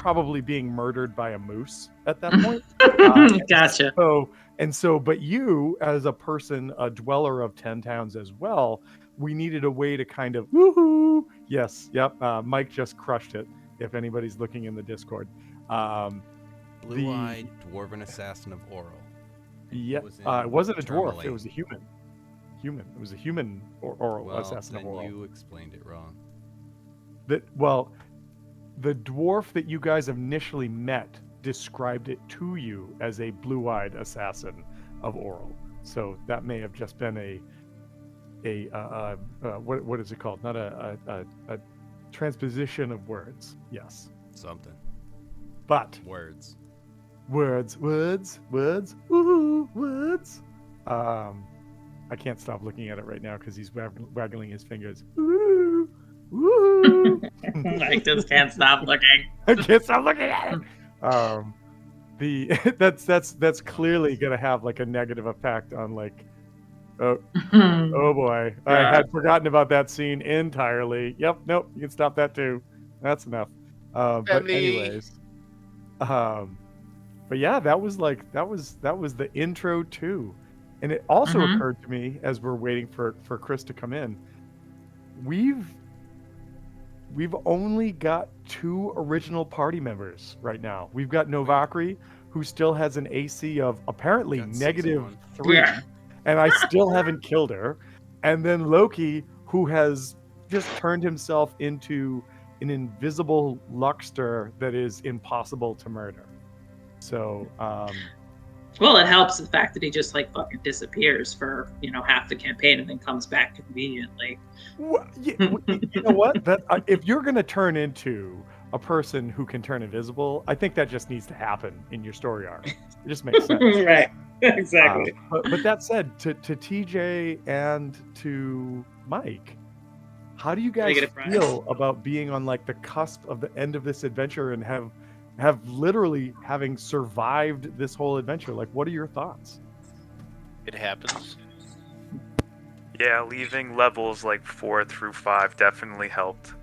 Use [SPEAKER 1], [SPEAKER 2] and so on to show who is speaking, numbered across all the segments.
[SPEAKER 1] probably being murdered by a moose at that point.
[SPEAKER 2] Gotcha.
[SPEAKER 1] But you, as a person, a dweller of 10 towns as well, we needed a way to kind of woohoo. Yes, yep. Mike just crushed it. If anybody's looking in the Discord,
[SPEAKER 3] Blue-eyed dwarven assassin of Oral.
[SPEAKER 1] Yeah, it wasn't a dwarf. It was a human. It was a human oral assassin of Oral.
[SPEAKER 3] You explained it wrong.
[SPEAKER 1] The dwarf that you guys initially met described it to you as a blue-eyed assassin of Oral. So that may have just been what is it called? Not a transposition of words. Yes.
[SPEAKER 3] Something.
[SPEAKER 1] But
[SPEAKER 3] words.
[SPEAKER 1] Woohoo, words. I can't stop looking at it right now because he's waggling his fingers. Woo, woo.
[SPEAKER 2] I just can't stop looking.
[SPEAKER 1] I can't stop looking at it. That's clearly gonna have like a negative effect on like, oh boy, I had forgotten about that scene entirely. Yep, nope, you can stop that too. That's enough. But anyways, but yeah, that was the intro too. And it also occurred to me as we're waiting for Chris to come in, we've only got 2 original party members right now. We've got Novakri, who still has an AC of apparently -3, and I still haven't killed her. And then Loki, who has just turned himself into an invisible Luxter that is impossible to murder. So,
[SPEAKER 2] well, it helps the fact that he just like fucking disappears for half the campaign and then comes back conveniently.
[SPEAKER 1] Well, you know what? If you're gonna turn into a person who can turn invisible, I think that just needs to happen in your story arc. It just makes sense,
[SPEAKER 2] right? Exactly.
[SPEAKER 1] But that said, to TJ and to Mike, how do you guys feel about being on like the cusp of the end of this adventure and have literally having survived this whole adventure? Like, what are your thoughts?
[SPEAKER 4] It happens.
[SPEAKER 5] Yeah, leaving levels like 4 through 5 definitely helped.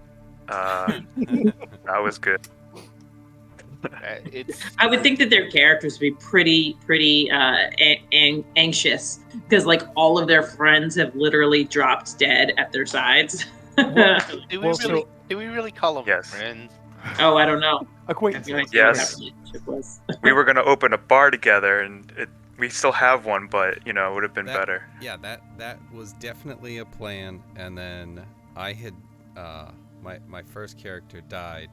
[SPEAKER 5] That was good.
[SPEAKER 2] I would think that their characters would be pretty anxious because like all of their friends have literally dropped dead at their sides.
[SPEAKER 4] Do we really call them friends?
[SPEAKER 2] Oh, I don't know.
[SPEAKER 1] Acquaintances.
[SPEAKER 5] Yes. We were going to open a bar together, and we still have one, but it would have been better.
[SPEAKER 3] Yeah, that was definitely a plan. And then I had my first character died,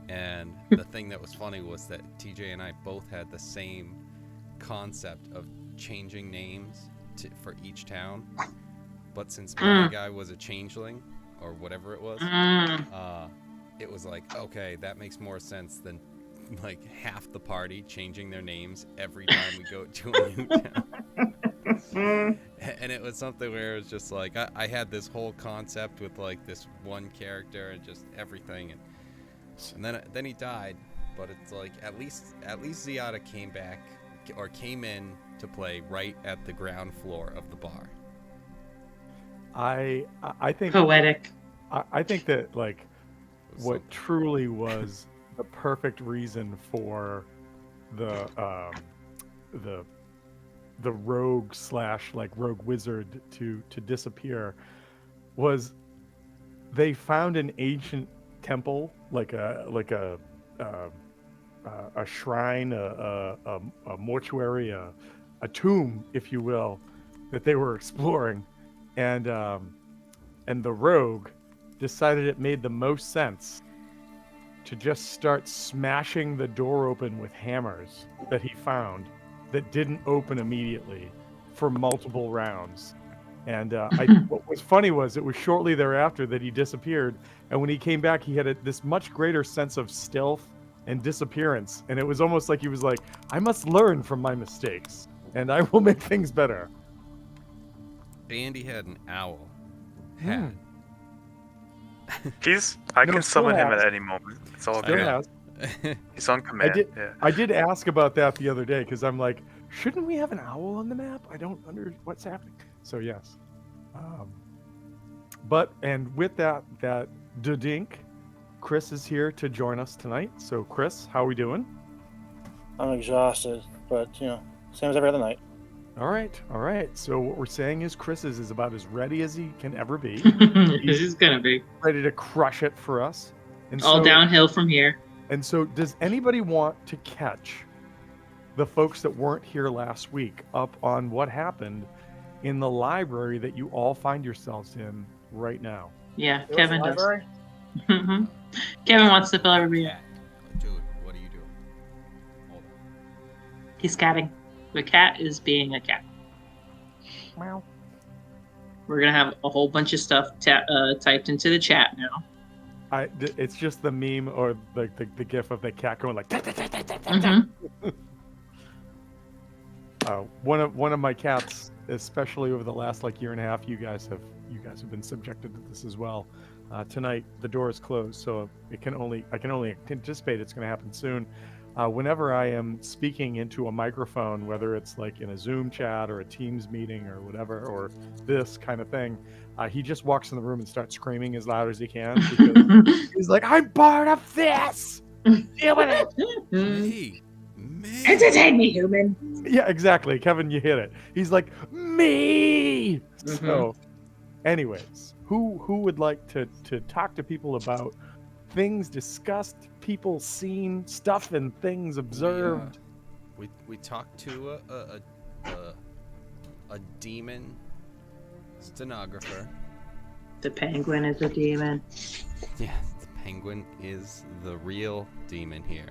[SPEAKER 3] and the thing that was funny was that TJ and I both had the same concept of changing names for each town. But since my guy was a changeling or whatever it was, it was like, okay, that makes more sense than like half the party changing their names every time we go to a new town. And it was something where it was just like I had this whole concept with like this one character and just everything, and then he died. But it's like at least Ziada came in to play right at the ground floor of the bar.
[SPEAKER 1] I think
[SPEAKER 2] poetic.
[SPEAKER 1] I think that like what truly was the perfect reason for the rogue / like rogue wizard to disappear was they found an ancient temple, like a shrine, a mortuary, a tomb, if you will, that they were exploring, and the rogue decided it made the most sense to just start smashing the door open with hammers that he found that didn't open immediately for multiple rounds. And what was funny was it was shortly thereafter that he disappeared, and when he came back, he had this much greater sense of stealth and disappearance, and it was almost like he was like, I must learn from my mistakes, and I will make things better.
[SPEAKER 3] Andy had an owl.
[SPEAKER 5] I can summon him at any moment. It's all good. He's on command.
[SPEAKER 1] I did ask about that the other day because I'm like, shouldn't we have an owl on the map? I don't understand what's happening. So yes, and with that dink, Chris is here to join us tonight. So, Chris, how are we doing?
[SPEAKER 6] I'm exhausted, but same as every other night.
[SPEAKER 1] All right. So what we're saying is Chris is about as ready as he can ever be.
[SPEAKER 2] He's gonna be
[SPEAKER 1] ready to crush it for us. And
[SPEAKER 2] all downhill from here.
[SPEAKER 1] And so, does anybody want to catch the folks that weren't here last week up on what happened in the library that you all find yourselves in right now?
[SPEAKER 2] Yeah, Kevin does. Mm-hmm. Kevin wants to fill everybody in.
[SPEAKER 3] Dude, what are you doing? Hold on.
[SPEAKER 2] He's catting. The cat is being a cat.
[SPEAKER 1] Meow.
[SPEAKER 2] We're gonna have a whole bunch of stuff typed into the chat now.
[SPEAKER 1] It's just the meme or the gif of the cat going like.
[SPEAKER 2] Mm-hmm.
[SPEAKER 1] One of my cats, especially over the last year and a half, you guys have been subjected to this as well. Tonight the door is closed, so I can only anticipate it's going to happen soon. Whenever I am speaking into a microphone, whether it's in a Zoom chat or a Teams meeting or whatever, or this kind of thing, he just walks in the room and starts screaming as loud as he can because he's like, "I'm part of this! Deal with it!"
[SPEAKER 3] Me.
[SPEAKER 2] Entertain me, human.
[SPEAKER 1] Yeah, exactly. Kevin, you hit it. He's like, "Me!"
[SPEAKER 2] Mm-hmm.
[SPEAKER 1] So, anyways, who would like to talk to people about things discussed, people seen, stuff and things observed?
[SPEAKER 3] We talked to a demon stenographer.
[SPEAKER 2] The penguin is a demon.
[SPEAKER 3] Yeah, the penguin is the real demon here.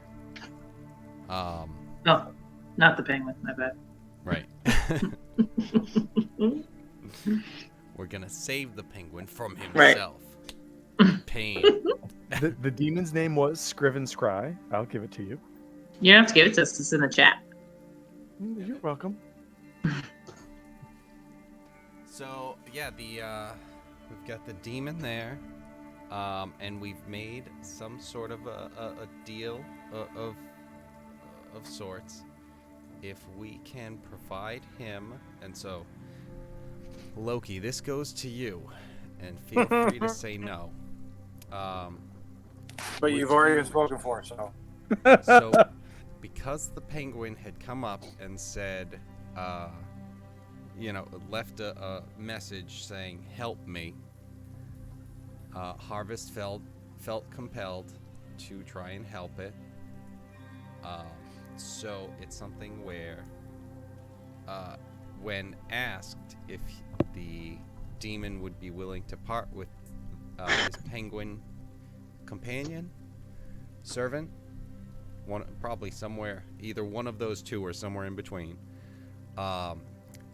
[SPEAKER 2] No, not the penguin. My bad.
[SPEAKER 3] Right. We're gonna save the penguin from himself.
[SPEAKER 2] Right.
[SPEAKER 3] Pain.
[SPEAKER 1] The demon's name was Scriven Scry. I'll give it to you.
[SPEAKER 2] You don't have to give it to us. It's in the chat.
[SPEAKER 1] You're welcome.
[SPEAKER 3] So yeah, we've got the demon there, and we've made some sort of a deal of sorts. If we can provide him, and so Loki, this goes to you, and feel free to say no.
[SPEAKER 6] But you've already been spoken for, so.
[SPEAKER 3] So, because the penguin had come up and said, left a message saying, "Help me," Harvest felt compelled to try and help it. So it's something where, when asked if the demon would be willing to part with his penguin companion, servant, probably somewhere, either one of those two or somewhere in between,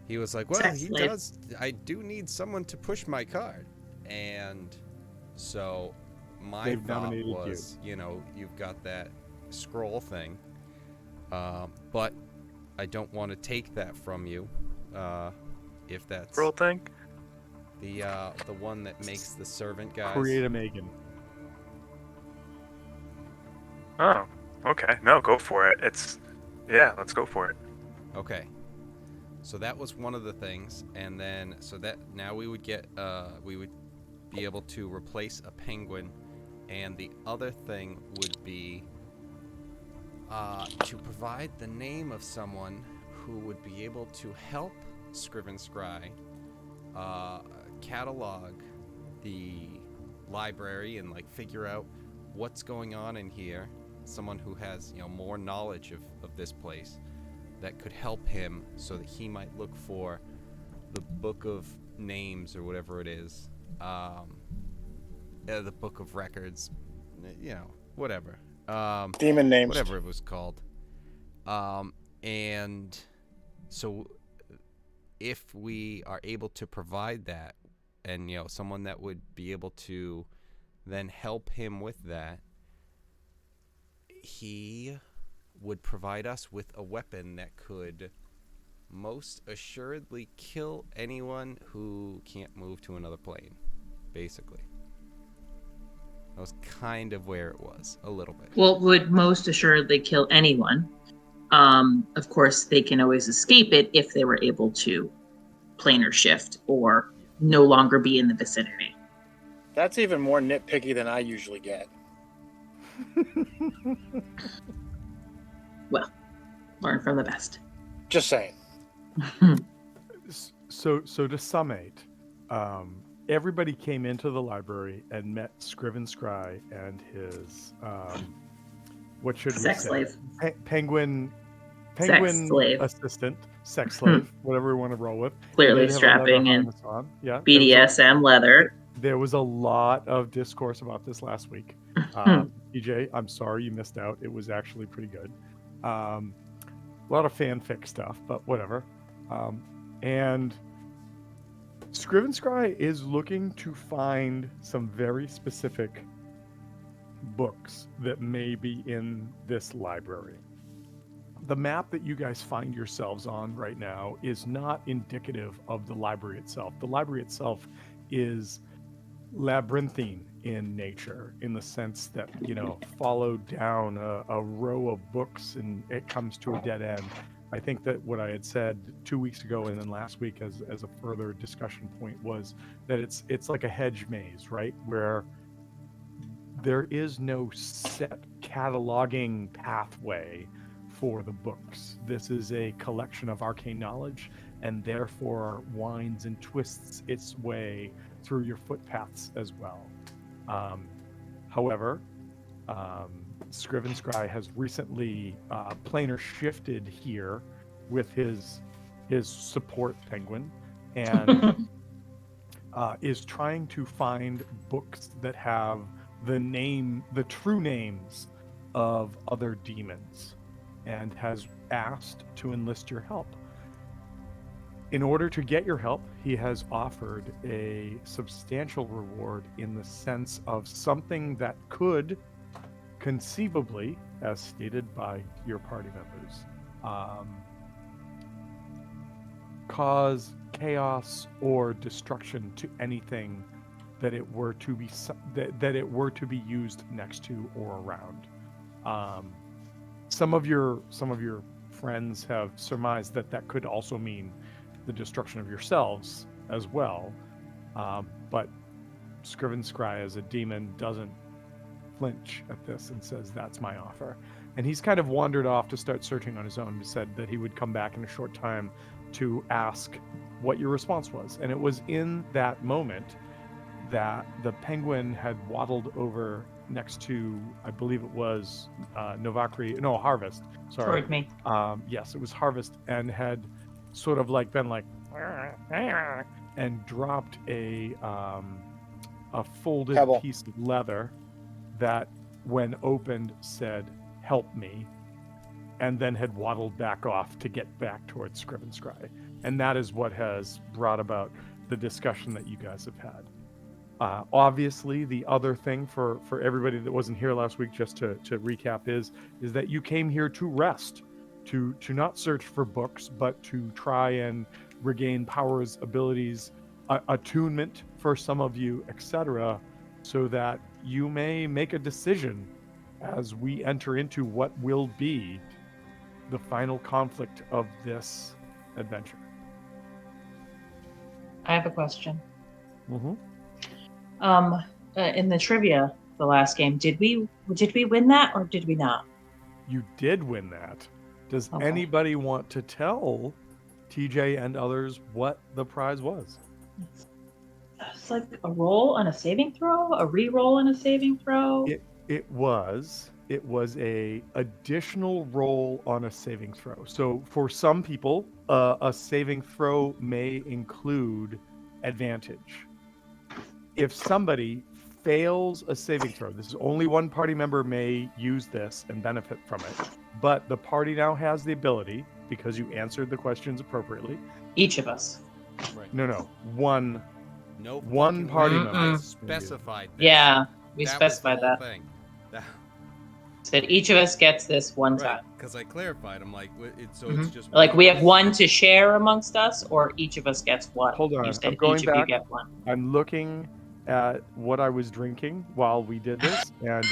[SPEAKER 3] he was like, "Well, I do need someone to push my card," and so my thought was, you've got that scroll thing. But I don't want to take that from you, if that's
[SPEAKER 5] Roll thing.
[SPEAKER 3] The one that makes the servant guys.
[SPEAKER 1] Create a Megan.
[SPEAKER 5] Oh, okay. No, go for it. Let's go for it.
[SPEAKER 3] Okay. So that was one of the things, and then now we would be able to replace a penguin, and the other thing would be to provide the name of someone who would be able to help Scriven Scry catalog the library and figure out what's going on in here. Someone who has more knowledge of this place that could help him, so that he might look for the book of names or whatever it is, the book of records, whatever.
[SPEAKER 6] Demon names.
[SPEAKER 3] Whatever it was called. And so if we are able to provide that, and someone that would be able to then help him with that, he would provide us with a weapon that could most assuredly kill anyone who can't move to another plane, basically. That was kind of where it was, a little bit.
[SPEAKER 2] Well, would most assuredly kill anyone. Of course, they can always escape it if they were able to planar shift or no longer be in the vicinity.
[SPEAKER 6] That's even more nitpicky than I usually get.
[SPEAKER 2] Well, learn from the best.
[SPEAKER 6] Just saying.
[SPEAKER 1] So to summate, everybody came into the library and met Scriven Scry and his what should we
[SPEAKER 2] Sex
[SPEAKER 1] say?
[SPEAKER 2] slave.
[SPEAKER 1] Penguin
[SPEAKER 2] slave.
[SPEAKER 1] assistant, sex slave, whatever we want to roll with.
[SPEAKER 2] Clearly
[SPEAKER 1] They have a leather
[SPEAKER 2] strapping and
[SPEAKER 1] harness on. Yeah,
[SPEAKER 2] BDSM leather.
[SPEAKER 1] there was a lot of discourse about this last week. DJ, I'm sorry you missed out. It was actually pretty good. A lot of fanfic stuff, but whatever. And Scriven Scry is looking to find some very specific books that may be in this library. The map that you guys find yourselves on right now is not indicative of the library itself. The library itself is labyrinthine in nature, in the sense that, follow down a row of books and it comes to a dead end. I think that what I had said 2 weeks ago and then last week as a further discussion point was that it's like a hedge maze, right? Where there is no set cataloging pathway for the books. This is a collection of arcane knowledge and therefore winds and twists its way through your footpaths as well. However, Scriven Scry has recently planar shifted here with his support penguin and is trying to find books that have the true names of other demons, and has asked to enlist your help. In order to get your help, he has offered a substantial reward in the sense of something that could conceivably, as stated by your party members, cause chaos or destruction to anything that it were to be that it were to be used next to or around. Some of your friends have surmised that could also mean the destruction of yourselves as well, but Scriven Scry as a demon doesn't flinch at this and says, that's my offer. And he's kind of wandered off to start searching on his own. He said that he would come back in a short time to ask what your response was. And it was in that moment that the penguin had waddled over next to, I believe it was Harvest. Sorry.
[SPEAKER 2] Toward me.
[SPEAKER 1] Yes, it was Harvest, and had sort of like been like and dropped a folded
[SPEAKER 6] Pebble.
[SPEAKER 1] piece of leather that, when opened, said, "Help me," and then had waddled back off to get back towards Scriven Scry. And that is what has brought about the discussion that you guys have had. Obviously, the other thing for everybody that wasn't here last week, just to recap, is that you came here to rest, to not search for books, but to try and regain powers, abilities, attunement for some of you, etc., so that you may make a decision as we enter into what will be the final conflict of this adventure.
[SPEAKER 7] I have a question.
[SPEAKER 1] Mm-hmm.
[SPEAKER 7] In the trivia, the last game, did we win that or did we not?
[SPEAKER 1] You did win that. Does
[SPEAKER 7] Okay.
[SPEAKER 1] anybody want to tell TJ and others what the prize was?
[SPEAKER 7] It's like a roll on a saving throw, a re-roll on a saving throw.
[SPEAKER 1] It was a additional roll on a saving throw. So for some people, a saving throw may include advantage. If somebody fails a saving throw, this is only one party member may use this and benefit from it, but the party now has the ability, because you answered the questions appropriately.
[SPEAKER 7] Each of us.
[SPEAKER 3] Right.
[SPEAKER 1] No, one party
[SPEAKER 3] I
[SPEAKER 1] member
[SPEAKER 3] specified this.
[SPEAKER 7] Yeah, we
[SPEAKER 3] That was the
[SPEAKER 7] specified
[SPEAKER 3] whole
[SPEAKER 7] that.
[SPEAKER 3] thing.
[SPEAKER 7] Said each of us gets this one
[SPEAKER 3] Right,
[SPEAKER 7] time.
[SPEAKER 3] because I clarified. I'm like, it's
[SPEAKER 7] Mhm.
[SPEAKER 3] just
[SPEAKER 7] Like
[SPEAKER 3] one
[SPEAKER 7] we
[SPEAKER 3] of
[SPEAKER 7] have
[SPEAKER 3] us.
[SPEAKER 7] one to share amongst us, or each of us gets one.
[SPEAKER 1] Hold on,
[SPEAKER 7] You said
[SPEAKER 1] I'm going
[SPEAKER 7] each of
[SPEAKER 1] back.
[SPEAKER 7] you get one.
[SPEAKER 1] I'm looking at what I was drinking while we did this, and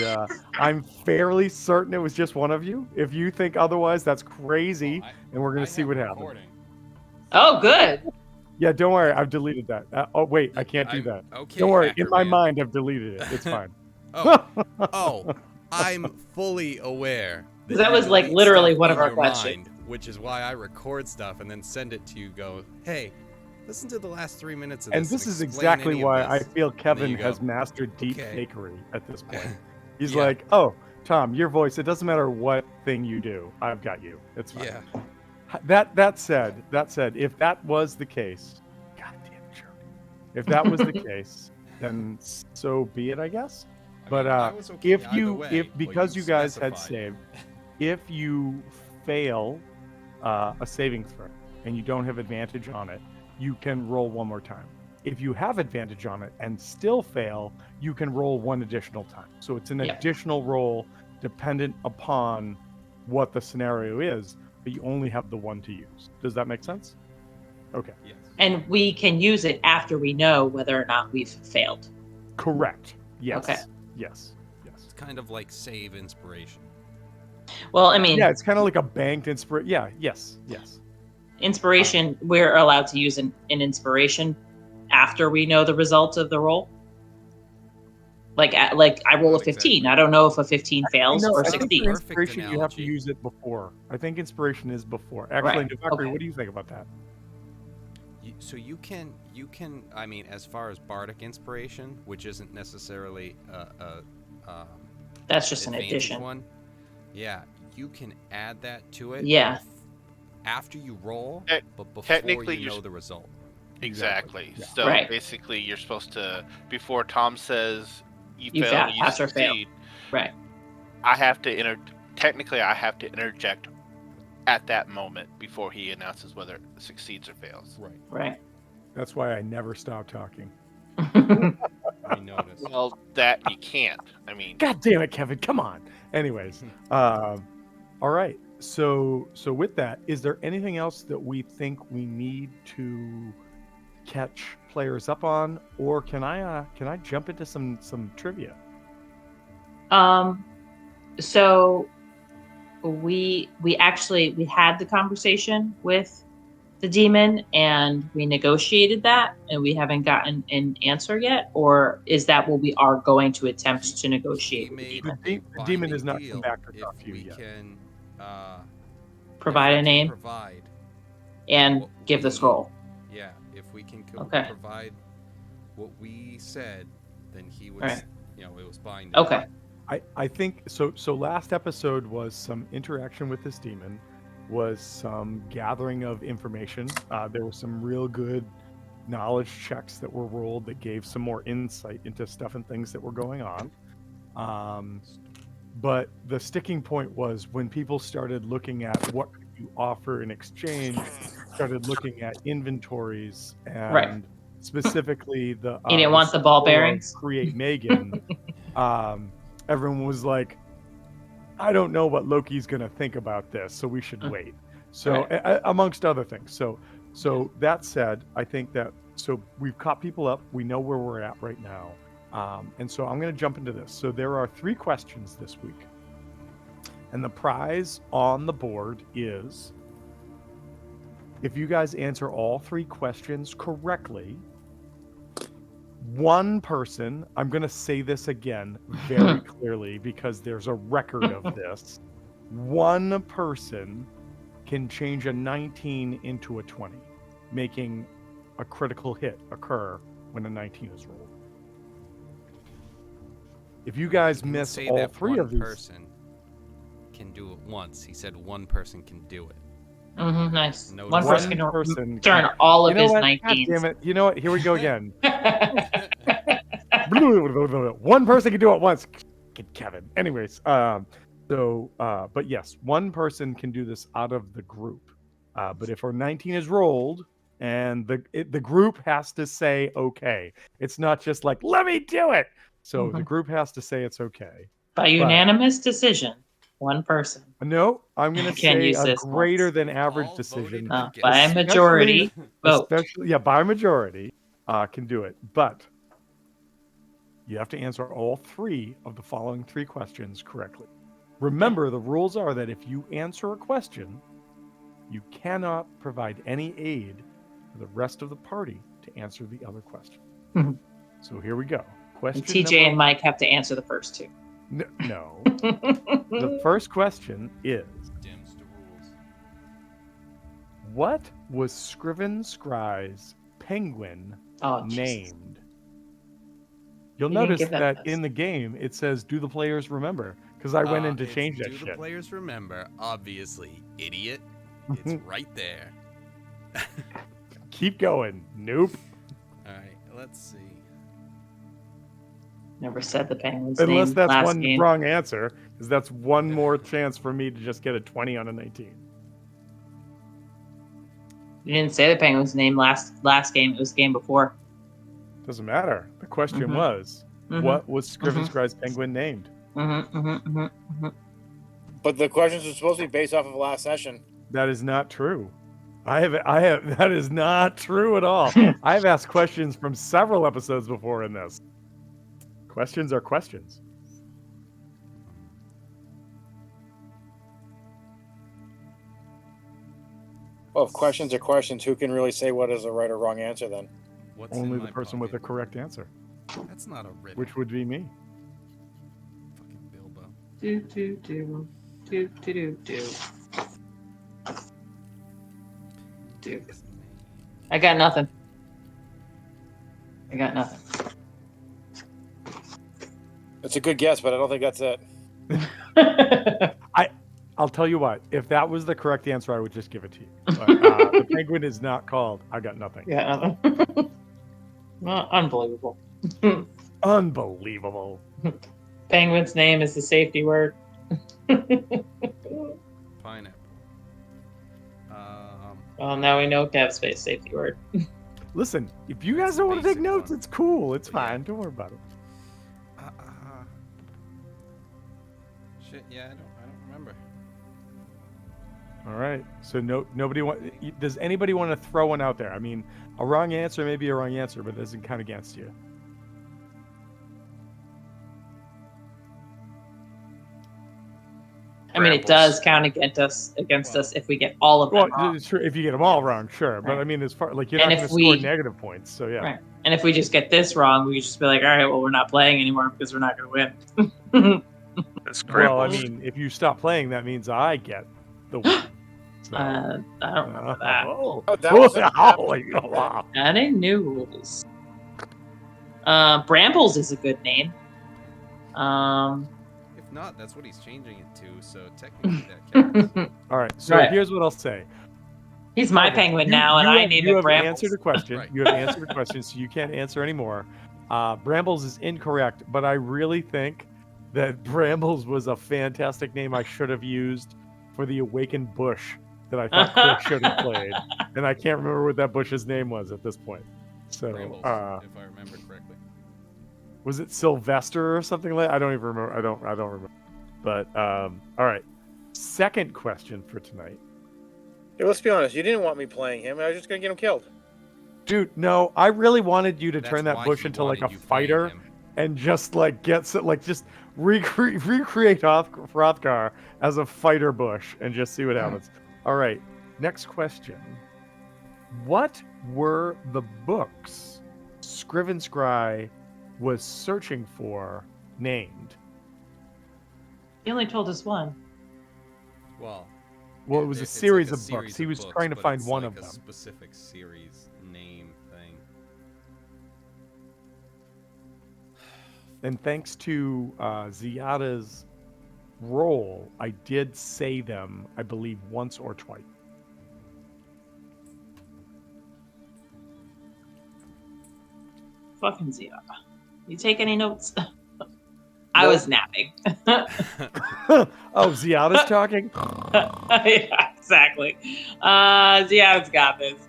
[SPEAKER 1] I'm fairly certain it was just one of you. If you think otherwise, that's crazy, and we're going
[SPEAKER 3] I
[SPEAKER 1] to see
[SPEAKER 3] have
[SPEAKER 1] what
[SPEAKER 3] a
[SPEAKER 1] happens.
[SPEAKER 3] recording.
[SPEAKER 7] Oh, good.
[SPEAKER 1] Yeah, don't worry, I've deleted that. Oh, wait, I can't do that.
[SPEAKER 3] Okay,
[SPEAKER 1] Don't worry,
[SPEAKER 3] hacker
[SPEAKER 1] in my
[SPEAKER 3] man.
[SPEAKER 1] mind, I've deleted it. It's fine.
[SPEAKER 3] Oh, I'm fully aware
[SPEAKER 7] That
[SPEAKER 3] you
[SPEAKER 7] was, like,
[SPEAKER 3] delete
[SPEAKER 7] literally
[SPEAKER 3] stuff
[SPEAKER 7] one of
[SPEAKER 3] in
[SPEAKER 7] our
[SPEAKER 3] your
[SPEAKER 7] questions.
[SPEAKER 3] mind, which is why I record stuff and then send it to you. Go, hey, listen to the last 3 minutes of
[SPEAKER 1] And
[SPEAKER 3] this.
[SPEAKER 1] this is
[SPEAKER 3] explain
[SPEAKER 1] exactly
[SPEAKER 3] any of
[SPEAKER 1] why I
[SPEAKER 3] this.
[SPEAKER 1] feel
[SPEAKER 3] And then
[SPEAKER 1] Kevin
[SPEAKER 3] you go,
[SPEAKER 1] has mastered deep
[SPEAKER 3] okay.
[SPEAKER 1] fakery at this point. He's
[SPEAKER 3] Yeah.
[SPEAKER 1] like, oh, Tom, your voice, it doesn't matter what thing you do. I've got you. It's fine.
[SPEAKER 3] Yeah.
[SPEAKER 1] That said, if that was the case, goddamn jerk. If that was the case, then so be it, I guess. But
[SPEAKER 3] I was okay
[SPEAKER 1] if
[SPEAKER 3] either
[SPEAKER 1] you,
[SPEAKER 3] way,
[SPEAKER 1] if
[SPEAKER 3] but
[SPEAKER 1] because you guys had
[SPEAKER 3] specified.
[SPEAKER 1] saved, if you fail a saving throw and you don't have advantage on it, you can roll one more time. If you have advantage on it and still fail, you can roll one additional time. So it's an additional roll dependent upon what the scenario is, but you only have the one to use. Does that make sense? Okay.
[SPEAKER 3] Yes.
[SPEAKER 7] And we can use it after we know whether or not we've failed.
[SPEAKER 1] Correct. Yes.
[SPEAKER 7] Okay.
[SPEAKER 1] Yes.
[SPEAKER 3] It's kind of like save inspiration.
[SPEAKER 7] Well, I mean,
[SPEAKER 1] Yeah, it's kind of like a banked inspiration. Yeah. Yes.
[SPEAKER 7] inspiration, we're allowed to use an inspiration after we know the result of the roll. Like I roll a
[SPEAKER 3] Not
[SPEAKER 7] 15.
[SPEAKER 3] exactly.
[SPEAKER 7] I don't know if a 15 fails
[SPEAKER 1] No,
[SPEAKER 7] or
[SPEAKER 1] I think
[SPEAKER 7] 16.
[SPEAKER 1] for
[SPEAKER 3] Perfect
[SPEAKER 1] inspiration you have to
[SPEAKER 3] analogy.
[SPEAKER 1] use it before. I think inspiration is before. Actually,
[SPEAKER 7] Right,
[SPEAKER 1] Devakri,
[SPEAKER 7] okay.
[SPEAKER 1] what do you think about that?
[SPEAKER 3] So you can. I mean, as far as bardic inspiration, which isn't necessarily
[SPEAKER 7] That's just an
[SPEAKER 3] advantage
[SPEAKER 7] addition.
[SPEAKER 3] one. Yeah, you can add that to it.
[SPEAKER 7] Yeah.
[SPEAKER 3] After you roll, but before
[SPEAKER 4] technically
[SPEAKER 3] you
[SPEAKER 4] you're
[SPEAKER 3] know the result.
[SPEAKER 4] Exactly.
[SPEAKER 1] Yeah.
[SPEAKER 4] So
[SPEAKER 7] Right.
[SPEAKER 4] basically, you're supposed to, before Tom says you
[SPEAKER 7] You
[SPEAKER 4] fail,
[SPEAKER 7] fa-
[SPEAKER 4] you
[SPEAKER 7] pass or fail.
[SPEAKER 4] succeed.
[SPEAKER 7] Right.
[SPEAKER 4] I have to Technically, I have to interject at that moment before he announces whether it succeeds or fails.
[SPEAKER 7] Right.
[SPEAKER 1] That's why I never stop talking.
[SPEAKER 3] I noticed.
[SPEAKER 4] Well, that you can't. I mean,
[SPEAKER 1] God damn it, Kevin! Come on. Anyways, all right. So with that, is there anything else that we think we need to catch players up on, or can I jump into some trivia?
[SPEAKER 7] So we had the conversation with the demon and we negotiated that and we haven't gotten an answer yet, or is that what we are going to attempt to negotiate
[SPEAKER 3] He
[SPEAKER 7] with the
[SPEAKER 3] made
[SPEAKER 7] demon?
[SPEAKER 1] The demon
[SPEAKER 3] binding
[SPEAKER 1] has not
[SPEAKER 3] deal
[SPEAKER 1] come back to
[SPEAKER 3] if
[SPEAKER 1] talk to you
[SPEAKER 3] we
[SPEAKER 1] yet.
[SPEAKER 3] can
[SPEAKER 7] Provide a name
[SPEAKER 3] provide
[SPEAKER 7] and
[SPEAKER 3] what
[SPEAKER 7] give the
[SPEAKER 3] we-
[SPEAKER 7] scroll.
[SPEAKER 3] Yeah, if we can
[SPEAKER 7] Okay.
[SPEAKER 3] provide what we said, then he was,
[SPEAKER 7] Right.
[SPEAKER 3] it was binding.
[SPEAKER 7] Okay.
[SPEAKER 1] I think so. So last episode was some interaction with this demon, was some gathering of information. There were some real good knowledge checks that were rolled that gave some more insight into stuff and things that were going on. But the sticking point was when people started looking at what could you offer in exchange, started looking at inventories and
[SPEAKER 7] Right.
[SPEAKER 1] specifically the
[SPEAKER 7] You didn't want the ball
[SPEAKER 1] scroll of
[SPEAKER 7] bearings?
[SPEAKER 1] Create Megan. Everyone was like, I don't know what Loki's going to think about this, so we should wait. So amongst other things. So that said, I think that we've caught people up. We know where we're at right now. And so I'm going to jump into this. So there are 3 questions this week. And the prize on the board is, if you guys answer all 3 questions correctly, one person, I'm going to say this again very clearly because there's a record of this. One person can change a 19 into a 20, making a critical hit occur when a 19 is rolled. If you guys miss
[SPEAKER 3] say
[SPEAKER 1] all
[SPEAKER 3] that
[SPEAKER 1] 3
[SPEAKER 3] one
[SPEAKER 1] of these,
[SPEAKER 3] person can do it once. He said one person can do it.
[SPEAKER 7] Nice.
[SPEAKER 3] No
[SPEAKER 7] One person can
[SPEAKER 1] person
[SPEAKER 7] turn all of
[SPEAKER 1] you know
[SPEAKER 7] his
[SPEAKER 1] what?
[SPEAKER 7] 19s.
[SPEAKER 1] God damn it. You know what? Here we go again. One person can do it once. Kevin. Anyways, but yes, one person can do this out of the group. But if our 19 is rolled and the group has to say okay, it's not just like let me do it. So the group has to say it's okay.
[SPEAKER 7] By unanimous decision, one person.
[SPEAKER 1] No, I'm going to
[SPEAKER 7] Can
[SPEAKER 1] say
[SPEAKER 7] use
[SPEAKER 1] a
[SPEAKER 7] this
[SPEAKER 1] greater
[SPEAKER 7] once.
[SPEAKER 1] than average
[SPEAKER 3] All
[SPEAKER 1] decision.
[SPEAKER 3] voted
[SPEAKER 7] By a
[SPEAKER 3] against.
[SPEAKER 7] majority vote.
[SPEAKER 1] Especially, by majority, can do it. But you have to answer all 3 of the following 3 questions correctly. Remember, the rules are that if you answer a question, you cannot provide any aid to the rest of the party to answer the other question. So here we go. Question
[SPEAKER 7] And TJ and Mike have to answer the first 2.
[SPEAKER 1] No. The first question is,
[SPEAKER 3] Dims the rules.
[SPEAKER 1] what was Scriven Scry's penguin
[SPEAKER 7] Oh, Jesus.
[SPEAKER 1] named? You'll
[SPEAKER 7] You didn't
[SPEAKER 1] notice
[SPEAKER 7] give
[SPEAKER 1] that
[SPEAKER 7] that
[SPEAKER 1] in the game it says, "Do the players remember?" Because I went in to
[SPEAKER 3] It's
[SPEAKER 1] change that
[SPEAKER 3] Do
[SPEAKER 1] shit.
[SPEAKER 3] the players remember? Obviously, idiot. It's right there.
[SPEAKER 1] Keep going. Nope.
[SPEAKER 3] All right, let's see.
[SPEAKER 7] Never said the Penguins'
[SPEAKER 1] Unless
[SPEAKER 7] name
[SPEAKER 1] that's
[SPEAKER 7] last
[SPEAKER 1] one
[SPEAKER 7] game.
[SPEAKER 1] wrong answer, because that's one more chance for me to just get a 20 on a 19.
[SPEAKER 7] You didn't say the Penguins' name last game. It was the game before.
[SPEAKER 1] Doesn't matter. The question
[SPEAKER 7] Mhm.
[SPEAKER 1] was,
[SPEAKER 7] Mhm.
[SPEAKER 1] what was Scriven Scry's penguin named?
[SPEAKER 6] But the questions are supposed to be based off of last session.
[SPEAKER 1] That is not true. I have that is not true at all. I have asked questions from several episodes before in this. Questions are questions.
[SPEAKER 6] Well, if questions are questions, who can really say what is a right or wrong answer then?
[SPEAKER 3] What's
[SPEAKER 1] Only
[SPEAKER 3] in
[SPEAKER 1] the
[SPEAKER 3] my
[SPEAKER 1] person with the
[SPEAKER 3] pocket?
[SPEAKER 1] correct answer,
[SPEAKER 3] That's not a riddle.
[SPEAKER 1] which would be me.
[SPEAKER 3] Fucking Bilbo.
[SPEAKER 7] Do do do do do do do. Do. I got nothing.
[SPEAKER 6] It's a good guess, but I don't think that's it.
[SPEAKER 1] I'll tell you what. If that was the correct answer, I would just give it to you. But the penguin is not called. I got nothing.
[SPEAKER 7] Yeah, nothing. Unbelievable.
[SPEAKER 1] Unbelievable.
[SPEAKER 7] Penguin's name is the safety word.
[SPEAKER 3] Pineapple.
[SPEAKER 7] Well, now we know Kev's face safety word.
[SPEAKER 1] Listen, if you guys
[SPEAKER 3] That's
[SPEAKER 1] don't want to take
[SPEAKER 3] basic
[SPEAKER 1] notes,
[SPEAKER 3] one.
[SPEAKER 1] it's cool. It's
[SPEAKER 3] But yeah.
[SPEAKER 1] fine. Don't worry about it.
[SPEAKER 3] Shit. Yeah, I don't remember.
[SPEAKER 1] All right. So nobody does anybody want to throw one out there? I mean, a wrong answer may be a wrong answer, but it doesn't count against you.
[SPEAKER 7] I mean, it
[SPEAKER 5] Brambles.
[SPEAKER 7] does count against us if we get all of them
[SPEAKER 1] Well,
[SPEAKER 7] wrong.
[SPEAKER 1] it's true if you get them all wrong, sure. But
[SPEAKER 7] Right.
[SPEAKER 1] I mean, as far like you're
[SPEAKER 7] And
[SPEAKER 1] not
[SPEAKER 7] if
[SPEAKER 1] going to score
[SPEAKER 7] we-
[SPEAKER 1] negative points, so yeah.
[SPEAKER 7] Right. And if we just get this wrong, we could just be like, all right, well, we're not playing anymore because we're not going to win.
[SPEAKER 5] It's
[SPEAKER 1] Well, I
[SPEAKER 5] Brambles.
[SPEAKER 1] mean, if you stop playing, that means I get the win. So,
[SPEAKER 7] I don't remember that.
[SPEAKER 1] Oh,
[SPEAKER 6] Oh, that wasn't
[SPEAKER 1] holy, wow.
[SPEAKER 7] Adding new rules. Brambles is a good name.
[SPEAKER 3] If not, that's what he's changing it to. So technically, that counts.
[SPEAKER 1] All right. So
[SPEAKER 7] Right.
[SPEAKER 1] here's what I'll say.
[SPEAKER 7] He's my
[SPEAKER 1] Okay,
[SPEAKER 7] penguin now, and I name
[SPEAKER 1] you
[SPEAKER 7] it
[SPEAKER 1] have
[SPEAKER 7] Brambles.
[SPEAKER 1] answered a question.
[SPEAKER 3] Right.
[SPEAKER 1] You have answered a question, so you can't answer anymore. Brambles is incorrect, but I really think that Brambles was a fantastic name I should have used for the Awakened Bush that I thought Chris should have played, and I can't remember what that bush's name was at this point. So,
[SPEAKER 3] Brambles, if I remember correctly.
[SPEAKER 1] was it Sylvester or something like? I don't even remember. I don't remember. But all right. Second question for tonight.
[SPEAKER 6] Hey, let's be honest. You didn't want me playing him. I was just gonna get him killed.
[SPEAKER 1] Dude, no, I really wanted you to
[SPEAKER 3] That's
[SPEAKER 1] turn that
[SPEAKER 3] why
[SPEAKER 1] bush
[SPEAKER 3] he
[SPEAKER 1] into like a
[SPEAKER 3] wanted you playing
[SPEAKER 1] fighter
[SPEAKER 3] him.
[SPEAKER 1] and just like just recreate Hrothgar as a fighter bush and just see what happens. All right, next question. What were the books Scriven Scry was searching for named?
[SPEAKER 7] He only told us one.
[SPEAKER 3] Well,
[SPEAKER 1] Well, it was a
[SPEAKER 3] it's like
[SPEAKER 1] series of
[SPEAKER 3] series
[SPEAKER 1] books. He was
[SPEAKER 3] books,
[SPEAKER 1] trying to
[SPEAKER 3] but
[SPEAKER 1] find
[SPEAKER 3] it's
[SPEAKER 1] one
[SPEAKER 3] like
[SPEAKER 1] of
[SPEAKER 3] a
[SPEAKER 1] them.
[SPEAKER 3] specific series name thing.
[SPEAKER 1] And thanks to Ziada's role, I did say them, I believe, once or twice.
[SPEAKER 7] Fucking Ziada. You take any notes? I was napping.
[SPEAKER 1] Oh, Ziada's talking?
[SPEAKER 7] Yeah, exactly. Ziada's got this.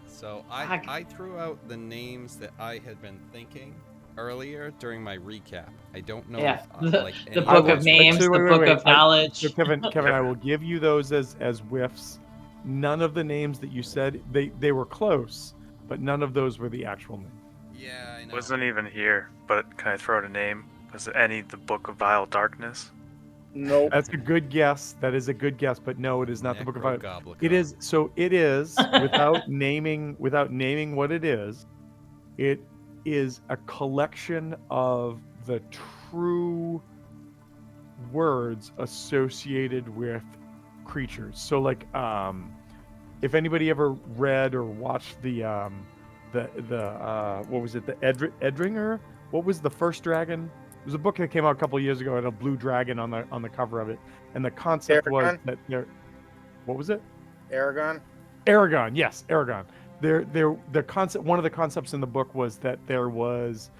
[SPEAKER 3] So
[SPEAKER 7] I-
[SPEAKER 3] I threw out the names that I had been thinking earlier during my recap. I don't know
[SPEAKER 7] Yeah,
[SPEAKER 3] if
[SPEAKER 7] the-
[SPEAKER 3] like
[SPEAKER 7] the
[SPEAKER 3] any
[SPEAKER 7] book
[SPEAKER 3] of
[SPEAKER 7] of
[SPEAKER 3] those-
[SPEAKER 7] names,
[SPEAKER 1] Actually,
[SPEAKER 7] the
[SPEAKER 1] wait,
[SPEAKER 7] book
[SPEAKER 1] wait.
[SPEAKER 7] of knowledge.
[SPEAKER 1] So Kevin, I will give you those as whiffs. None of the names that you said, they were close, but none of those were the actual name.
[SPEAKER 3] Yeah, I know.
[SPEAKER 5] Wasn't even here, but can I throw out a name? Was it any the Book of Vile Darkness?
[SPEAKER 6] Nope.
[SPEAKER 1] That's a good guess. That is a good guess, but no, it is not the Book of Fire.
[SPEAKER 3] Necrogoblicon.
[SPEAKER 1] It is without naming what it is. It is a collection of the true words associated with creatures. So like if anybody ever read or watched the what was it, the Edringer? What was the first dragon? It was a book that came out a couple of years ago, and a blue dragon on the cover of it. And the concept was
[SPEAKER 6] Aragon?
[SPEAKER 1] that there, what was it?
[SPEAKER 6] Aragon?
[SPEAKER 1] Aragon, yes, Aragon. The concept, one of the concepts in the book was that there was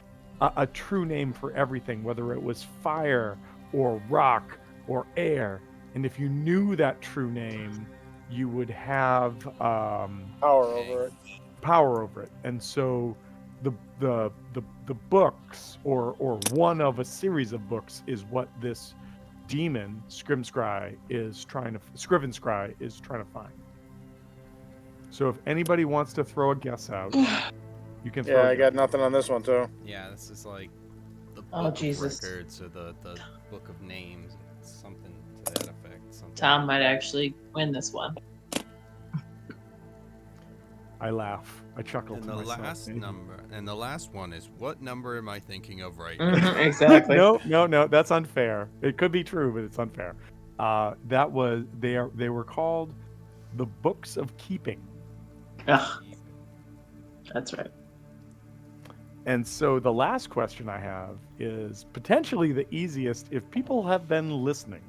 [SPEAKER 1] a true name for everything, whether it was fire or rock or air. And if you knew that true name, you would have power over it. And so the books, or one of a series of books, is what this demon Scrivenscry is trying to find. So if anybody wants to throw a guess out, you can throw
[SPEAKER 6] Yeah,
[SPEAKER 1] a
[SPEAKER 6] I
[SPEAKER 1] guess.
[SPEAKER 6] got nothing on this one too.
[SPEAKER 3] Yeah, this is like the book
[SPEAKER 7] Oh,
[SPEAKER 3] of
[SPEAKER 7] Jesus.
[SPEAKER 3] records or the book of names. It's something to that effect. Something.
[SPEAKER 7] Tom might actually win this one.
[SPEAKER 1] I laugh. I chuckle
[SPEAKER 3] And
[SPEAKER 1] to
[SPEAKER 3] the
[SPEAKER 1] myself.
[SPEAKER 3] last number, and the last one is, what number am I thinking of right
[SPEAKER 7] Mhm,
[SPEAKER 3] now?
[SPEAKER 7] exactly.
[SPEAKER 1] No, that's unfair. It could be true, but it's unfair. That was they were called the Books of Keeping.
[SPEAKER 7] Ugh, that's right.
[SPEAKER 1] And so the last question I have is potentially the easiest if people have been listening.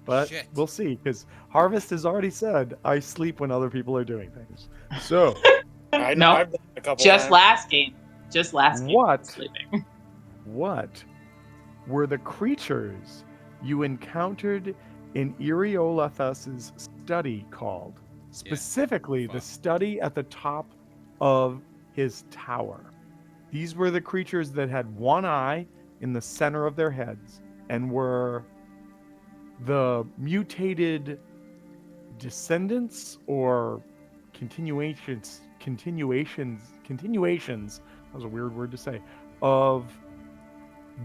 [SPEAKER 1] But
[SPEAKER 3] Shit.
[SPEAKER 1] we'll see, because Harvest has already said, I sleep when other people are doing things. So
[SPEAKER 6] I
[SPEAKER 7] No,
[SPEAKER 6] I've done it a couple
[SPEAKER 7] just
[SPEAKER 6] times.
[SPEAKER 7] last game. Just last game.
[SPEAKER 1] What?
[SPEAKER 7] Sleeping.
[SPEAKER 1] what were the creatures you encountered in Eriolathus's study called? Specifically, the
[SPEAKER 3] fun.
[SPEAKER 1] study at the top of his tower. These were the creatures that had one eye in the center of their heads and were the mutated descendants or continuations, that was a weird word to say, of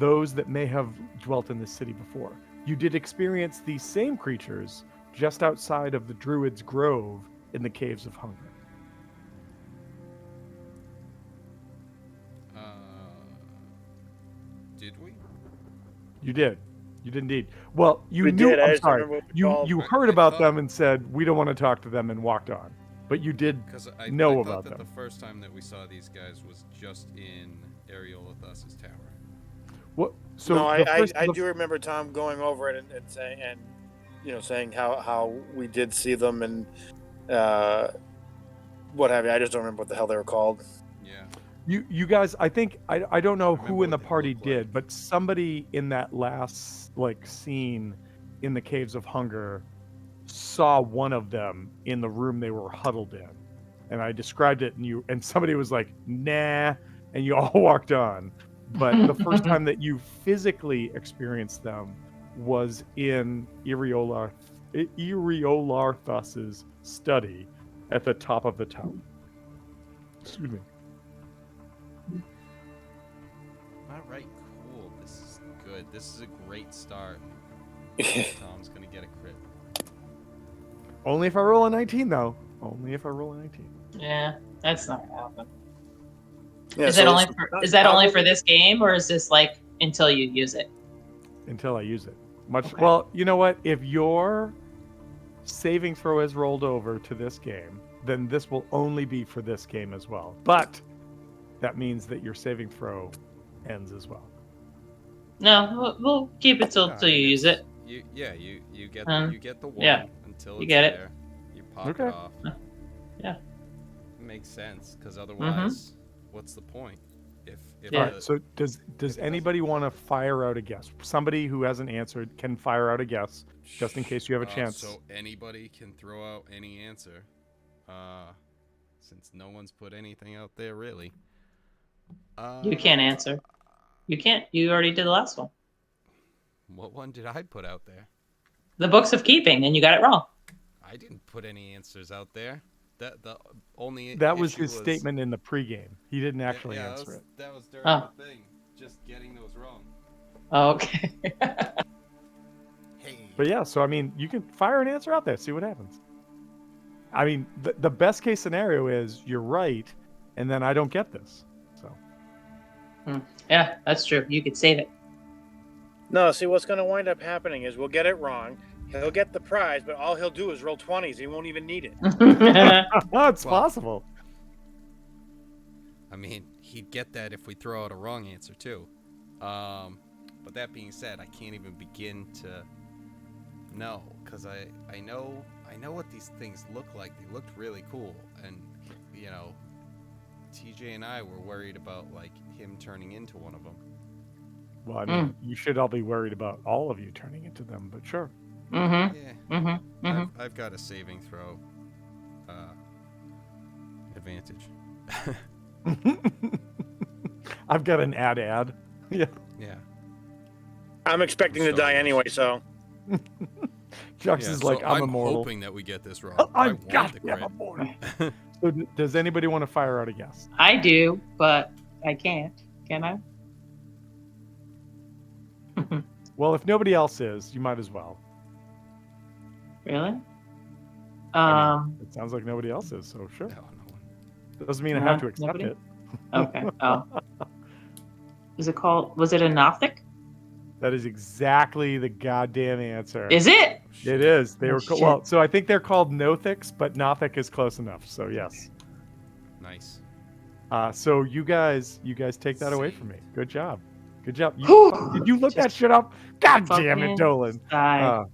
[SPEAKER 1] those that may have dwelt in this city before. You did experience these same creatures just outside of the Druid's Grove in the Caves of Hunger.
[SPEAKER 3] Did we?
[SPEAKER 1] You did. You did indeed. Well, you
[SPEAKER 6] We
[SPEAKER 1] knew.
[SPEAKER 6] did, I
[SPEAKER 1] I'm
[SPEAKER 6] just don't
[SPEAKER 1] sorry.
[SPEAKER 6] remember what they're
[SPEAKER 1] You
[SPEAKER 6] called.
[SPEAKER 1] you
[SPEAKER 3] I-
[SPEAKER 1] heard
[SPEAKER 3] I
[SPEAKER 1] about
[SPEAKER 3] thought-
[SPEAKER 1] them and said we don't want to talk to them and walked on. But you did
[SPEAKER 3] Because I
[SPEAKER 1] know
[SPEAKER 3] thought
[SPEAKER 1] about
[SPEAKER 3] that
[SPEAKER 1] them.
[SPEAKER 3] the first time that we saw these guys was just in Eriolathus's tower.
[SPEAKER 1] What? So
[SPEAKER 6] no,
[SPEAKER 1] the first,
[SPEAKER 6] I
[SPEAKER 1] the-
[SPEAKER 6] do remember Tom going over it and saying, and saying how we did see them and what have you. I just don't remember what the hell they were called.
[SPEAKER 3] Yeah.
[SPEAKER 1] You guys, I think I don't know
[SPEAKER 3] I remember
[SPEAKER 1] who in the
[SPEAKER 3] what they
[SPEAKER 1] party
[SPEAKER 3] looked
[SPEAKER 1] did,
[SPEAKER 3] like.
[SPEAKER 1] but somebody in that last scene in the Caves of Hunger saw one of them in the room they were huddled in, and I described it, and somebody was like, "Nah," and you all walked on. But the first time that you physically experienced them was in Eriolarthus's study at the top of the tower. Excuse me.
[SPEAKER 3] All right, cool. This is good. This is a great start. Tom's gonna get a crit.
[SPEAKER 1] Only if I roll a 19, though. Only if I roll a 19.
[SPEAKER 7] Yeah, that's not gonna happen.
[SPEAKER 6] Yeah,
[SPEAKER 7] Is
[SPEAKER 6] so
[SPEAKER 7] that only
[SPEAKER 6] it's-
[SPEAKER 7] for only for this game, or is this like until you use it?
[SPEAKER 1] Until I use it. Much
[SPEAKER 7] Okay.
[SPEAKER 1] Well, you know what? If your saving throw has rolled over to this game, then this will only be for this game as well. But that means that your saving throw ends as well.
[SPEAKER 7] No, we'll keep it till
[SPEAKER 3] No, I
[SPEAKER 7] you
[SPEAKER 3] mean,
[SPEAKER 7] use
[SPEAKER 3] it's-
[SPEAKER 7] it.
[SPEAKER 3] You get
[SPEAKER 7] Um,
[SPEAKER 3] you get the one
[SPEAKER 7] yeah,
[SPEAKER 3] until
[SPEAKER 7] you
[SPEAKER 3] it's
[SPEAKER 7] get it.
[SPEAKER 3] there. You pop
[SPEAKER 1] Okay.
[SPEAKER 3] it off.
[SPEAKER 7] Yeah.
[SPEAKER 3] Makes sense, because otherwise, what's the point? If
[SPEAKER 7] Yeah.
[SPEAKER 1] All right. So does
[SPEAKER 3] doesn't-
[SPEAKER 1] anybody want to fire out a guess? Somebody who hasn't answered can fire out a guess, just in case you have a chance.
[SPEAKER 3] So anybody can throw out any answer, since no one's put anything out there really.
[SPEAKER 7] You can't answer. You can't. You already did the last one.
[SPEAKER 3] What one did I put out there?
[SPEAKER 7] The Books of Keeping, and you got it wrong.
[SPEAKER 3] I didn't put any answers out there. The only
[SPEAKER 1] That was
[SPEAKER 3] issue
[SPEAKER 1] his statement in the pregame. He didn't actually
[SPEAKER 3] yeah,
[SPEAKER 1] answer it.
[SPEAKER 3] that was during
[SPEAKER 7] Oh.
[SPEAKER 3] the thing. Just getting those wrong.
[SPEAKER 7] Okay.
[SPEAKER 3] Hey.
[SPEAKER 1] But yeah, so I mean, you can fire an answer out there, see what happens. I mean, the best case scenario is you're right, and then I don't get this. So
[SPEAKER 7] Yeah, that's true. You could save it.
[SPEAKER 6] No, see, what's going to wind up happening is we'll get it wrong. He'll get the prize, but all he'll do is roll 20s. He won't even need it.
[SPEAKER 1] Oh, it's
[SPEAKER 3] Well-
[SPEAKER 1] possible.
[SPEAKER 3] I mean, he'd get that if we throw out a wrong answer too. But that being said, I can't even begin to know because I know what these things look like. They looked really cool, and you know, TJ and I were worried about like him turning into one of them.
[SPEAKER 1] Well, I mean, you should all be worried about all of you turning into them, but sure.
[SPEAKER 7] Mm-hmm.
[SPEAKER 3] Yeah,
[SPEAKER 7] Mm-hmm. Mm-hmm.
[SPEAKER 3] I've got a saving throw advantage.
[SPEAKER 1] I've got an ad. Yeah.
[SPEAKER 3] Yeah.
[SPEAKER 6] I'm expecting to
[SPEAKER 3] Star
[SPEAKER 6] die
[SPEAKER 3] Wars.
[SPEAKER 6] anyway, so.
[SPEAKER 1] Jux
[SPEAKER 3] Yeah,
[SPEAKER 1] is
[SPEAKER 3] so
[SPEAKER 1] like, I'm
[SPEAKER 3] I'm
[SPEAKER 1] immortal.
[SPEAKER 3] hoping that we get this wrong.
[SPEAKER 1] Oh,
[SPEAKER 3] I
[SPEAKER 1] I'm
[SPEAKER 3] want the
[SPEAKER 1] goddamn
[SPEAKER 3] crit.
[SPEAKER 1] immortal. So, does anybody want to fire out a guess?
[SPEAKER 7] I do, but I can't. Can I?
[SPEAKER 1] Well, if nobody else is, you might as well.
[SPEAKER 7] Really?
[SPEAKER 1] I mean, it sounds like nobody else is, so sure.
[SPEAKER 3] No, no one.
[SPEAKER 1] Doesn't mean I have to accept
[SPEAKER 7] Nobody?
[SPEAKER 1] it.
[SPEAKER 7] Okay. Oh. Is it called? Was it a Nothic?
[SPEAKER 1] That is exactly the goddamn answer.
[SPEAKER 7] Is it?
[SPEAKER 1] It is. They
[SPEAKER 7] Oh,
[SPEAKER 1] were
[SPEAKER 7] shit.
[SPEAKER 1] well. So I think they're called Nothics, but Nothic is close enough. So yes.
[SPEAKER 3] Nice.
[SPEAKER 1] So you guys take that away from me. Good job. Good job.
[SPEAKER 7] Whew.
[SPEAKER 1] Did you look that
[SPEAKER 7] Just
[SPEAKER 1] shit up? God damn it,
[SPEAKER 7] fucking
[SPEAKER 1] Dolan.
[SPEAKER 7] sigh.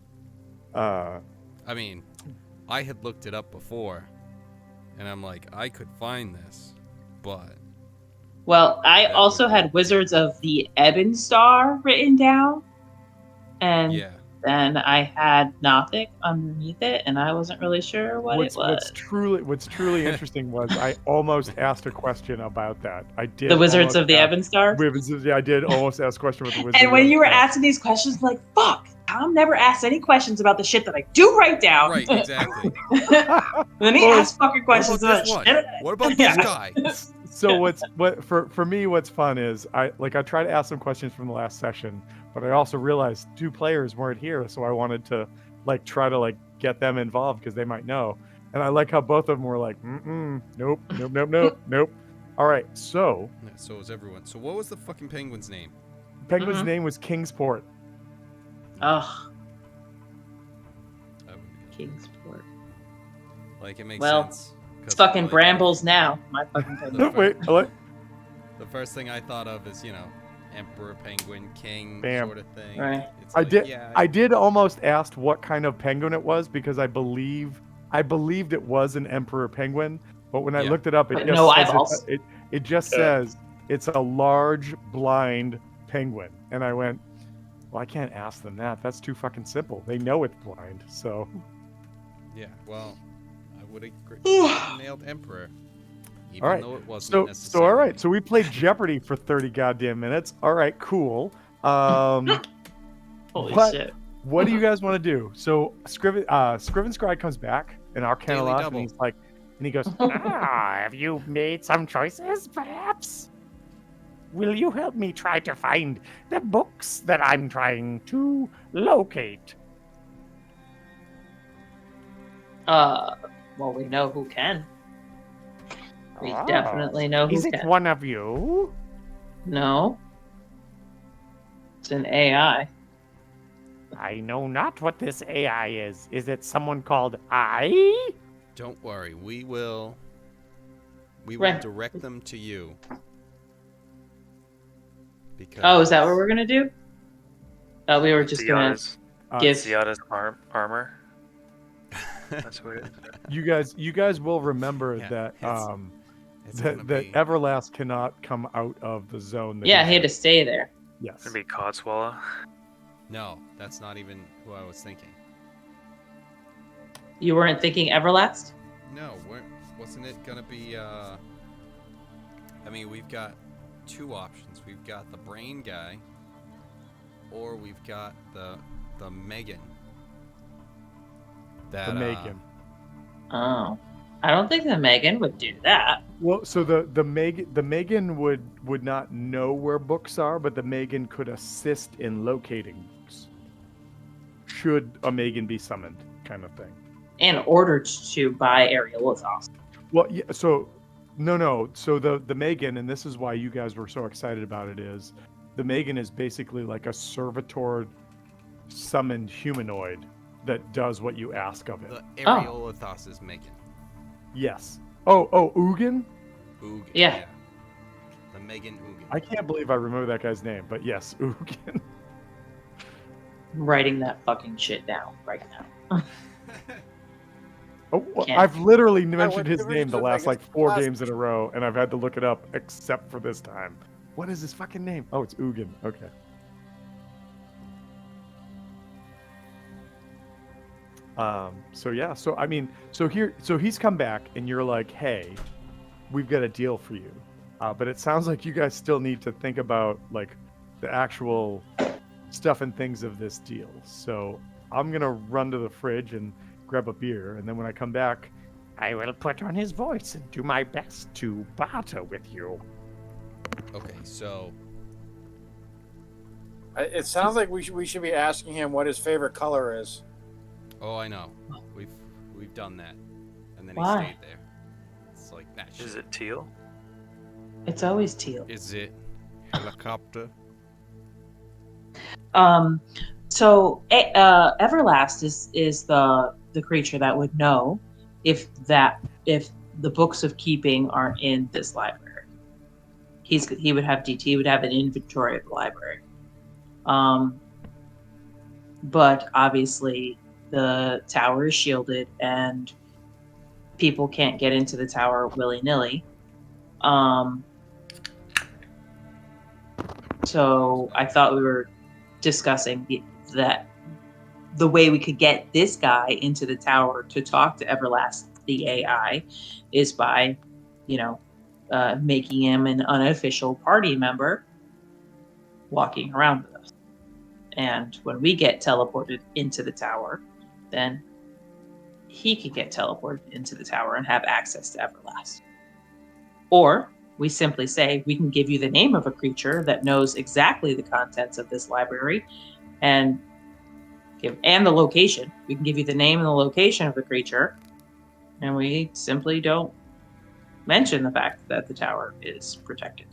[SPEAKER 3] I mean, I had looked it up before, and I'm like, I could find this, but
[SPEAKER 7] Well, I
[SPEAKER 3] That
[SPEAKER 7] also
[SPEAKER 3] would be-
[SPEAKER 7] had Wizards of the Ebon Star written down, and
[SPEAKER 3] yeah.
[SPEAKER 7] then I had Nothic underneath it, and I wasn't really sure what it was.
[SPEAKER 1] What's truly interesting was I almost asked a question about that. I did.
[SPEAKER 7] The Wizards
[SPEAKER 1] almost
[SPEAKER 7] of the
[SPEAKER 1] ask-
[SPEAKER 7] Ebon Star.
[SPEAKER 1] Yeah, I did almost ask a question with the Wizards.
[SPEAKER 7] And when
[SPEAKER 1] of
[SPEAKER 7] you were
[SPEAKER 1] the-
[SPEAKER 7] asking these questions, I'm like, fuck, Tom never asks any questions about the shit that I do write down.
[SPEAKER 3] Right, exactly.
[SPEAKER 7] Then he
[SPEAKER 1] Well,
[SPEAKER 7] asks fucking
[SPEAKER 3] What
[SPEAKER 7] questions
[SPEAKER 3] about this
[SPEAKER 7] about
[SPEAKER 3] one?
[SPEAKER 7] shit.
[SPEAKER 3] What about
[SPEAKER 7] Yeah.
[SPEAKER 3] this guy?
[SPEAKER 1] So what for me what's fun is I try to ask some questions from the last session, but I also realized 2 players weren't here, so I wanted to try to get them involved because they might know. And I like how both of them were like, nope. All right, so
[SPEAKER 3] Yeah, so is everyone. So what was the fucking penguin's name?
[SPEAKER 1] Penguin's
[SPEAKER 7] Mhm.
[SPEAKER 1] name was Kingsport.
[SPEAKER 7] Ugh,
[SPEAKER 3] That would be-
[SPEAKER 7] Kingsport.
[SPEAKER 3] Like, it makes
[SPEAKER 7] Well,
[SPEAKER 3] sense.
[SPEAKER 7] It's
[SPEAKER 3] 'cause,
[SPEAKER 7] fucking
[SPEAKER 3] like,
[SPEAKER 7] brambles now. My fucking penguin.
[SPEAKER 3] The
[SPEAKER 1] Wait, what?
[SPEAKER 3] The first thing I thought of is, Emperor, Penguin, King
[SPEAKER 1] Bam.
[SPEAKER 3] sort of thing.
[SPEAKER 7] Right.
[SPEAKER 3] It's
[SPEAKER 1] I
[SPEAKER 3] like,
[SPEAKER 1] did.
[SPEAKER 3] Yeah,
[SPEAKER 1] I did almost ask what kind of penguin it was because I believed it was an emperor penguin, but when I
[SPEAKER 3] Yeah.
[SPEAKER 1] looked it up, it
[SPEAKER 7] But
[SPEAKER 1] just
[SPEAKER 7] no
[SPEAKER 1] says
[SPEAKER 7] eyeballs.
[SPEAKER 1] it just
[SPEAKER 6] Yeah.
[SPEAKER 1] says it's a large blind penguin, and I went, well, I can't ask them that. That's too fucking simple. They know it's blind, so
[SPEAKER 3] Yeah, well, I would have nailed Emperor. Even
[SPEAKER 1] All right.
[SPEAKER 3] though it wasn't
[SPEAKER 1] so
[SPEAKER 3] necessarily.
[SPEAKER 1] all right. So we played Jeopardy for 30 goddamn minutes. All right, cool.
[SPEAKER 7] Holy
[SPEAKER 1] What?
[SPEAKER 7] shit.
[SPEAKER 1] What do you guys want to do? So Scriven Scribe comes back in our
[SPEAKER 3] Daily
[SPEAKER 1] Canalot, and
[SPEAKER 3] double.
[SPEAKER 1] he's like, and he goes, have you made some choices, perhaps? Will you help me try to find the books that I'm trying to locate?
[SPEAKER 7] Well, we know who can. We
[SPEAKER 1] Oh,
[SPEAKER 7] definitely know who
[SPEAKER 1] Is it
[SPEAKER 7] can.
[SPEAKER 1] one of you?
[SPEAKER 7] No. It's an AI.
[SPEAKER 1] I know not what this AI is. Is it someone called I?
[SPEAKER 3] Don't worry, we will
[SPEAKER 7] Right.
[SPEAKER 3] direct them to you. Because
[SPEAKER 7] Oh, is that what we're gonna do? Oh, we were just gonna
[SPEAKER 5] Ziada's,
[SPEAKER 7] give.
[SPEAKER 5] Ziada's armor. That's what it is.
[SPEAKER 1] You guys will remember
[SPEAKER 3] Yeah,
[SPEAKER 1] that
[SPEAKER 3] it's gonna
[SPEAKER 1] that
[SPEAKER 3] be
[SPEAKER 1] Everlast cannot come out of the zone. That
[SPEAKER 7] Yeah,
[SPEAKER 1] he's
[SPEAKER 7] he had
[SPEAKER 1] in.
[SPEAKER 7] to stay there.
[SPEAKER 1] Yes.
[SPEAKER 5] It's gonna be Codswalla.
[SPEAKER 3] No, that's not even who I was thinking.
[SPEAKER 7] You weren't thinking Everlast?
[SPEAKER 3] No, wasn't it gonna be I mean, we've got 2 options. We've got the brain guy, or we've got the Megan. That
[SPEAKER 1] The Megan.
[SPEAKER 7] Oh. I don't think the Megan would do that.
[SPEAKER 1] Well, so the Megan would not know where books are, but the Megan could assist in locating books. Should a Megan be summoned, kind of thing.
[SPEAKER 7] And ordered to by Ariola's.
[SPEAKER 1] Well, yeah. So no. So the Megan, and this is why you guys were so excited about it, is the Megan is basically like a servitor summoned humanoid that does what you ask of it.
[SPEAKER 3] The Areolathos is Megan.
[SPEAKER 1] Yes. Oh, Ugin?
[SPEAKER 3] Oog.
[SPEAKER 7] Yeah.
[SPEAKER 3] The Megan Ugin.
[SPEAKER 1] I can't believe I remember that guy's name, but yes, Ugin.
[SPEAKER 7] I'm writing that fucking shit down right now.
[SPEAKER 1] Oh, well,
[SPEAKER 7] Can't.
[SPEAKER 1] I've literally mentioned
[SPEAKER 6] what
[SPEAKER 1] his
[SPEAKER 6] difference
[SPEAKER 1] name
[SPEAKER 6] does
[SPEAKER 1] the
[SPEAKER 6] it
[SPEAKER 1] last
[SPEAKER 6] make?
[SPEAKER 1] like
[SPEAKER 6] It's
[SPEAKER 1] 4
[SPEAKER 6] classic.
[SPEAKER 1] games in a row, and I've had to look it up except for this time. What is his fucking name? Oh, it's Ugin. Okay. So yeah, so I mean, so he's come back, and you're like, hey, we've got a deal for you. But it sounds like you guys still need to think about like the actual stuff and things of this deal. So I'm gonna run to the fridge and grab a beer, and then when I come back, I will put on his voice and do my best to barter with you.
[SPEAKER 3] Okay, so
[SPEAKER 6] It sounds like we should be asking him what his favorite color is.
[SPEAKER 3] I know. We've done that. And then
[SPEAKER 7] Why?
[SPEAKER 3] he stayed there. It's like that shit.
[SPEAKER 5] Is it teal?
[SPEAKER 7] It's always teal.
[SPEAKER 3] Is it helicopter?
[SPEAKER 7] So Everlast is the creature that would know if the books of keeping aren't in this library. He would have DT. He would have an inventory of the library. But obviously the tower is shielded and people can't get into the tower willy-nilly. So I thought we were discussing that the way we could get this guy into the tower to talk to Everlast, the AI, is by, making him an unofficial party member walking around with us. And when we get teleported into the tower, then he could get teleported into the tower and have access to Everlast. Or we simply say, we can give you the name of a creature that knows exactly the contents of this library and the location. We can give you the name and the location of the creature, and we simply don't mention the fact that the tower is protected.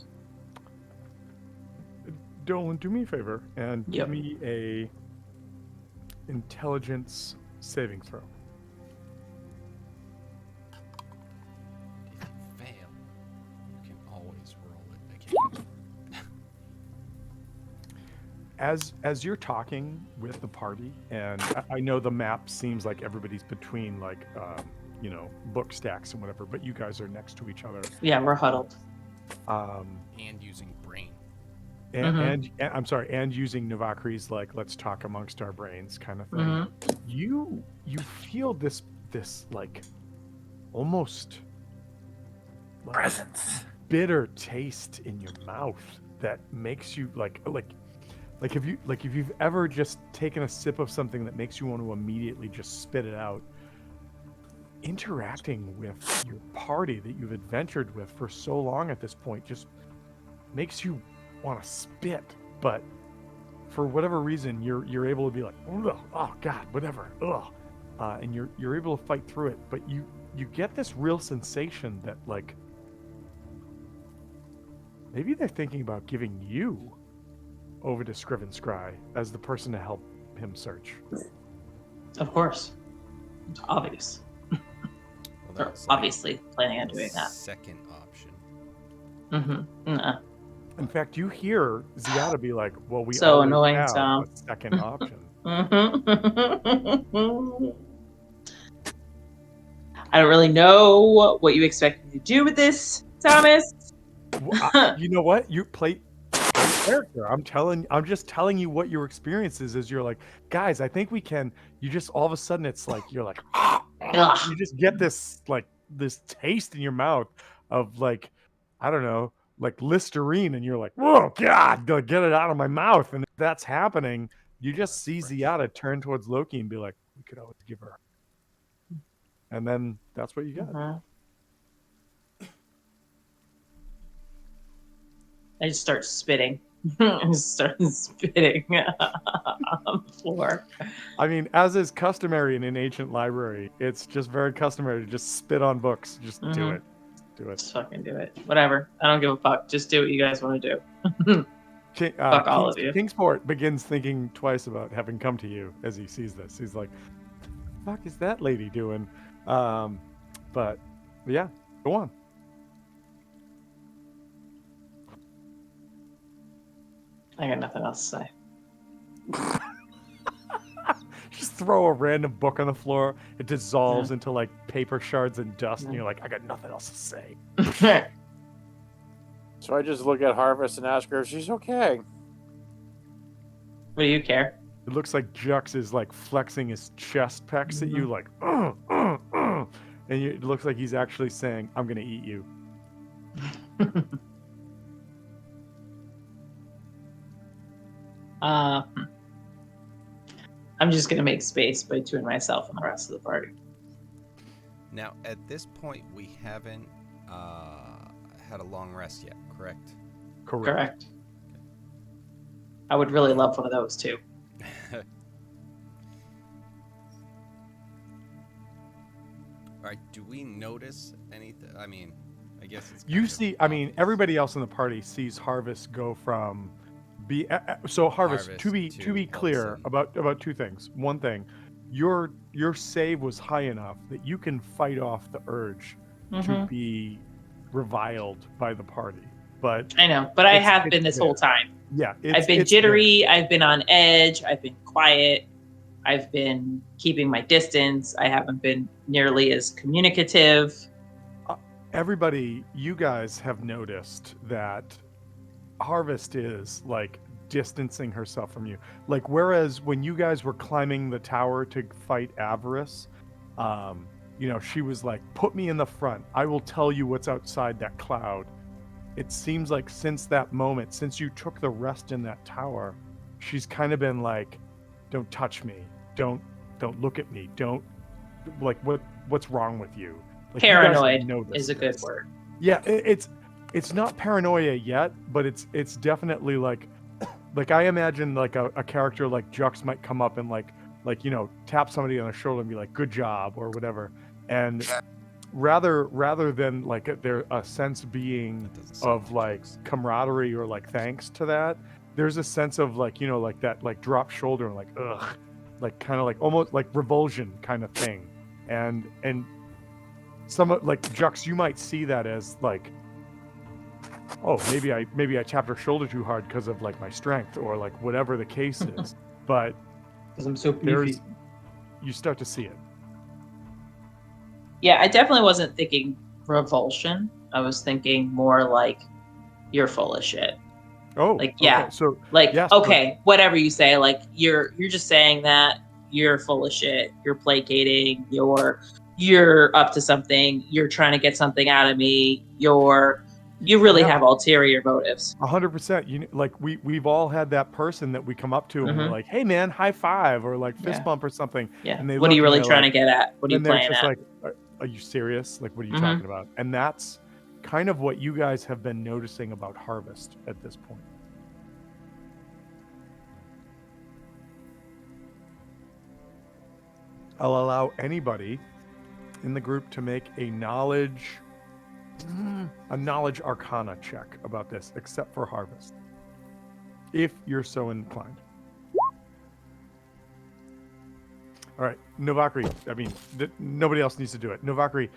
[SPEAKER 1] Dolan, do me a favor and give
[SPEAKER 7] Yep.
[SPEAKER 1] me a intelligence saving throw.
[SPEAKER 3] If you fail, you can always roll it again.
[SPEAKER 1] As you're talking with the party, and I know the map seems like everybody's between like book stacks and whatever, but you guys are next to each other.
[SPEAKER 7] Yeah, we're huddled.
[SPEAKER 3] And using brain.
[SPEAKER 1] And I'm sorry, and using Navakri's like let's talk amongst our brains kind of thing. You feel this like almost like
[SPEAKER 5] Presence.
[SPEAKER 1] bitter taste in your mouth that makes you like if you've ever just taken a sip of something that makes you want to immediately just spit it out. Interacting with your party that you've adventured with for so long at this point just makes you want to spit, but for whatever reason you're able to be like, oh god, whatever, and you're able to fight through it, but you get this real sensation that like maybe they're thinking about giving you over to Scriven Scry as the person to help him search.
[SPEAKER 7] Of course. It's obvious.
[SPEAKER 3] Well,
[SPEAKER 7] They're
[SPEAKER 3] that's like
[SPEAKER 7] obviously planning on doing that.
[SPEAKER 3] second option.
[SPEAKER 1] In fact, you hear Ziada be like, well, we
[SPEAKER 7] So
[SPEAKER 1] always
[SPEAKER 7] annoying,
[SPEAKER 1] have
[SPEAKER 7] Tom.
[SPEAKER 1] a second option.
[SPEAKER 7] I don't really know what you expect me to do with this, Thomas.
[SPEAKER 1] You know what? You play character. I'm just telling you what your experience is. You're like, guys, I think we can. You just all of a sudden it's like you're like, you just get this like this taste in your mouth of like, I don't know, like Listerine, and you're like, whoa, God, get it out of my mouth. And if that's happening, you just see Ziada turn towards Loki and be like, we could always give her. And then that's what you got.
[SPEAKER 7] I just start spitting. I just start spitting on the floor.
[SPEAKER 1] I mean, as is customary in an ancient library, it's just very customary to just spit on books. Just do it. Do it.
[SPEAKER 7] Just fucking do it. Whatever. I don't give a fuck. Just do what you guys want to do. Fuck all of you.
[SPEAKER 1] Kingsport begins thinking twice about having come to you as he sees this. He's like, "What the fuck is that lady doing?" But yeah, go on.
[SPEAKER 7] I got nothing else to say.
[SPEAKER 1] Just throw a random book on the floor. It dissolves into like paper shards and dust, and you're like, "I got nothing else to say."
[SPEAKER 6] So I just look at Harvest and ask her if she's okay.
[SPEAKER 7] What do you care?
[SPEAKER 1] It looks like Jux is like flexing his chest pecs at you, like, and it looks like he's actually saying, "I'm gonna eat you."
[SPEAKER 7] I'm just gonna make space between myself and the rest of the party.
[SPEAKER 3] Now, at this point, we haven't had a long rest yet, correct?
[SPEAKER 7] Correct. I would really love one of those too.
[SPEAKER 3] All right. Do we notice anything? I mean, I guess it's.
[SPEAKER 1] You see, I mean, everybody else in the party sees Harvest go from so Harvest, to be clear
[SPEAKER 3] Harvest
[SPEAKER 1] about two things. One thing, your save was high enough that you can fight off the urge to be reviled by the party. But
[SPEAKER 7] I know, but I have been this whole time.
[SPEAKER 1] Yeah,
[SPEAKER 7] I've been jittery. I've been on edge. I've been quiet. I've been keeping my distance. I haven't been nearly as communicative.
[SPEAKER 1] Everybody, you guys have noticed that Harvest is like distancing herself from you. Like, whereas when you guys were climbing the tower to fight Avarice, she was like, "Put me in the front. I will tell you what's outside that cloud." It seems like since that moment, since you took the rest in that tower, she's kind of been like, "Don't touch me. Don't look at me. Don't like what's wrong with you?" Like,
[SPEAKER 7] paranoid is a good word.
[SPEAKER 1] Yeah, it's not paranoia yet, but it's definitely like I imagine like a character like Jux might come up and like tap somebody on the shoulder and be like, "Good job," or whatever, and rather than like there a sense being of like camaraderie or like thanks to that, there's a sense of like like that like drop shoulder and like ugh, like kind of like almost like revulsion kind of thing, and some like Jux, you might see that as like, oh, maybe I tapped her shoulder too hard because of like my strength or like whatever the case is, but
[SPEAKER 7] because I'm so beefy.
[SPEAKER 1] You start to see it.
[SPEAKER 7] Yeah, I definitely wasn't thinking revulsion. I was thinking more like, "You're full of shit."
[SPEAKER 1] Oh,
[SPEAKER 7] like yeah,
[SPEAKER 1] okay. So
[SPEAKER 7] like
[SPEAKER 1] yes,
[SPEAKER 7] okay, whatever you say, like you're just saying that you're full of shit. You're placating. You're up to something. You're trying to get something out of me. You really have ulterior motives.
[SPEAKER 1] 100%. Like we've all had that person that we come up to and we're like, "Hey man, high five," or like fist bump or something.
[SPEAKER 7] Yeah.
[SPEAKER 1] And they
[SPEAKER 7] what are you really
[SPEAKER 1] like,
[SPEAKER 7] trying to get at? What are you
[SPEAKER 1] and they're
[SPEAKER 7] playing
[SPEAKER 1] just
[SPEAKER 7] at?
[SPEAKER 1] like, are you serious? Like, what are you talking about? And that's kind of what you guys have been noticing about Harvest at this point. I'll allow anybody in the group to make a knowledge arcana check about this, except for Harvest, if you're so inclined. All right, Novakri. I mean, nobody else needs to do it. Novakri.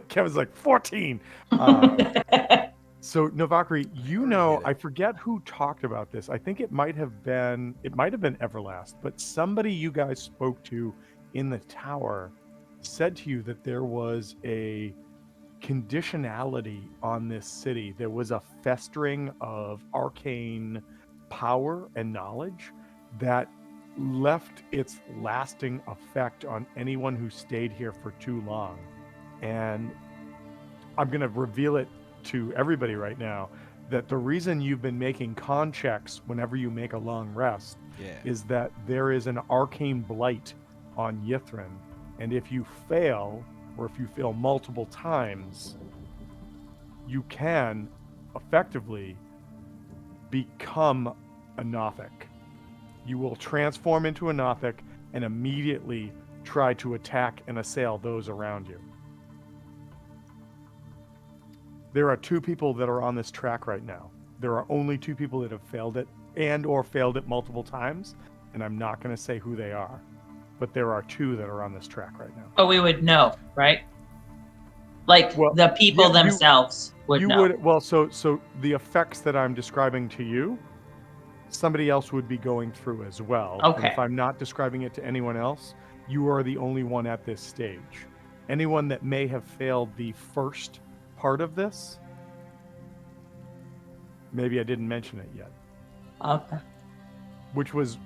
[SPEAKER 1] Kevin's like 14. So Novakri, I forget who talked about this. I think it might have been Everlast, but somebody you guys spoke to in the tower said to you that there was a conditionality on this city. There was a festering of arcane power and knowledge that left its lasting effect on anyone who stayed here for too long. And I'm going to reveal it to everybody right now that the reason you've been making con checks whenever you make a long rest is that there is an arcane blight on Yithrin. And if you fail, or if you fail multiple times, you can effectively become a Nothic. You will transform into a Nothic and immediately try to attack and assail those around you. There are 2 people that are on this track right now. There are only 2 people that have failed it and or failed it multiple times, and I'm not going to say who they are, but there are 2 that are on this track right now.
[SPEAKER 7] But we would know, right? Like
[SPEAKER 1] Well,
[SPEAKER 7] the people
[SPEAKER 1] yeah,
[SPEAKER 7] themselves would
[SPEAKER 1] you
[SPEAKER 7] know.
[SPEAKER 1] would, well, so the effects that I'm describing to you, somebody else would be going through as well. And
[SPEAKER 7] Okay.
[SPEAKER 1] if I'm not describing it to anyone else, you are the only one at this stage. Anyone that may have failed the first part of this, maybe I didn't mention it yet.
[SPEAKER 7] Okay.
[SPEAKER 1] Which was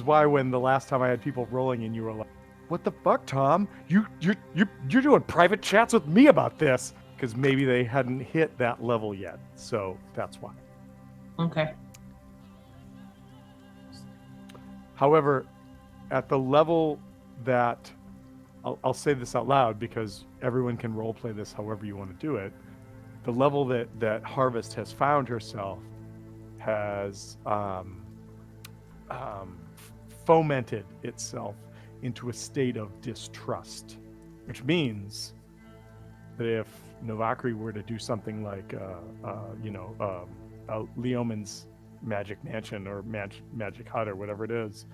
[SPEAKER 1] why when the last time I had people rolling and you were like, "What the fuck, Tom? You're doing private chats with me about this," because maybe they hadn't hit that level yet. So that's why.
[SPEAKER 7] Okay.
[SPEAKER 1] However, at the level that I'll say this out loud because everyone can role play this however you want to do it. The level that Harvest has found herself has fomented itself into a state of distrust, which means that if Novakri were to do something like Leoman's magic mansion or magic hut or whatever it is,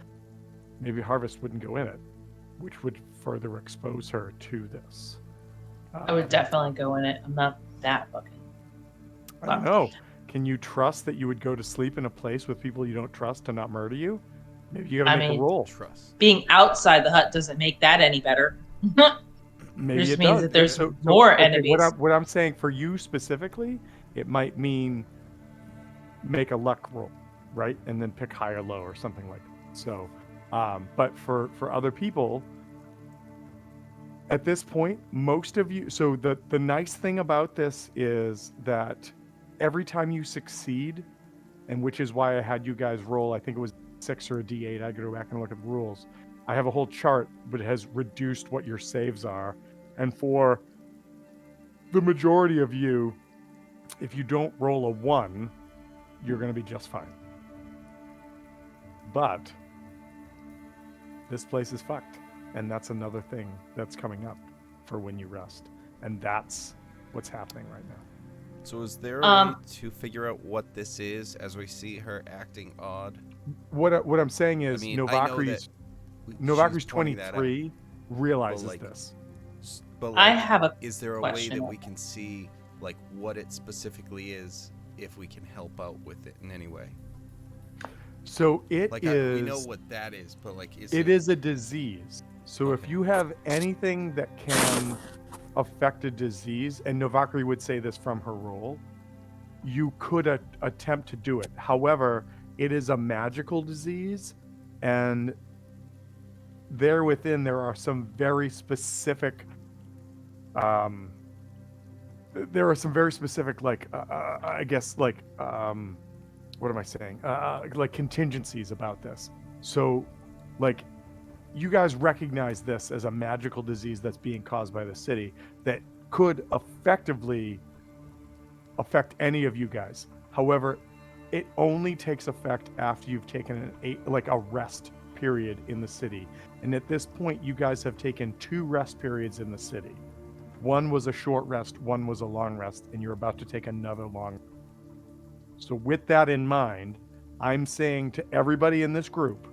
[SPEAKER 1] maybe Harvest wouldn't go in it, which would further expose her to this.
[SPEAKER 7] I would definitely go in it. I'm not that fucking.
[SPEAKER 1] I don't know. Can you trust that you would go to sleep in a place with people you don't trust to not murder you? Maybe you gotta make a roll.
[SPEAKER 3] Trust.
[SPEAKER 7] Being outside the hut doesn't make that any better.
[SPEAKER 1] Maybe
[SPEAKER 7] just
[SPEAKER 1] it
[SPEAKER 7] means
[SPEAKER 1] does.
[SPEAKER 7] that there's
[SPEAKER 1] So,
[SPEAKER 7] more
[SPEAKER 1] okay,
[SPEAKER 7] enemies.
[SPEAKER 1] What I'm saying for you specifically, it might mean make a luck roll, right, and then pick high or low or something like that. So, but for other people, at this point, most of you. So the nice thing about this is that every time you succeed, and which is why I had you guys roll, I think it was 6 or a D8. I go back and look at the rules. I have a whole chart, but it has reduced what your saves are. And for the majority of you, if you don't roll a 1, you're going to be just fine. But this place is fucked. And that's another thing that's coming up for when you rest. And that's what's happening right now.
[SPEAKER 3] So is there a way to figure out what this is as we see her acting odd?
[SPEAKER 1] What I'm saying is,
[SPEAKER 3] I mean, I know that
[SPEAKER 1] Novakri's
[SPEAKER 3] she's pointing that out,
[SPEAKER 1] 23 realizes
[SPEAKER 3] like,
[SPEAKER 1] this.
[SPEAKER 3] But
[SPEAKER 7] I
[SPEAKER 3] like,
[SPEAKER 7] have a
[SPEAKER 3] is there a way
[SPEAKER 7] question.
[SPEAKER 3] that we can see like what it specifically is if we can help out with it in any way?
[SPEAKER 1] So it
[SPEAKER 3] Like
[SPEAKER 1] is.
[SPEAKER 3] we know what that is, but like
[SPEAKER 1] It is a disease. So if
[SPEAKER 3] Okay.
[SPEAKER 1] you have anything that can affect a disease, and Novakri would say this from her role, you could attempt to do it. However, it is a magical disease, and there within there are some very specific like I guess like what am I saying? Like contingencies about this. So like you guys recognize this as a magical disease that's being caused by the city that could effectively affect any of you guys. However, it only takes effect after you've taken a rest period in the city. And at this point, you guys have taken 2 rest periods in the city. One was a short rest, one was a long rest, and you're about to take another long. So with that in mind, I'm saying to everybody in this group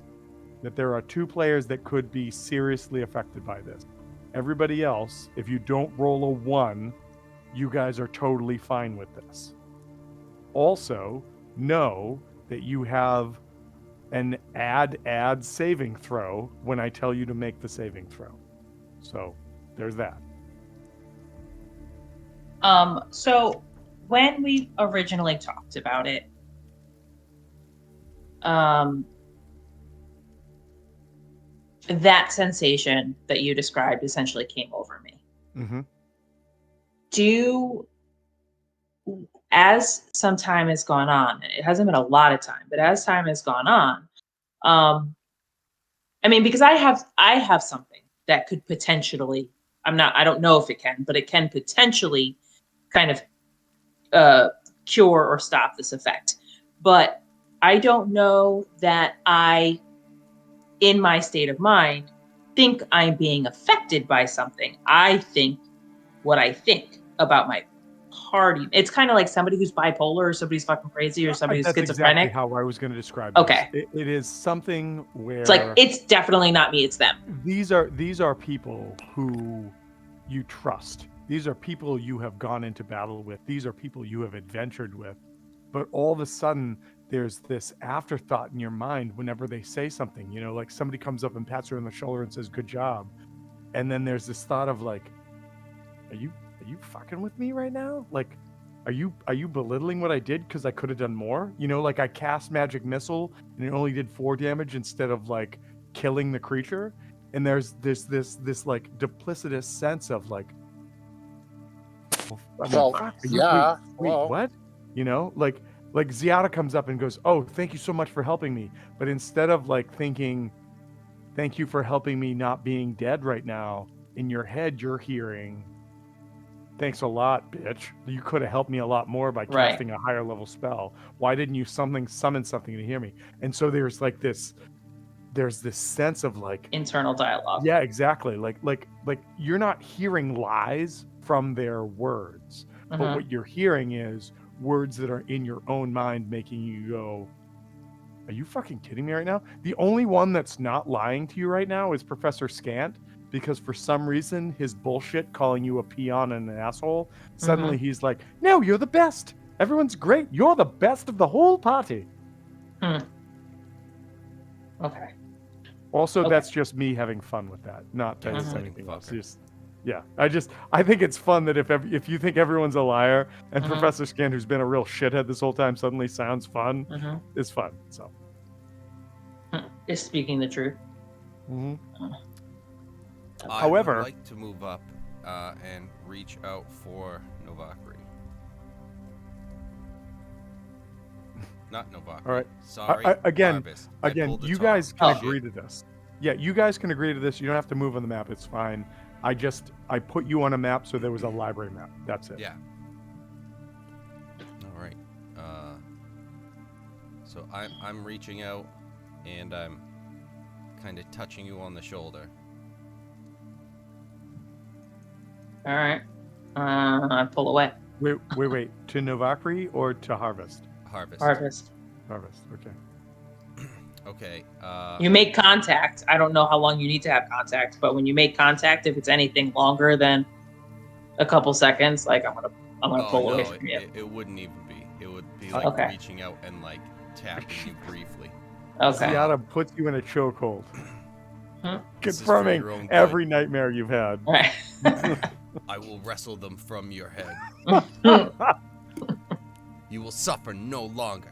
[SPEAKER 1] that there are 2 players that could be seriously affected by this. Everybody else, if you don't roll a 1, you guys are totally fine with this. Also, know that you have an add saving throw when I tell you to make the saving throw. So, there's that.
[SPEAKER 7] So when we originally talked about it, that sensation that you described essentially came over me.
[SPEAKER 1] Mm-hmm.
[SPEAKER 7] As some time has gone on, it hasn't been a lot of time, but as time has gone on, I mean, because I have something that could potentially, I don't know if it can, but it can potentially kind of cure or stop this effect. But I don't know that I, in my state of mind, think I'm being affected by something. I think what I think about my party. It's kind of like somebody who's bipolar or somebody's fucking crazy or somebody who's
[SPEAKER 1] That's
[SPEAKER 7] schizophrenic.
[SPEAKER 1] exactly how I was going to describe
[SPEAKER 7] Okay.
[SPEAKER 1] this. It is something where
[SPEAKER 7] It's like it's definitely not me, it's them.
[SPEAKER 1] these are people who you trust. These are people you have gone into battle with. These are people you have adventured with. But all of a sudden, there's this afterthought in your mind whenever they say something. You know, like somebody comes up and pats her on the shoulder and says, "Good job," and then there's this thought of like, "Are you fucking with me right now? Like, are you belittling what I did because I could have done more? You know, like I cast magic missile and it only did 4 damage instead of like killing the creature." And there's this like duplicitous sense of like, well, I mean,
[SPEAKER 6] Well,
[SPEAKER 1] fuck,
[SPEAKER 6] yeah.
[SPEAKER 1] wait,
[SPEAKER 6] Well,
[SPEAKER 1] what? You know, like Ziada comes up and goes, "Oh, thank you so much for helping me," but instead of like thinking, "Thank you for helping me not being dead right now," in your head you're hearing, "Thanks a lot, bitch. You could have helped me a lot more by
[SPEAKER 7] Right.
[SPEAKER 1] casting a higher level spell. Why didn't you summon something to hear me?" And so there's this sense of like,
[SPEAKER 7] Internal dialogue.
[SPEAKER 1] yeah, exactly. Like you're not hearing lies from their words, but
[SPEAKER 7] Mhm.
[SPEAKER 1] what you're hearing is words that are in your own mind making you go, "Are you fucking kidding me right now?" The only one that's not lying to you right now is Professor Scant, because for some reason his bullshit calling you a peon and an asshole, suddenly he's like, "No, you're the best. Everyone's great. You're the best of the whole party."
[SPEAKER 7] Okay.
[SPEAKER 1] Also,
[SPEAKER 7] Okay.
[SPEAKER 1] that's just me having fun with that, not that it's
[SPEAKER 3] Gaslighting
[SPEAKER 1] anything else.
[SPEAKER 3] fucker.
[SPEAKER 1] Just, yeah, I think it's fun that if you think everyone's a liar and
[SPEAKER 7] Mhm.
[SPEAKER 1] Professor Scant, who's been a real shithead this whole time, suddenly sounds fun, it's fun. So,
[SPEAKER 7] Is speaking the truth.
[SPEAKER 3] I
[SPEAKER 1] However-
[SPEAKER 3] would like to move up and reach out for Novakri. Not Novakri.
[SPEAKER 1] All right.
[SPEAKER 3] Sorry.
[SPEAKER 1] Again,
[SPEAKER 3] Harvest. I pulled the
[SPEAKER 1] you
[SPEAKER 3] top.
[SPEAKER 1] guys can
[SPEAKER 7] Oh.
[SPEAKER 1] agree to this. Yeah, you guys can agree to this. You don't have to move on the map. It's fine. I put you on a map so there was a library map. That's it.
[SPEAKER 3] Yeah. All right. So I'm reaching out, and I'm kind of touching you on the shoulder.
[SPEAKER 7] All right. I pull away.
[SPEAKER 1] Wait. To Novakri or to Harvest?
[SPEAKER 3] Harvest.
[SPEAKER 7] Harvest.
[SPEAKER 1] Harvest. Okay.
[SPEAKER 3] Okay.
[SPEAKER 7] You make contact. I don't know how long you need to have contact, but when you make contact, if it's anything longer than a couple seconds, like I'm gonna pull away from you.
[SPEAKER 3] It wouldn't even be. It would be like
[SPEAKER 7] Okay.
[SPEAKER 3] reaching out and like tapping you briefly.
[SPEAKER 7] Okay.
[SPEAKER 1] Ziada puts you in a chokehold,
[SPEAKER 3] This is for
[SPEAKER 1] confirming
[SPEAKER 3] your own good.
[SPEAKER 1] every nightmare you've had.
[SPEAKER 7] All right.
[SPEAKER 3] I will wrestle them from your head. You will suffer no longer.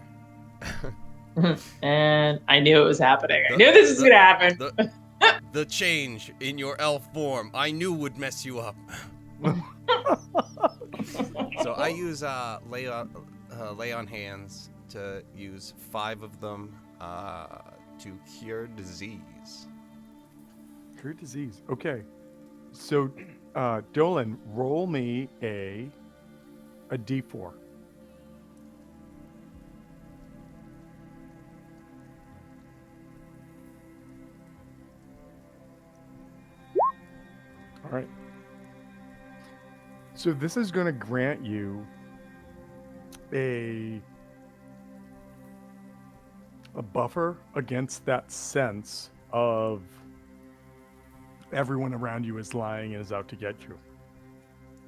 [SPEAKER 7] And I knew it was happening. I knew this was gonna happen.
[SPEAKER 3] The change in your elf form, I knew would mess you up. So I use lay on hands to use 5 of them to cure disease.
[SPEAKER 1] Cure disease. Okay. So, Dolan, roll me a D4. All right. So this is going to grant you a buffer against that sense of everyone around you is lying and is out to get you.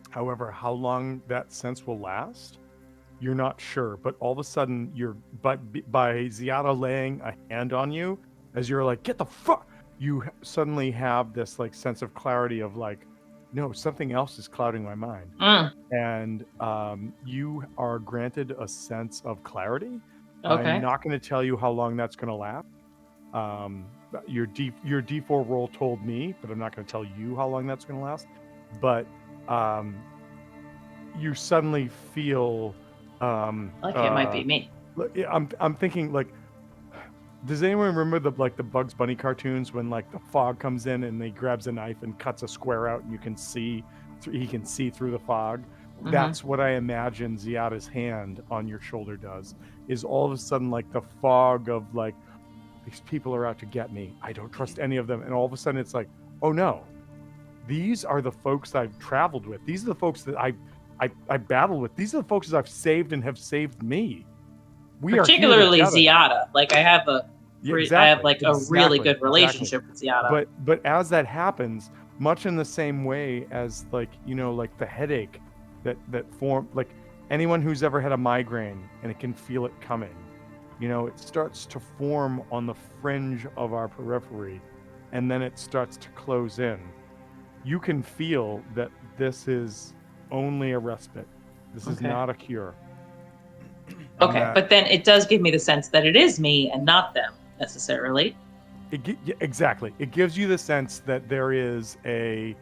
[SPEAKER 1] However, how long that sense will last, you're not sure. But all of a sudden, by Ziada laying a hand on you, as you're like, "Get the fuck," you suddenly have this like sense of clarity of like, no, something else is clouding my mind. And you are granted a sense of clarity.
[SPEAKER 7] Okay.
[SPEAKER 1] I'm not going to tell you how long that's going to last. Your D4 roll told me, but I'm not going to tell you how long that's going to last. But you suddenly feel
[SPEAKER 7] Like it might be me.
[SPEAKER 1] I'm thinking like, does anyone remember the Bugs Bunny cartoons when like the fog comes in and he grabs a knife and cuts a square out and you can see he can see through the fog? That's what I imagine Ziada's hand on your shoulder does, is all of a sudden like the fog of like, these people are out to get me. I don't trust any of them. And all of a sudden it's like, oh no, these are the folks I've traveled with. These are the folks that I I battle with. These are the folks that I've saved and have saved me. We
[SPEAKER 7] Particularly
[SPEAKER 1] are here together.
[SPEAKER 7] Ziada. Like I have a
[SPEAKER 1] Yeah,
[SPEAKER 7] I have
[SPEAKER 1] exactly,
[SPEAKER 7] like a really good
[SPEAKER 1] exactly.
[SPEAKER 7] relationship with Ziada.
[SPEAKER 1] But as that happens, much in the same way as like like the headache that form, like anyone who's ever had a migraine and it can feel it coming, it starts to form on the fringe of our periphery, and then it starts to close in. You can feel that this is only a respite. This is
[SPEAKER 7] Okay.
[SPEAKER 1] not a cure.
[SPEAKER 7] Okay, but then it does give me the sense that it is me and not them necessarily.
[SPEAKER 1] Exactly. It gives you the sense that there is a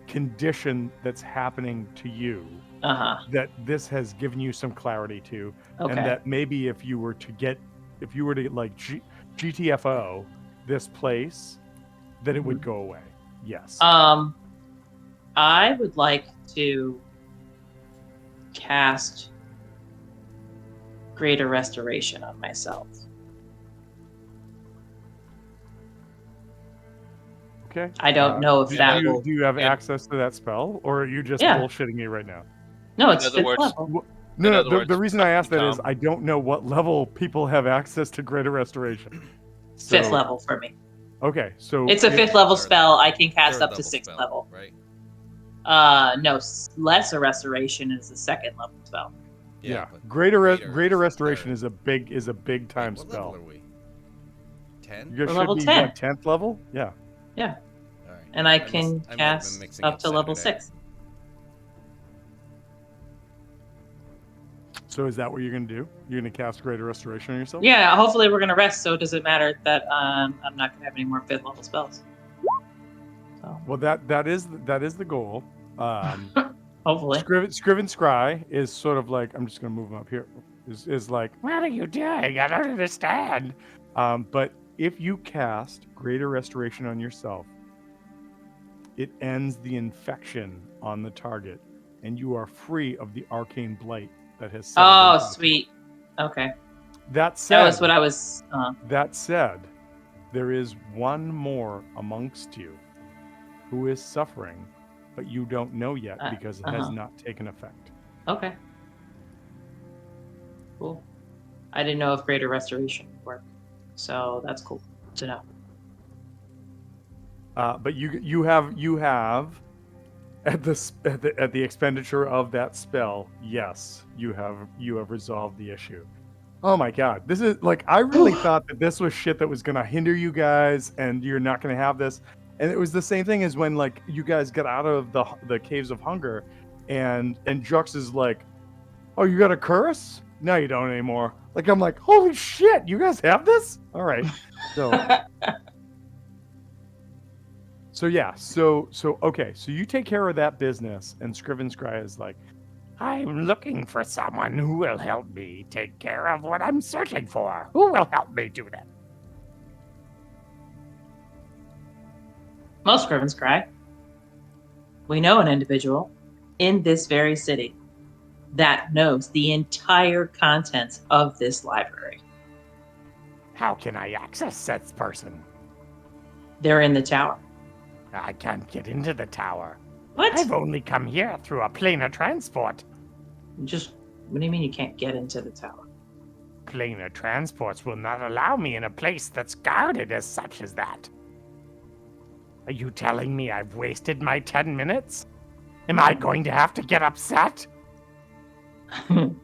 [SPEAKER 1] condition that's happening to you that this has given you some clarity to,
[SPEAKER 7] Okay.
[SPEAKER 1] and that maybe if you were to like GTFO this place, that it would go away. Yes.
[SPEAKER 7] I would like to cast Greater Restoration on myself.
[SPEAKER 1] Okay.
[SPEAKER 7] I don't know if that will.
[SPEAKER 1] Do you have access to that spell, or are you just bullshitting me right now?
[SPEAKER 7] No, it's
[SPEAKER 4] In other
[SPEAKER 7] fifth
[SPEAKER 4] words-
[SPEAKER 7] level.
[SPEAKER 1] No,
[SPEAKER 4] words,
[SPEAKER 1] the reason I asked that is
[SPEAKER 4] Tom.
[SPEAKER 1] I don't know what level people have access to Greater Restoration.
[SPEAKER 7] Fifth level for me.
[SPEAKER 1] Okay, so
[SPEAKER 7] It's a fifth level
[SPEAKER 3] Third
[SPEAKER 7] spell. I can cast
[SPEAKER 3] third
[SPEAKER 7] up to
[SPEAKER 3] level
[SPEAKER 7] sixth
[SPEAKER 3] spell,
[SPEAKER 7] level.
[SPEAKER 3] right?
[SPEAKER 7] No, Lesser Restoration is the second level spell.
[SPEAKER 1] Yeah,
[SPEAKER 3] but
[SPEAKER 1] Greater
[SPEAKER 3] Greater
[SPEAKER 1] Restoration
[SPEAKER 3] third.
[SPEAKER 1] is a big time
[SPEAKER 3] Wait, what
[SPEAKER 1] spell.
[SPEAKER 3] level are we? 10?
[SPEAKER 1] You
[SPEAKER 7] We're
[SPEAKER 1] should
[SPEAKER 7] level
[SPEAKER 1] be
[SPEAKER 7] 10.
[SPEAKER 1] what, 10th level? Yeah.
[SPEAKER 7] Yeah,
[SPEAKER 3] All right.
[SPEAKER 7] and I
[SPEAKER 3] must-
[SPEAKER 7] can
[SPEAKER 3] I might have been
[SPEAKER 7] cast
[SPEAKER 3] mixing
[SPEAKER 7] up to level
[SPEAKER 3] Saturday.
[SPEAKER 7] 6.
[SPEAKER 1] So is that what you're gonna do? You're gonna cast Greater Restoration on yourself?
[SPEAKER 7] Yeah, hopefully we're gonna rest, so does it matter that I'm not gonna have any more fifth level spells? So
[SPEAKER 1] Well, that is the goal.
[SPEAKER 7] hopefully.
[SPEAKER 1] Scriven Scry is sort of like, I'm just gonna move him up here. Is like, what are you doing? I don't understand. But if you cast Greater Restoration on yourself, it ends the infection on the target, and you are free of the arcane blight that has settled
[SPEAKER 7] Oh,
[SPEAKER 1] into the
[SPEAKER 7] sweet. Okay,
[SPEAKER 1] That said,
[SPEAKER 7] that was what I was.
[SPEAKER 1] That said, there is one more amongst you who is suffering, but you don't know yet because it has not taken effect.
[SPEAKER 7] Okay. Cool. I didn't know if Greater Restoration would work, so that's cool to know.
[SPEAKER 1] But you have at the expenditure of that spell, yes, you have resolved the issue. Oh my god, this is like, I really thought that this was shit that was gonna hinder you guys, and you're not gonna have this. And it was the same thing as when like you guys got out of the caves of hunger, and Jux is like, "Oh, you got a curse? No, you don't anymore." Like, I'm like, "Holy shit, you guys have this?" All right, so. So yeah, so okay, so you take care of that business, and Scriven Scry is like, I'm looking for someone who will help me take care of what I'm searching for. Who will help me do that?
[SPEAKER 7] Most Scrivens cry. We know an individual in this very city that knows the entire contents of this library.
[SPEAKER 1] How can I access said person?
[SPEAKER 7] They're in the tower.
[SPEAKER 1] I can't get into the tower.
[SPEAKER 7] What?
[SPEAKER 1] I've only come here through a planar transport.
[SPEAKER 7] What do you mean you can't get into the tower?
[SPEAKER 1] Planar transports will not allow me in a place that's guarded as such as that. Are you telling me I've wasted my 10 minutes? Am I going to have to get upset?
[SPEAKER 7] Come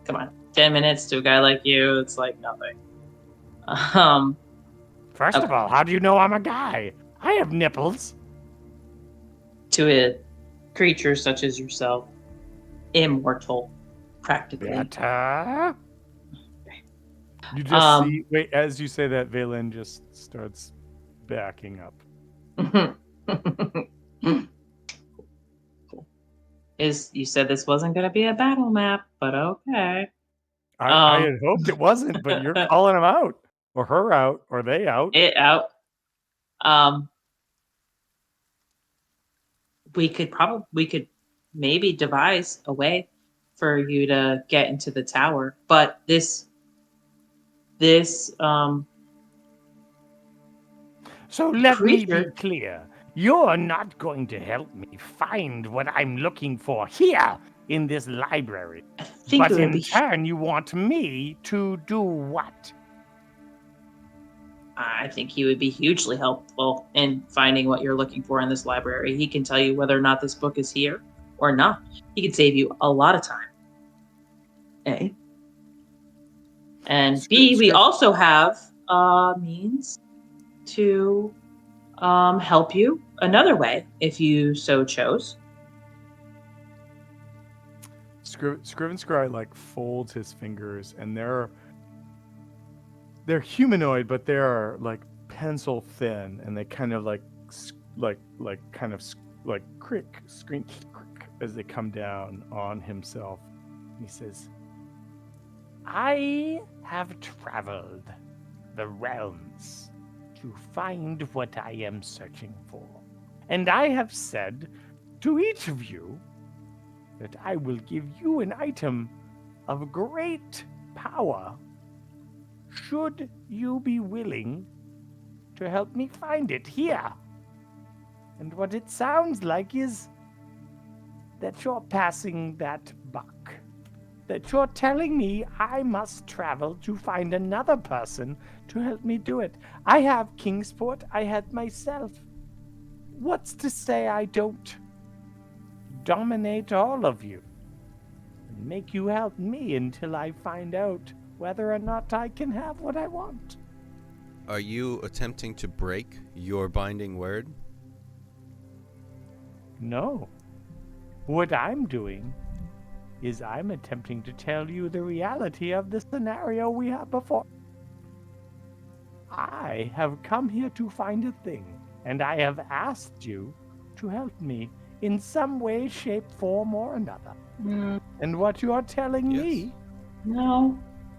[SPEAKER 7] on, 10 minutes to a guy like you, it's like nothing.
[SPEAKER 1] First of all, how do you know I'm a guy? I have nipples.
[SPEAKER 7] To a creature such as yourself, immortal, practically.
[SPEAKER 1] Better. You just see. Wait, as you say that, Valen just starts backing up.
[SPEAKER 7] You said this wasn't going to be a battle map, but okay.
[SPEAKER 1] I had hoped it wasn't, but you're calling him out, or her out, or they out.
[SPEAKER 7] It out. We could maybe devise a way for you to get into the tower, but this
[SPEAKER 1] So let me be
[SPEAKER 7] creature.
[SPEAKER 1] clear. You're not going to help me find what I'm looking for here. in this library.
[SPEAKER 7] I think
[SPEAKER 1] But
[SPEAKER 7] it would
[SPEAKER 1] in
[SPEAKER 7] be.
[SPEAKER 1] turn, you want me to do what?
[SPEAKER 7] I think he would be hugely helpful in finding what you're looking for in this library. He can tell you whether or not this book is here or not. He could save you a lot of time. A. And B, we also have means to help you another way if you so chose.
[SPEAKER 1] Scriven Scry like folds his fingers, and they're humanoid, but they're like pencil thin, and they kind of like crick, screech, crick as they come down on himself. He says, "I have traveled the realms to find what I am searching for, and I have said to each of you that I will give you an item of great power should you be willing to help me find it here. And what it sounds like is that you're passing that buck. That you're telling me I must travel to find another person to help me do it. I have Kingsport, I had myself. What's to say I don't dominate all of you and make you help me until I find out whether or not I can have what I want?"
[SPEAKER 3] Are you attempting to break your binding word?
[SPEAKER 1] No. What I'm doing is I'm attempting to tell you the reality of the scenario we have before. I have come here to find a thing, and I have asked you to help me in some way, shape, form, or another. And what you are telling me
[SPEAKER 7] No.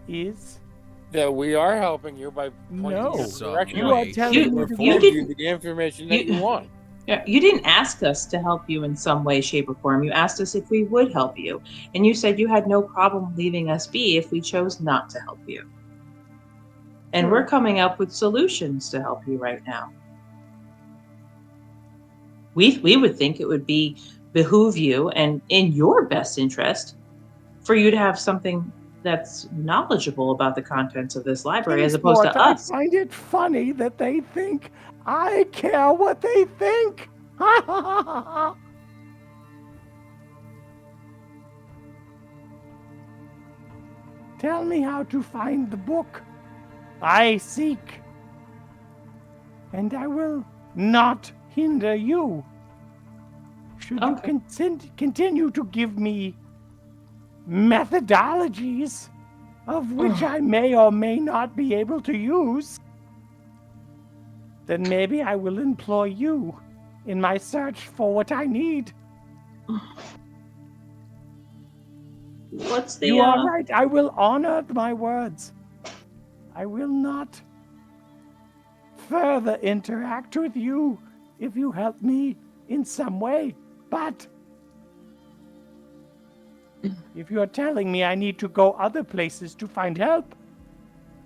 [SPEAKER 1] is
[SPEAKER 6] That we are helping you by pointing
[SPEAKER 1] No.
[SPEAKER 6] you in the direction.
[SPEAKER 1] You are telling me
[SPEAKER 6] We're
[SPEAKER 1] to
[SPEAKER 6] feeding
[SPEAKER 1] give
[SPEAKER 6] you the information that you want.
[SPEAKER 7] Yeah, you didn't ask us to help you in some way, shape, or form. You asked us if we would help you. And you said you had no problem leaving us be if we chose not to help you. And we're coming up with solutions to help you right now. We would think it would behoove you and in your best interest for you to have something that's knowledgeable about the contents of this library as opposed to
[SPEAKER 1] Kingsport, I
[SPEAKER 7] us.
[SPEAKER 1] find it funny that they think I care what they think. Tell me how to find the book I seek, and I will not hinder you. Should you continue to give me methodologies of which I may or may not be able to use, then maybe I will employ you in my search for what I need.
[SPEAKER 7] What's the
[SPEAKER 1] You are right. I will honor my words. I will not further interact with you if you help me in some way. But if you are telling me I need to go other places to find help,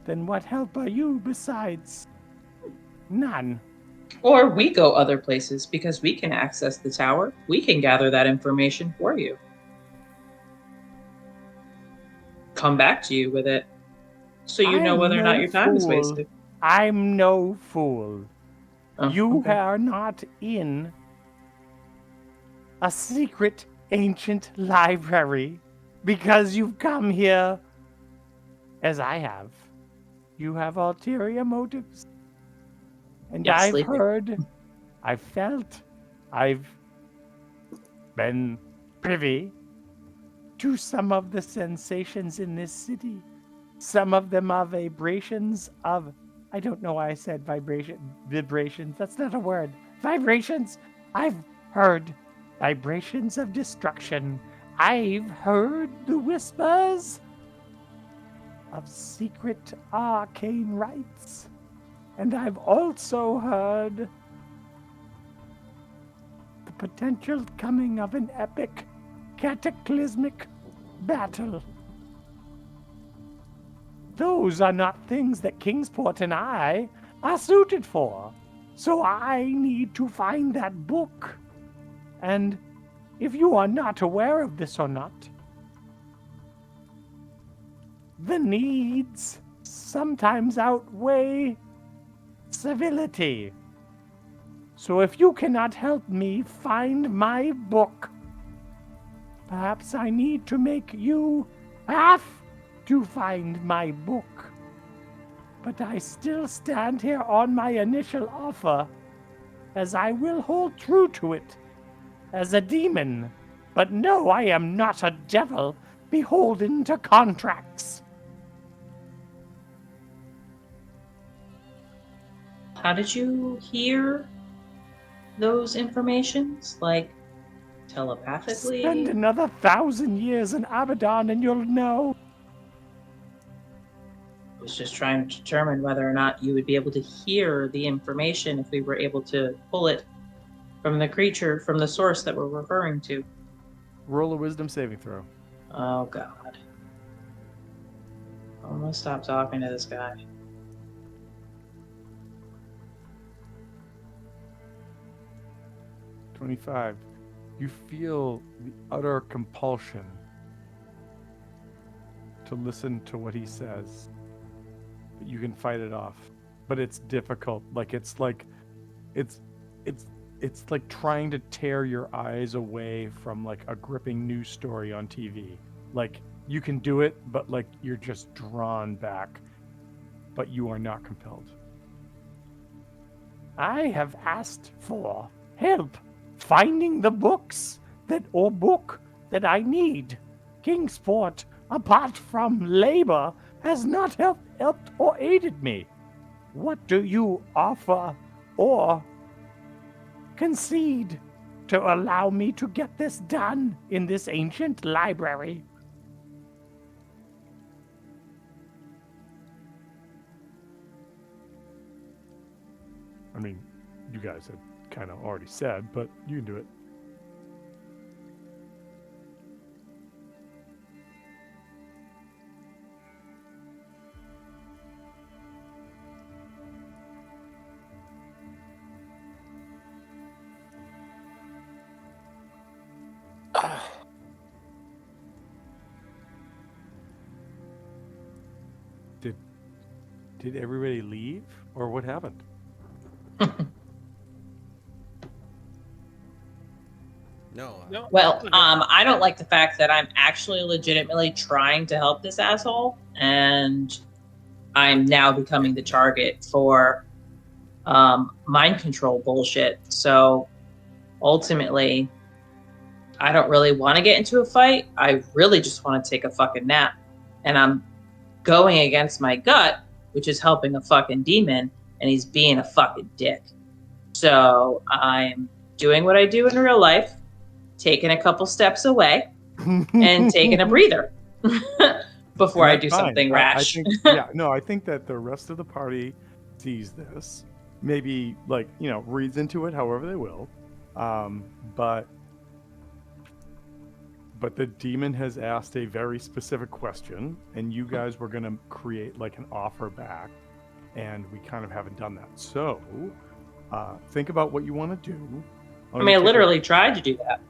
[SPEAKER 1] then what help are you besides none?
[SPEAKER 7] Or we go other places because we can access the tower. We can gather that information for you. Come back to you with it so you know whether or not your time is wasted.
[SPEAKER 1] I'm no fool.
[SPEAKER 7] Oh,
[SPEAKER 1] You
[SPEAKER 7] okay.
[SPEAKER 1] are not in a secret ancient library because you've come here as I have. You have ulterior motives. And
[SPEAKER 7] Yes,
[SPEAKER 1] I've
[SPEAKER 7] sleeping.
[SPEAKER 1] heard, I've felt, I've been privy to some of the sensations in this city. Some of them are vibrations of, I don't know why I said vibrations. That's not a word. Vibrations. I've heard vibrations of destruction. I've heard the whispers of secret arcane rites. And I've also heard the potential coming of an epic, cataclysmic battle. Those are not things that Kingsport and I are suited for. So I need to find that book. And if you are not aware of this or not, the needs sometimes outweigh civility. So if you cannot help me find my book, perhaps I need to make you have to find my book. But I still stand here on my initial offer, as I will hold true to it as a demon. But no, I am not a devil beholden to contracts.
[SPEAKER 7] How did you hear those informations? Like telepathically?
[SPEAKER 1] Spend another 1,000 years in Abaddon and you'll know.
[SPEAKER 7] I was just trying to determine whether or not you would be able to hear the information if we were able to pull it from the creature, from the source that we're referring to.
[SPEAKER 1] Roll a wisdom saving throw.
[SPEAKER 7] Oh, God. I'm gonna stop talking to this guy.
[SPEAKER 1] 25. You feel the utter compulsion to listen to what he says, but you can fight it off. But it's difficult. It's like trying to tear your eyes away from like a gripping news story on TV. Like you can do it, but like you're just drawn back, but you are not compelled. I have asked for help finding the book that I need. Kingsport, apart from labor, has not helped or aided me. What do you offer or concede to allow me to get this done in this ancient library? I mean, you guys had kind of already said, but you can do it. Did everybody leave, or what happened?
[SPEAKER 3] No.
[SPEAKER 7] Well, I don't like the fact that I'm actually legitimately trying to help this asshole, and I'm now becoming the target for mind control bullshit. So ultimately, I don't really want to get into a fight. I really just want to take a fucking nap. And I'm going against my gut, which is helping a fucking demon, and he's being a fucking dick. So I'm doing what I do in real life, taking a couple steps away and taking a breather before I do something rash.
[SPEAKER 1] I think that the rest of the party sees this, maybe reads into it however they will, but the demon has asked a very specific question, and you guys were going to create like an offer back, and we kind of haven't done that. So think about what you want to do.
[SPEAKER 7] I mean, I literally tried to do that.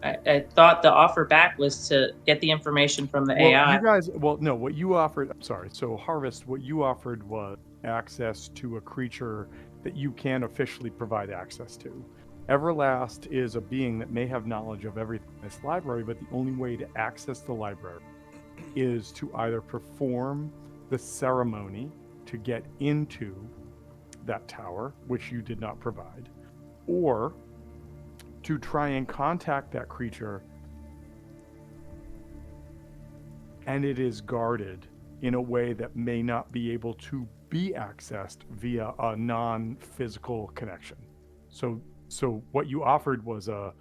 [SPEAKER 7] I thought the offer back was to get the information from the AI.
[SPEAKER 1] You guys, no, what you offered, I'm sorry. So Harvest, what you offered was access to a creature that you can officially provide access to. Everlast is a being that may have knowledge of everything in this library, but the only way to access the library is to either perform the ceremony to get into that tower, which you did not provide, or to try and contact that creature, and it is guarded in a way that may not be able to be accessed via a non-physical connection. So what you offered was a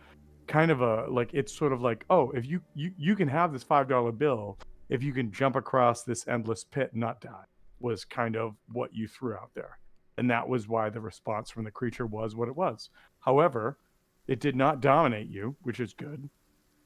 [SPEAKER 1] kind of a, like, it's sort of like, oh, if you can have this $5 bill if you can jump across this endless pit and not die, was kind of what you threw out there. And that was why the response from the creature was what it was. However, it did not dominate you, which is good.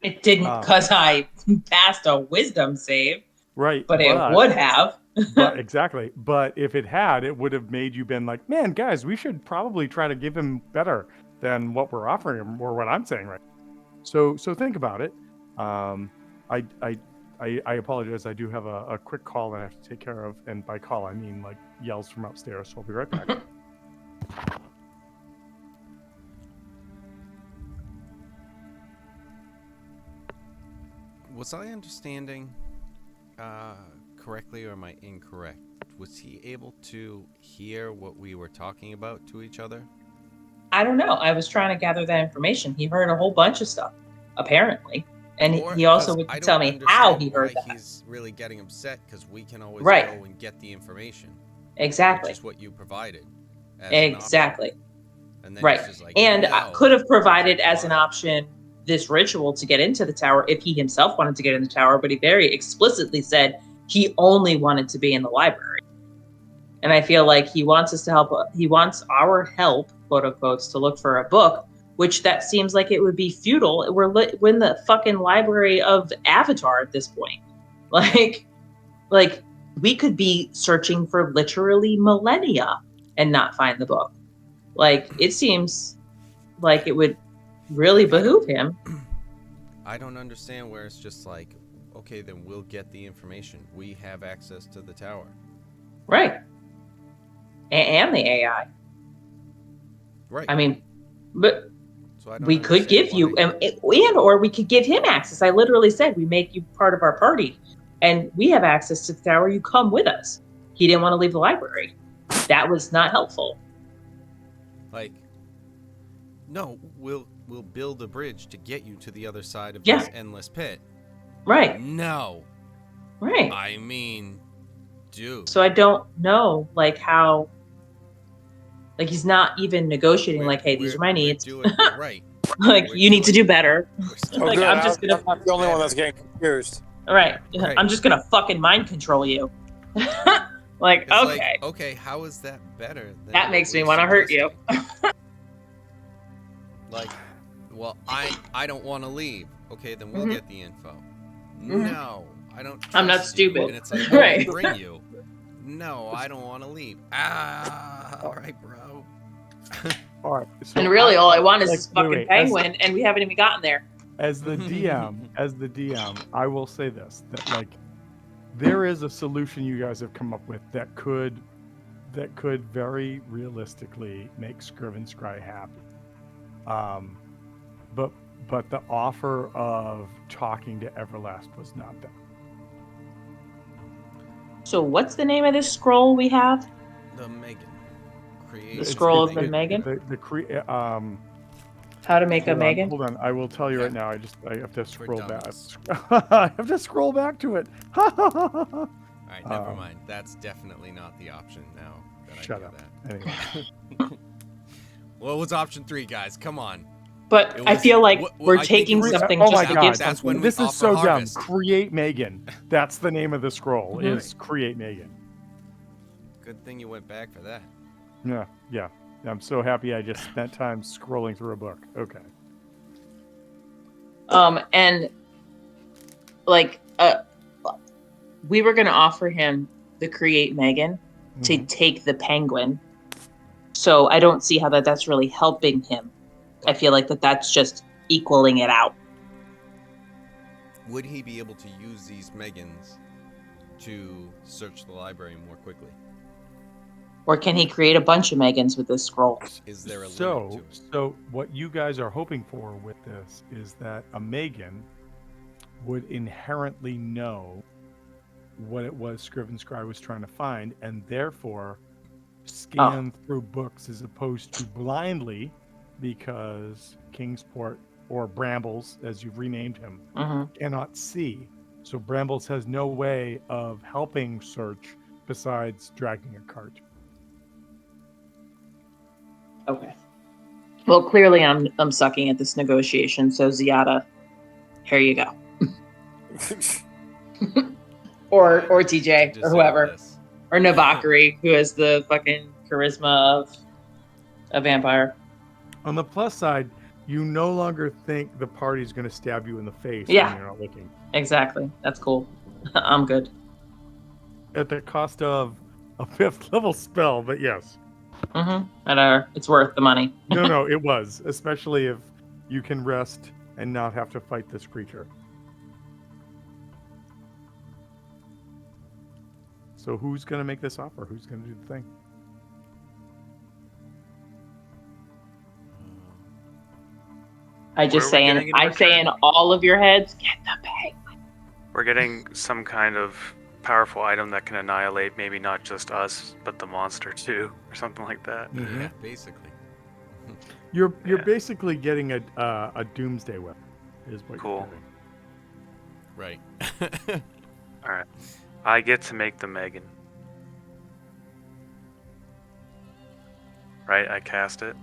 [SPEAKER 7] It didn't, because I passed a wisdom save.
[SPEAKER 1] Right.
[SPEAKER 7] But it would have.
[SPEAKER 1] But exactly. But if it had, it would have made you been like, man, guys, we should probably try to give him better than what we're offering him, or what I'm saying right now. So think about it. I apologize. I do have a quick call that I have to take care of, and by call I mean like yells from upstairs. So I'll be right back.
[SPEAKER 3] Was I understanding correctly, or am I incorrect? Was he able to hear what we were talking about to each other?
[SPEAKER 7] I don't know. I was trying to gather that information. He heard a whole bunch of stuff, apparently. And
[SPEAKER 3] Or-
[SPEAKER 7] he also
[SPEAKER 3] 'cause
[SPEAKER 7] would
[SPEAKER 3] I
[SPEAKER 7] tell
[SPEAKER 3] don't
[SPEAKER 7] me how
[SPEAKER 3] understand
[SPEAKER 7] he heard
[SPEAKER 3] why
[SPEAKER 7] that.
[SPEAKER 3] he's really getting upset, because we can always
[SPEAKER 7] Right.
[SPEAKER 3] go and get the information,
[SPEAKER 7] Exactly.
[SPEAKER 3] which is what you provided. As an
[SPEAKER 7] Exactly.
[SPEAKER 3] option. And then
[SPEAKER 7] Right.
[SPEAKER 3] he's just like,
[SPEAKER 7] And I
[SPEAKER 3] no.
[SPEAKER 7] could have provided
[SPEAKER 3] It's like,
[SPEAKER 7] as an
[SPEAKER 3] why?
[SPEAKER 7] option this ritual to get into the tower if he himself wanted to get in the tower, but he very explicitly said he only wanted to be in the library. And I feel like he wants us to help. He wants our help, quote unquote, to look for a book, which that seems like it would be futile. We're in the fucking library of Avatar at this point. Like we could be searching for literally millennia and not find the book. Like it seems like it would really behoove him.
[SPEAKER 3] I don't understand where it's just like, okay, then we'll get the information. We have access to the tower.
[SPEAKER 7] Right. And the AI.
[SPEAKER 3] Right.
[SPEAKER 7] I mean, but
[SPEAKER 3] So I don't
[SPEAKER 7] we could
[SPEAKER 3] understand
[SPEAKER 7] give you,
[SPEAKER 3] why-
[SPEAKER 7] or we could give him access. I literally said we make you part of our party, and we have access to the tower. You come with us. He didn't want to leave the library. That was not helpful.
[SPEAKER 3] Like, no, we'll build a bridge to get you to the other side of
[SPEAKER 7] Yeah.
[SPEAKER 3] this endless pit.
[SPEAKER 7] Right.
[SPEAKER 3] No.
[SPEAKER 7] Right.
[SPEAKER 3] I mean, dude.
[SPEAKER 7] So I don't know, like how. Like he's not even negotiating.
[SPEAKER 3] We're-
[SPEAKER 7] Like, hey, these are my
[SPEAKER 3] we're
[SPEAKER 7] needs.
[SPEAKER 3] doing- right.
[SPEAKER 7] Like
[SPEAKER 3] We're
[SPEAKER 7] you need to
[SPEAKER 3] doing-
[SPEAKER 7] do better.
[SPEAKER 3] We're still
[SPEAKER 6] Oh,
[SPEAKER 7] Like,
[SPEAKER 6] good.
[SPEAKER 7] I'm just gonna-
[SPEAKER 6] I'm not the only one that's getting confused.
[SPEAKER 7] Right.
[SPEAKER 3] Right.
[SPEAKER 7] I'm just gonna fucking mind control you. Like,
[SPEAKER 3] It's
[SPEAKER 7] okay.
[SPEAKER 3] like, okay, how is that better? Than
[SPEAKER 7] That
[SPEAKER 3] what
[SPEAKER 7] makes me
[SPEAKER 3] we're
[SPEAKER 7] want to hurt you.
[SPEAKER 3] suggesting? Like, well, I don't want to leave. Okay, then we'll
[SPEAKER 7] Mhm.
[SPEAKER 3] get the info.
[SPEAKER 7] Mhm.
[SPEAKER 3] No, I don't.
[SPEAKER 7] I'm not
[SPEAKER 3] trust you.
[SPEAKER 7] stupid.
[SPEAKER 3] And it's like,
[SPEAKER 7] Right.
[SPEAKER 3] I'll bring you. No, I don't want to leave. All right, bro.
[SPEAKER 1] All right. So
[SPEAKER 7] And really, all I want is
[SPEAKER 1] like,
[SPEAKER 7] this fucking
[SPEAKER 1] wait,
[SPEAKER 7] penguin, and we haven't even gotten there.
[SPEAKER 1] as the DM, I will say this: that like there is a solution you guys have come up with that could very realistically make Scriven Scry happy. But the offer of talking to Everlast was not that.
[SPEAKER 7] So, what's the name of this scroll we have?
[SPEAKER 3] The Megan. Create
[SPEAKER 7] The scroll of the
[SPEAKER 3] Megan.
[SPEAKER 7] Megan? How to make a Megan?
[SPEAKER 1] Hold on, I will tell you
[SPEAKER 3] Yeah.
[SPEAKER 1] right now. I have to
[SPEAKER 3] For
[SPEAKER 1] scroll back.
[SPEAKER 3] dummies.
[SPEAKER 1] I have to scroll back to it.
[SPEAKER 3] All right, never
[SPEAKER 1] Um,
[SPEAKER 3] mind. That's definitely not the option now. That
[SPEAKER 1] Shut
[SPEAKER 3] I
[SPEAKER 1] up.
[SPEAKER 3] know
[SPEAKER 1] Anyway.
[SPEAKER 3] that. Well, it was option 3, guys. Come on.
[SPEAKER 7] But
[SPEAKER 3] It
[SPEAKER 7] I
[SPEAKER 3] was-
[SPEAKER 7] feel like
[SPEAKER 3] what-
[SPEAKER 7] we're
[SPEAKER 3] I think
[SPEAKER 7] taking
[SPEAKER 3] it was-
[SPEAKER 7] something
[SPEAKER 1] Oh
[SPEAKER 7] just
[SPEAKER 1] my
[SPEAKER 7] to
[SPEAKER 1] God,
[SPEAKER 7] give
[SPEAKER 3] that's
[SPEAKER 7] something.
[SPEAKER 3] when we
[SPEAKER 1] This is
[SPEAKER 3] offer
[SPEAKER 1] so dumb.
[SPEAKER 3] harvest.
[SPEAKER 1] Create Megan. That's the name of the scroll.
[SPEAKER 7] Mhm.
[SPEAKER 1] Is Create Megan.
[SPEAKER 3] Good thing you went back for that.
[SPEAKER 1] Yeah. I'm so happy I just spent time scrolling through a book. Okay.
[SPEAKER 7] And like, we were gonna offer him the Create Megan to
[SPEAKER 1] Mhm.
[SPEAKER 7] take the penguin. So I don't see how that's really helping him. I feel like that's just equaling it out.
[SPEAKER 3] Would he be able to use these Megans to search the library more quickly?
[SPEAKER 7] Or can he create a bunch of Megans with this scroll?
[SPEAKER 3] Is there a limit
[SPEAKER 1] So
[SPEAKER 3] to it?
[SPEAKER 1] so what you guys are hoping for with this is that a Megan would inherently know what it was Scriven Scry was trying to find, and therefore scan through books as opposed to blindly, because Kingsport, or Brambles as you've renamed him,
[SPEAKER 7] Hmm.
[SPEAKER 1] cannot see. So Brambles has no way of helping search besides dragging a cart.
[SPEAKER 7] Okay. Well, clearly I'm sucking at this negotiation. So Ziada, here you go. Or TJ
[SPEAKER 3] Just
[SPEAKER 7] or whoever,
[SPEAKER 3] this.
[SPEAKER 7] or Navakari, who has the fucking charisma of a vampire.
[SPEAKER 1] On the plus side, you no longer think the party's going to stab you in the face
[SPEAKER 7] Yeah.
[SPEAKER 1] when you're not looking.
[SPEAKER 7] Exactly. That's cool. I'm good.
[SPEAKER 1] At the cost of a 5th level spell, but yes.
[SPEAKER 7] And it's worth the money.
[SPEAKER 1] No, it was. Especially if you can rest and not have to fight this creature. So who's going to make this offer? Who's going to do the thing?
[SPEAKER 7] I just
[SPEAKER 5] What are we
[SPEAKER 7] saying,
[SPEAKER 5] getting in
[SPEAKER 7] I say in all of your heads, get the bag.
[SPEAKER 5] We're getting some kind of powerful item that can annihilate maybe not just us, but the monster too, or something like that.
[SPEAKER 1] Mm-hmm.
[SPEAKER 3] Yeah, basically.
[SPEAKER 1] You're
[SPEAKER 5] Yeah.
[SPEAKER 1] basically getting a doomsday weapon, is what
[SPEAKER 5] Cool.
[SPEAKER 1] you're getting.
[SPEAKER 3] Right.
[SPEAKER 5] All right. I get to make the Megan. Right? I cast it.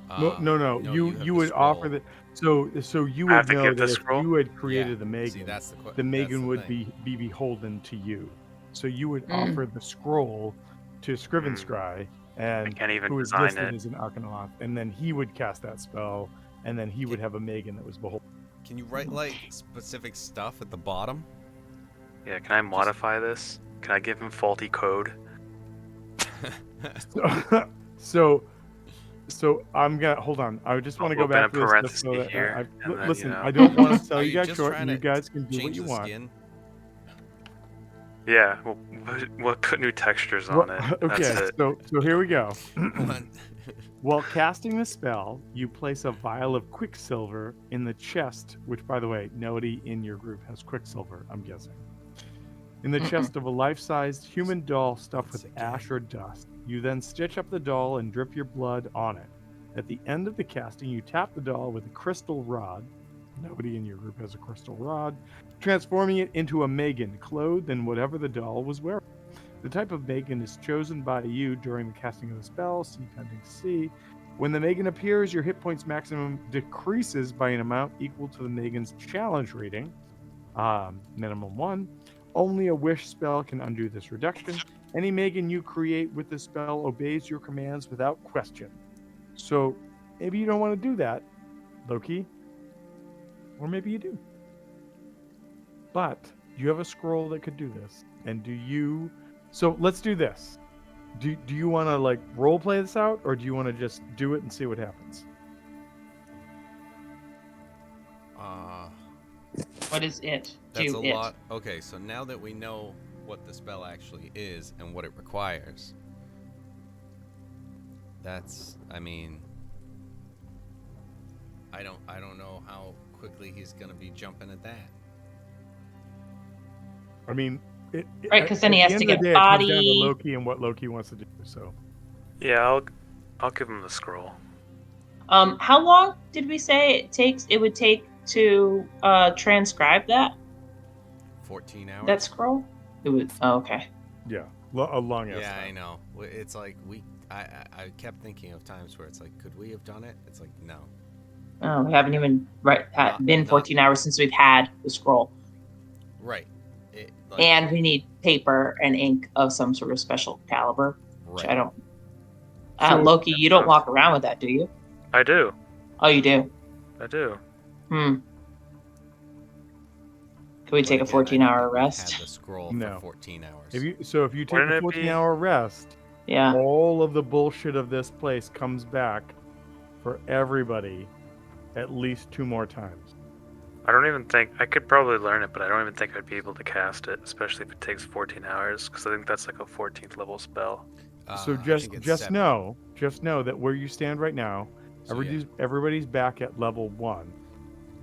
[SPEAKER 1] No. You
[SPEAKER 3] have the
[SPEAKER 1] would offer
[SPEAKER 3] scroll.
[SPEAKER 1] that. So you
[SPEAKER 5] I have
[SPEAKER 1] would
[SPEAKER 5] to
[SPEAKER 1] know
[SPEAKER 5] give the
[SPEAKER 1] that if
[SPEAKER 5] scroll?
[SPEAKER 1] you had
[SPEAKER 3] Yeah.
[SPEAKER 1] created the
[SPEAKER 3] See,
[SPEAKER 1] Megan,
[SPEAKER 3] that's the
[SPEAKER 1] the Megan would
[SPEAKER 3] thing.
[SPEAKER 1] be beholden to you. So you would
[SPEAKER 7] Mm.
[SPEAKER 1] offer the scroll to Scrivenscry,
[SPEAKER 5] I
[SPEAKER 1] and
[SPEAKER 5] can't even
[SPEAKER 1] who is
[SPEAKER 5] design
[SPEAKER 1] listed
[SPEAKER 5] it.
[SPEAKER 1] as an Arcanauth, and then he would cast that spell, and then he would have a Megan that was beholden.
[SPEAKER 3] Can you write like specific stuff at the bottom?
[SPEAKER 5] Yeah, can I modify this? Can I give him faulty code?
[SPEAKER 1] So I'm gonna hold on. I just want to
[SPEAKER 5] I'll
[SPEAKER 1] go
[SPEAKER 5] open
[SPEAKER 1] back
[SPEAKER 5] a
[SPEAKER 1] to this
[SPEAKER 5] parenthesis
[SPEAKER 1] just so that
[SPEAKER 5] here, and then,
[SPEAKER 1] listen.
[SPEAKER 5] you know.
[SPEAKER 1] I don't want to sell
[SPEAKER 3] Are
[SPEAKER 1] you
[SPEAKER 3] you
[SPEAKER 1] guys
[SPEAKER 3] just
[SPEAKER 1] short.
[SPEAKER 3] trying
[SPEAKER 1] You
[SPEAKER 3] to
[SPEAKER 1] guys can do what
[SPEAKER 3] change
[SPEAKER 1] you
[SPEAKER 3] the
[SPEAKER 1] want.
[SPEAKER 3] skin?
[SPEAKER 5] Yeah, we'll put new textures on it.
[SPEAKER 1] Okay,
[SPEAKER 5] That's it.
[SPEAKER 1] so here we go.
[SPEAKER 3] What?
[SPEAKER 1] While casting the spell, you place a vial of Quicksilver in the chest, which, by the way, nobody in your group has Quicksilver, I'm guessing. In the chest of a life-sized human doll stuffed with ash or dust. You then stitch up the doll and drip your blood on it. At the end of the casting, you tap the doll with a crystal rod. Nobody in your group has a crystal rod, transforming it into a Megan, clothed in whatever the doll was wearing. The type of Megan is chosen by you during the casting of the spell, see pending C. When the Megan appears, your hit points maximum decreases by an amount equal to the Megan's challenge rating, minimum 1. Only a wish spell can undo this reduction. Any Megan you create with the spell obeys your commands without question. So maybe you don't want to do that, Loki. Or maybe you do. But you have a scroll that could do this. And do you... So let's do this. Do you want to like role play this out, or do you want to just do it and see what happens?
[SPEAKER 7] What is it?
[SPEAKER 3] That's
[SPEAKER 7] Do
[SPEAKER 3] a
[SPEAKER 7] it.
[SPEAKER 3] lot. Okay, so now that we know what the spell actually is and what it requires, that's, I mean, I don't know how quickly he's gonna be jumping at that.
[SPEAKER 1] I mean,
[SPEAKER 7] Right, 'cause then he
[SPEAKER 1] at
[SPEAKER 7] has
[SPEAKER 1] the
[SPEAKER 7] to
[SPEAKER 1] end of the
[SPEAKER 7] get
[SPEAKER 1] day, it comes down to
[SPEAKER 7] body.
[SPEAKER 1] Loki and what Loki wants to do. So
[SPEAKER 5] Yeah, I'll give him the scroll.
[SPEAKER 7] How long did we say it would take to transcribe that
[SPEAKER 3] 14 hours.
[SPEAKER 7] that scroll? It would. Oh, okay.
[SPEAKER 1] yeah, a long ass
[SPEAKER 3] Yeah,
[SPEAKER 1] time.
[SPEAKER 3] I know. It's like I kept thinking of times where it's like, could we have done it? It's like, no.
[SPEAKER 7] Oh, we haven't even
[SPEAKER 3] Not-
[SPEAKER 7] been
[SPEAKER 3] not-
[SPEAKER 7] 14 hours since we've had the scroll,
[SPEAKER 3] Right.
[SPEAKER 7] and we need paper and ink of some sort of special caliber. Which
[SPEAKER 3] right.
[SPEAKER 7] I don't.
[SPEAKER 1] So-
[SPEAKER 7] Loki, you don't walk around with that, do you?
[SPEAKER 5] I do.
[SPEAKER 7] Oh, you do.
[SPEAKER 5] I do.
[SPEAKER 7] Can we
[SPEAKER 3] But
[SPEAKER 7] take a
[SPEAKER 3] again, I don't
[SPEAKER 7] 14-hour
[SPEAKER 3] think we've
[SPEAKER 7] rest?
[SPEAKER 3] Had the scroll
[SPEAKER 1] No.
[SPEAKER 3] for 14 hours.
[SPEAKER 1] If you take
[SPEAKER 5] Wouldn't
[SPEAKER 1] a
[SPEAKER 5] it be-
[SPEAKER 1] 14-hour rest,
[SPEAKER 7] Yeah.
[SPEAKER 1] all of the bullshit of this place comes back for everybody at least 2 more times.
[SPEAKER 5] I don't even think I could probably learn it, but I don't even think I'd be able to cast it, especially if it takes 14 hours, because I think that's like a 14th level spell.
[SPEAKER 1] So
[SPEAKER 3] I
[SPEAKER 1] just
[SPEAKER 3] think it's 7.
[SPEAKER 1] know that where you stand right now,
[SPEAKER 3] So, yeah.
[SPEAKER 1] everybody's back at level 1.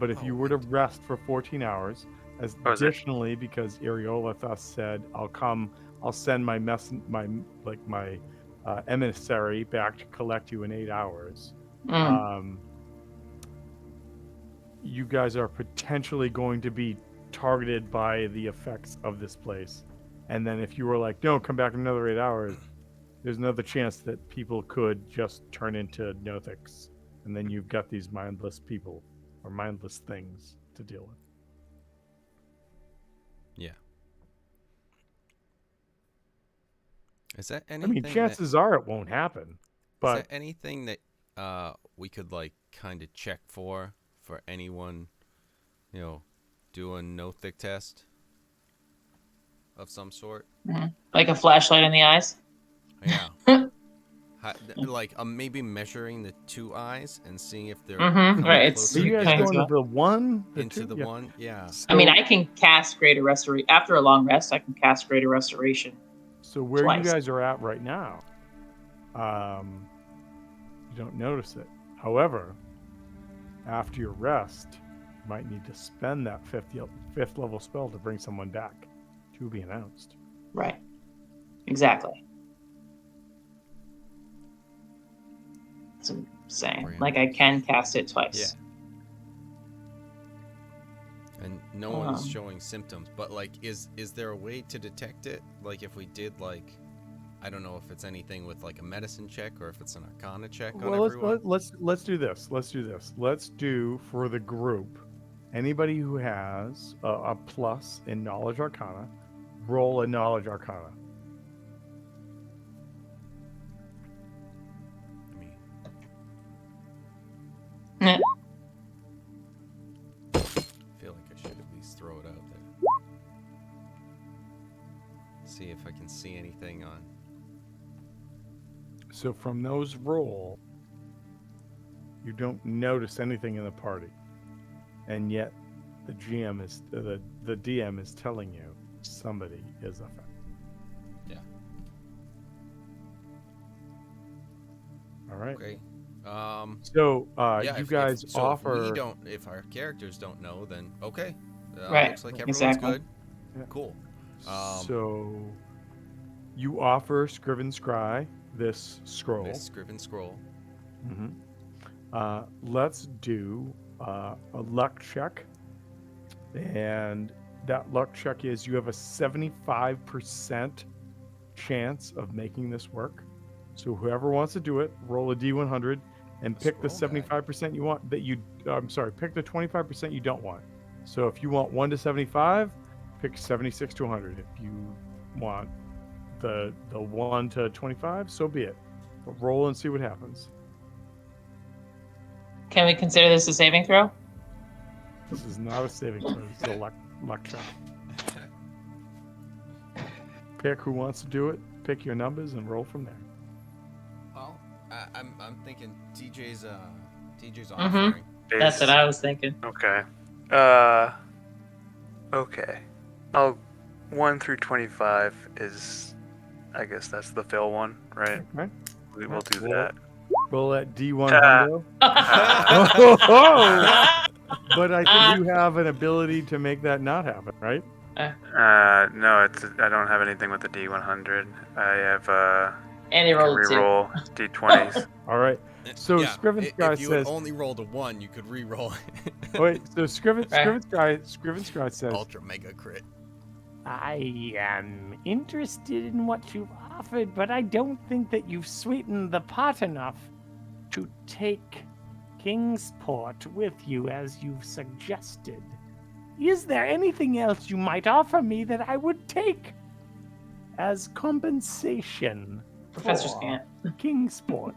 [SPEAKER 1] But if
[SPEAKER 3] Oh,
[SPEAKER 1] you were to
[SPEAKER 3] what?
[SPEAKER 1] rest for 14 hours,
[SPEAKER 5] Oh, is it?
[SPEAKER 1] additionally, because Ariolathus said, I'll send my emissary back to collect you in 8 hours. You guys are potentially going to be targeted by the effects of this place. And then if you were like, no, come back in another 8 hours, there's another chance that people could just turn into Nothics. And then you've got these mindless people or mindless things to deal with.
[SPEAKER 3] Yeah. Is that
[SPEAKER 1] I
[SPEAKER 3] anything?
[SPEAKER 1] mean, chances are it won't happen.
[SPEAKER 3] Is
[SPEAKER 1] But
[SPEAKER 3] there anything that we could like kind of check for anyone, do a Nothic test of some sort?
[SPEAKER 7] Like a flashlight in the eyes.
[SPEAKER 3] Yeah. Like maybe measuring the two eyes and seeing if they're
[SPEAKER 7] Mhm,
[SPEAKER 3] coming
[SPEAKER 7] right, it's-
[SPEAKER 1] Are
[SPEAKER 3] closer
[SPEAKER 1] you guys
[SPEAKER 7] Hands
[SPEAKER 1] going
[SPEAKER 7] up.
[SPEAKER 1] to the one? The
[SPEAKER 3] into
[SPEAKER 1] two?
[SPEAKER 3] the
[SPEAKER 1] Yeah.
[SPEAKER 3] one. Yeah.
[SPEAKER 7] I mean,
[SPEAKER 1] So-
[SPEAKER 7] I can cast Greater Restoration after a long rest. I can cast Greater Restoration.
[SPEAKER 1] So where you
[SPEAKER 7] Twice.
[SPEAKER 1] guys are at right now, you don't notice it. However, after your rest, you might need to spend that fifth level spell to bring someone back. To be announced.
[SPEAKER 7] Right. Exactly. That's what I'm saying.
[SPEAKER 3] Brand.
[SPEAKER 7] Like I can cast it twice.
[SPEAKER 3] And no one's
[SPEAKER 7] Um.
[SPEAKER 3] showing symptoms, but like, is there a way to detect it? Like, if we did like, I don't know if it's anything with like a medicine check or if it's an Arcana check on
[SPEAKER 1] Well,
[SPEAKER 3] everyone.
[SPEAKER 1] let's do this. Let's do this. Let's do for the group. Anybody who has a plus in Knowledge Arcana, roll a Knowledge Arcana.
[SPEAKER 3] I mean,
[SPEAKER 7] Eh.
[SPEAKER 3] I feel like I should at least throw it out there. See if I can see anything on.
[SPEAKER 1] So from those roll, you don't notice anything in the party, and yet the GM is the DM is telling you somebody is affected.
[SPEAKER 3] Yeah.
[SPEAKER 1] All right.
[SPEAKER 3] Okay.
[SPEAKER 1] So
[SPEAKER 3] Yeah.
[SPEAKER 1] you
[SPEAKER 3] if,
[SPEAKER 1] guys
[SPEAKER 3] if, so
[SPEAKER 1] offer.
[SPEAKER 3] if our characters don't know, then okay.
[SPEAKER 7] Right,
[SPEAKER 3] Looks like everyone's
[SPEAKER 7] exactly.
[SPEAKER 3] good.
[SPEAKER 1] Yeah.
[SPEAKER 3] Cool.
[SPEAKER 1] So you offer Scriven Scry this scroll.
[SPEAKER 3] This Scriven scroll.
[SPEAKER 1] Mm-hmm. Let's do a luck check, and that luck check is you have a 75% chance of making this work. So whoever wants to do it, roll a d100 and pick the
[SPEAKER 3] Scroll guy.
[SPEAKER 1] 75% you want that you. I'm sorry, pick the 25% you don't want. So if you want 1 to 75, pick 76 to 100. If you want the 1 to 25, so be it. But roll and see what happens.
[SPEAKER 7] Can we consider this a saving throw?
[SPEAKER 1] This is not a saving throw. This is a luck check. Pick who wants to do it. Pick your numbers and roll from there.
[SPEAKER 3] Well, I'm thinking TJ's
[SPEAKER 7] Mhm.
[SPEAKER 3] offering.
[SPEAKER 7] That's what I was thinking.
[SPEAKER 5] Okay. Okay. 1 through 25 is, I guess that's the fill one, right?
[SPEAKER 1] Okay.
[SPEAKER 5] We will do
[SPEAKER 1] Roll.
[SPEAKER 5] that.
[SPEAKER 1] Roll that D100. But I think you have an ability to make that not happen, right?
[SPEAKER 5] No, I don't have anything with the D100. I have
[SPEAKER 7] And he
[SPEAKER 5] I can
[SPEAKER 7] rolled a 2.
[SPEAKER 5] reroll D20s.
[SPEAKER 1] All right. So Scriven Sky
[SPEAKER 3] if you had
[SPEAKER 1] says.
[SPEAKER 3] only rolled a 1, you could re-roll it.
[SPEAKER 1] Wait. So Scriven
[SPEAKER 7] Right.
[SPEAKER 1] Sky says.
[SPEAKER 3] Ultra mega crit.
[SPEAKER 8] I am interested in what you've offered, but I don't think that you've sweetened the pot enough to take Kingsport with you as you've suggested. Is there anything else you might offer me that I would take as compensation
[SPEAKER 7] Professor
[SPEAKER 8] for
[SPEAKER 7] Scant.
[SPEAKER 8] Kingsport?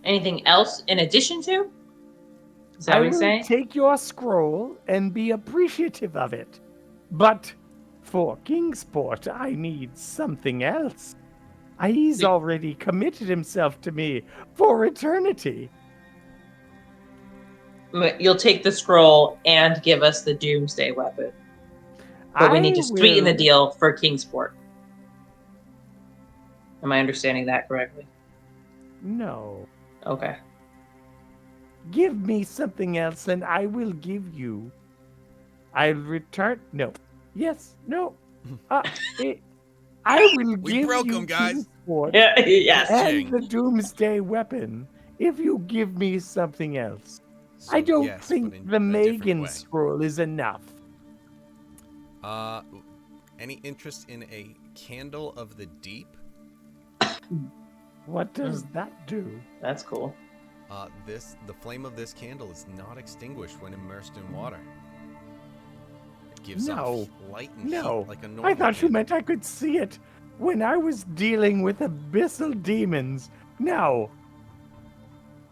[SPEAKER 7] Anything else in addition to? Is that
[SPEAKER 8] I
[SPEAKER 7] what he's
[SPEAKER 8] will
[SPEAKER 7] saying?
[SPEAKER 8] take your scroll and be appreciative of it. But for Kingsport, I need something else. He's already committed himself to me for eternity.
[SPEAKER 7] You'll take the scroll and give us the Doomsday weapon. But we need to sweeten the deal for Kingsport. Am I understanding that correctly?
[SPEAKER 8] No.
[SPEAKER 7] Okay.
[SPEAKER 8] Give me something else and I will give you. I'll return. No. Yes. No. I will
[SPEAKER 3] We
[SPEAKER 8] give
[SPEAKER 3] broke
[SPEAKER 8] you
[SPEAKER 3] 'em, guys.
[SPEAKER 8] Kingsport
[SPEAKER 7] Yeah, yes.
[SPEAKER 8] and the Doomsday weapon if you give me something else. I don't
[SPEAKER 3] yes, but
[SPEAKER 8] think
[SPEAKER 3] in
[SPEAKER 8] the
[SPEAKER 3] a different
[SPEAKER 8] Megan
[SPEAKER 3] way.
[SPEAKER 8] scroll is enough.
[SPEAKER 3] Any interest in a candle of the deep?
[SPEAKER 8] What does that do?
[SPEAKER 7] That's cool.
[SPEAKER 3] The flame of this candle is not extinguished when immersed in water. It gives
[SPEAKER 8] No.
[SPEAKER 3] off light and
[SPEAKER 8] No.
[SPEAKER 3] heat like a normal
[SPEAKER 8] I thought you
[SPEAKER 3] candle.
[SPEAKER 8] meant I could see it when I was dealing with abyssal demons. No.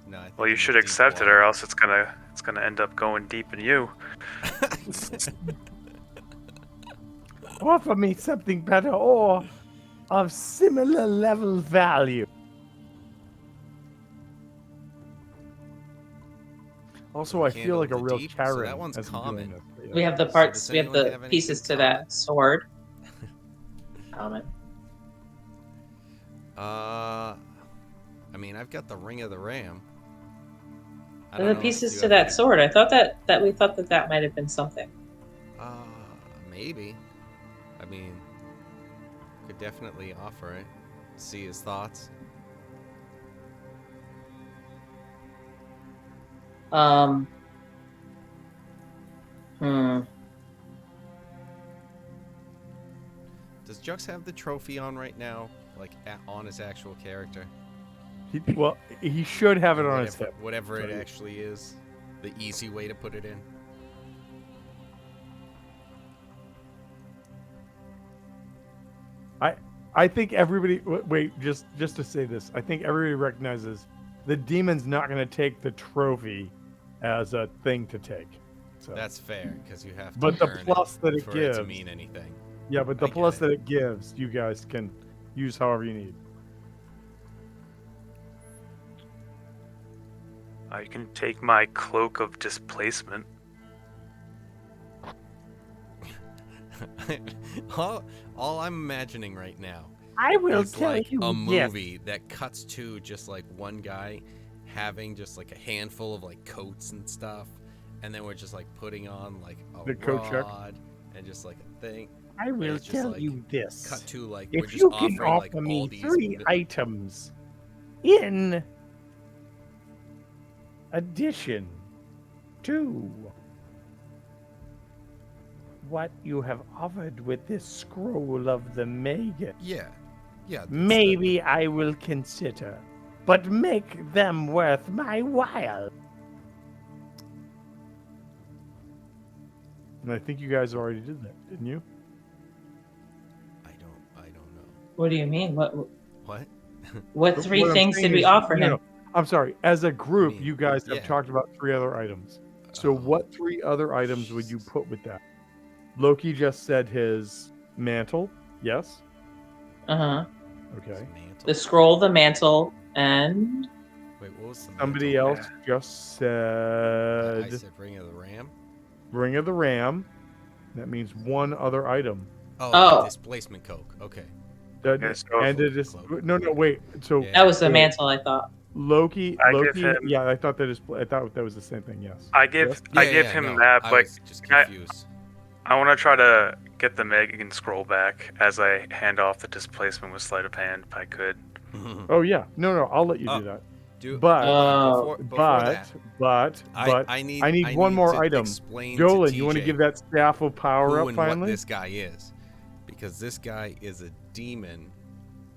[SPEAKER 3] No, I think
[SPEAKER 5] Well, you
[SPEAKER 3] in
[SPEAKER 5] should
[SPEAKER 3] the deep
[SPEAKER 5] accept it,
[SPEAKER 3] water.
[SPEAKER 5] or else it's gonna end up going deep in you.
[SPEAKER 8] Offer me something better, or of similar level value. Also, I feel like a
[SPEAKER 3] Candle of the
[SPEAKER 8] real
[SPEAKER 3] Deep, so
[SPEAKER 8] Karen
[SPEAKER 3] that one's
[SPEAKER 8] as I'm doing
[SPEAKER 3] common.
[SPEAKER 8] this, but yeah.
[SPEAKER 7] We have the
[SPEAKER 3] So
[SPEAKER 7] parts.
[SPEAKER 3] does
[SPEAKER 7] We have
[SPEAKER 3] anyone
[SPEAKER 7] the
[SPEAKER 3] have anything
[SPEAKER 7] pieces to
[SPEAKER 3] common?
[SPEAKER 7] that sword. Common.
[SPEAKER 3] I mean, I've got the Ring of the Ram. I
[SPEAKER 7] And
[SPEAKER 3] don't
[SPEAKER 7] the
[SPEAKER 3] know if
[SPEAKER 7] pieces
[SPEAKER 3] you
[SPEAKER 7] to
[SPEAKER 3] have
[SPEAKER 7] that
[SPEAKER 3] any-
[SPEAKER 7] sword. I thought that we thought that might have been something.
[SPEAKER 3] Maybe. I mean, could definitely offer it. See his thoughts.
[SPEAKER 7] Hmm.
[SPEAKER 3] Does Jux have the trophy on right now? Like, on his actual character?
[SPEAKER 1] He should have it
[SPEAKER 3] Or
[SPEAKER 1] on his
[SPEAKER 3] whatever,
[SPEAKER 1] hip.
[SPEAKER 3] whatever it
[SPEAKER 1] So, yeah.
[SPEAKER 3] actually is. The easy way to put it in.
[SPEAKER 1] I think everybody. Wait, just to say this, I think everybody recognizes the demon's not going to take the trophy as a thing to take. So
[SPEAKER 3] That's fair, because you have to
[SPEAKER 1] But the
[SPEAKER 3] earn
[SPEAKER 1] plus
[SPEAKER 3] it
[SPEAKER 1] that it
[SPEAKER 3] for it to
[SPEAKER 1] gives-
[SPEAKER 3] mean anything.
[SPEAKER 1] yeah, but the
[SPEAKER 3] I get
[SPEAKER 1] plus
[SPEAKER 3] it.
[SPEAKER 1] that it gives, you guys can use however you need.
[SPEAKER 5] I can take my cloak of displacement.
[SPEAKER 3] all I'm imagining right now
[SPEAKER 8] I will
[SPEAKER 3] is
[SPEAKER 8] tell
[SPEAKER 3] like
[SPEAKER 8] you
[SPEAKER 3] a
[SPEAKER 8] this.
[SPEAKER 3] movie that cuts to just like one guy having just like a handful of like coats and stuff, and then we're just like putting on like a
[SPEAKER 1] The coat check.
[SPEAKER 3] rod and just like a thing.
[SPEAKER 8] I will
[SPEAKER 3] it's just
[SPEAKER 8] tell
[SPEAKER 3] like,
[SPEAKER 8] you this.
[SPEAKER 3] Cut to like we're
[SPEAKER 8] If
[SPEAKER 3] just
[SPEAKER 8] you can
[SPEAKER 3] offering like
[SPEAKER 8] offer
[SPEAKER 3] all
[SPEAKER 8] me
[SPEAKER 3] these
[SPEAKER 8] 3 items in addition to what you have offered with this scroll of the Magus,
[SPEAKER 3] yeah that's
[SPEAKER 8] maybe I will consider. But make them worth my while.
[SPEAKER 1] And I think you guys already did that, didn't you?
[SPEAKER 3] I don't know
[SPEAKER 7] What do you mean? What
[SPEAKER 3] what.
[SPEAKER 7] three
[SPEAKER 1] What I'm
[SPEAKER 7] things
[SPEAKER 1] saying
[SPEAKER 7] did we
[SPEAKER 1] is-
[SPEAKER 7] offer
[SPEAKER 1] no,
[SPEAKER 7] him?
[SPEAKER 1] no, I'm sorry. As a group,
[SPEAKER 3] I mean,
[SPEAKER 1] you guys have
[SPEAKER 3] yeah.
[SPEAKER 1] talked about 3 other items. So
[SPEAKER 3] Um,
[SPEAKER 1] what 3 other items would you put with that? Loki just said his mantle. Yes.
[SPEAKER 7] Uh-huh.
[SPEAKER 1] Okay.
[SPEAKER 3] Mantle?
[SPEAKER 7] The scroll, the mantle, and
[SPEAKER 3] Wait, what was the
[SPEAKER 1] Somebody
[SPEAKER 3] mantle?
[SPEAKER 1] else just said
[SPEAKER 3] I said Ring of the Ram.
[SPEAKER 1] Ring of the Ram. That means 1 other item.
[SPEAKER 3] Oh,
[SPEAKER 7] Oh.
[SPEAKER 3] the displacement coke. Okay.
[SPEAKER 1] That,
[SPEAKER 5] so-
[SPEAKER 1] and it is
[SPEAKER 3] Cloak.
[SPEAKER 1] no, wait. So
[SPEAKER 3] Yeah.
[SPEAKER 7] that was the
[SPEAKER 1] so
[SPEAKER 7] mantle, I thought.
[SPEAKER 1] Loki.
[SPEAKER 5] I give him-
[SPEAKER 1] Yeah, I thought that was the same thing. Yes.
[SPEAKER 5] I give
[SPEAKER 1] Yes?
[SPEAKER 5] him
[SPEAKER 3] no,
[SPEAKER 5] that,
[SPEAKER 3] I
[SPEAKER 5] but
[SPEAKER 3] was just
[SPEAKER 5] can I-
[SPEAKER 3] confused.
[SPEAKER 5] I want to try to get the Megan scroll back as I hand off the displacement with sleight of hand if I could.
[SPEAKER 1] Oh yeah. No. I'll let you do
[SPEAKER 3] Oh,
[SPEAKER 1] that.
[SPEAKER 3] Do,
[SPEAKER 1] But-
[SPEAKER 3] hold on,
[SPEAKER 7] Oh.
[SPEAKER 3] before that,
[SPEAKER 1] But
[SPEAKER 3] I need
[SPEAKER 1] one more
[SPEAKER 3] to
[SPEAKER 1] item.
[SPEAKER 3] Explain to
[SPEAKER 1] Dolan, you want to
[SPEAKER 3] TJ
[SPEAKER 1] give that staff of power
[SPEAKER 3] who
[SPEAKER 1] up
[SPEAKER 3] and
[SPEAKER 1] finally?
[SPEAKER 3] what this guy is, because this guy is a demon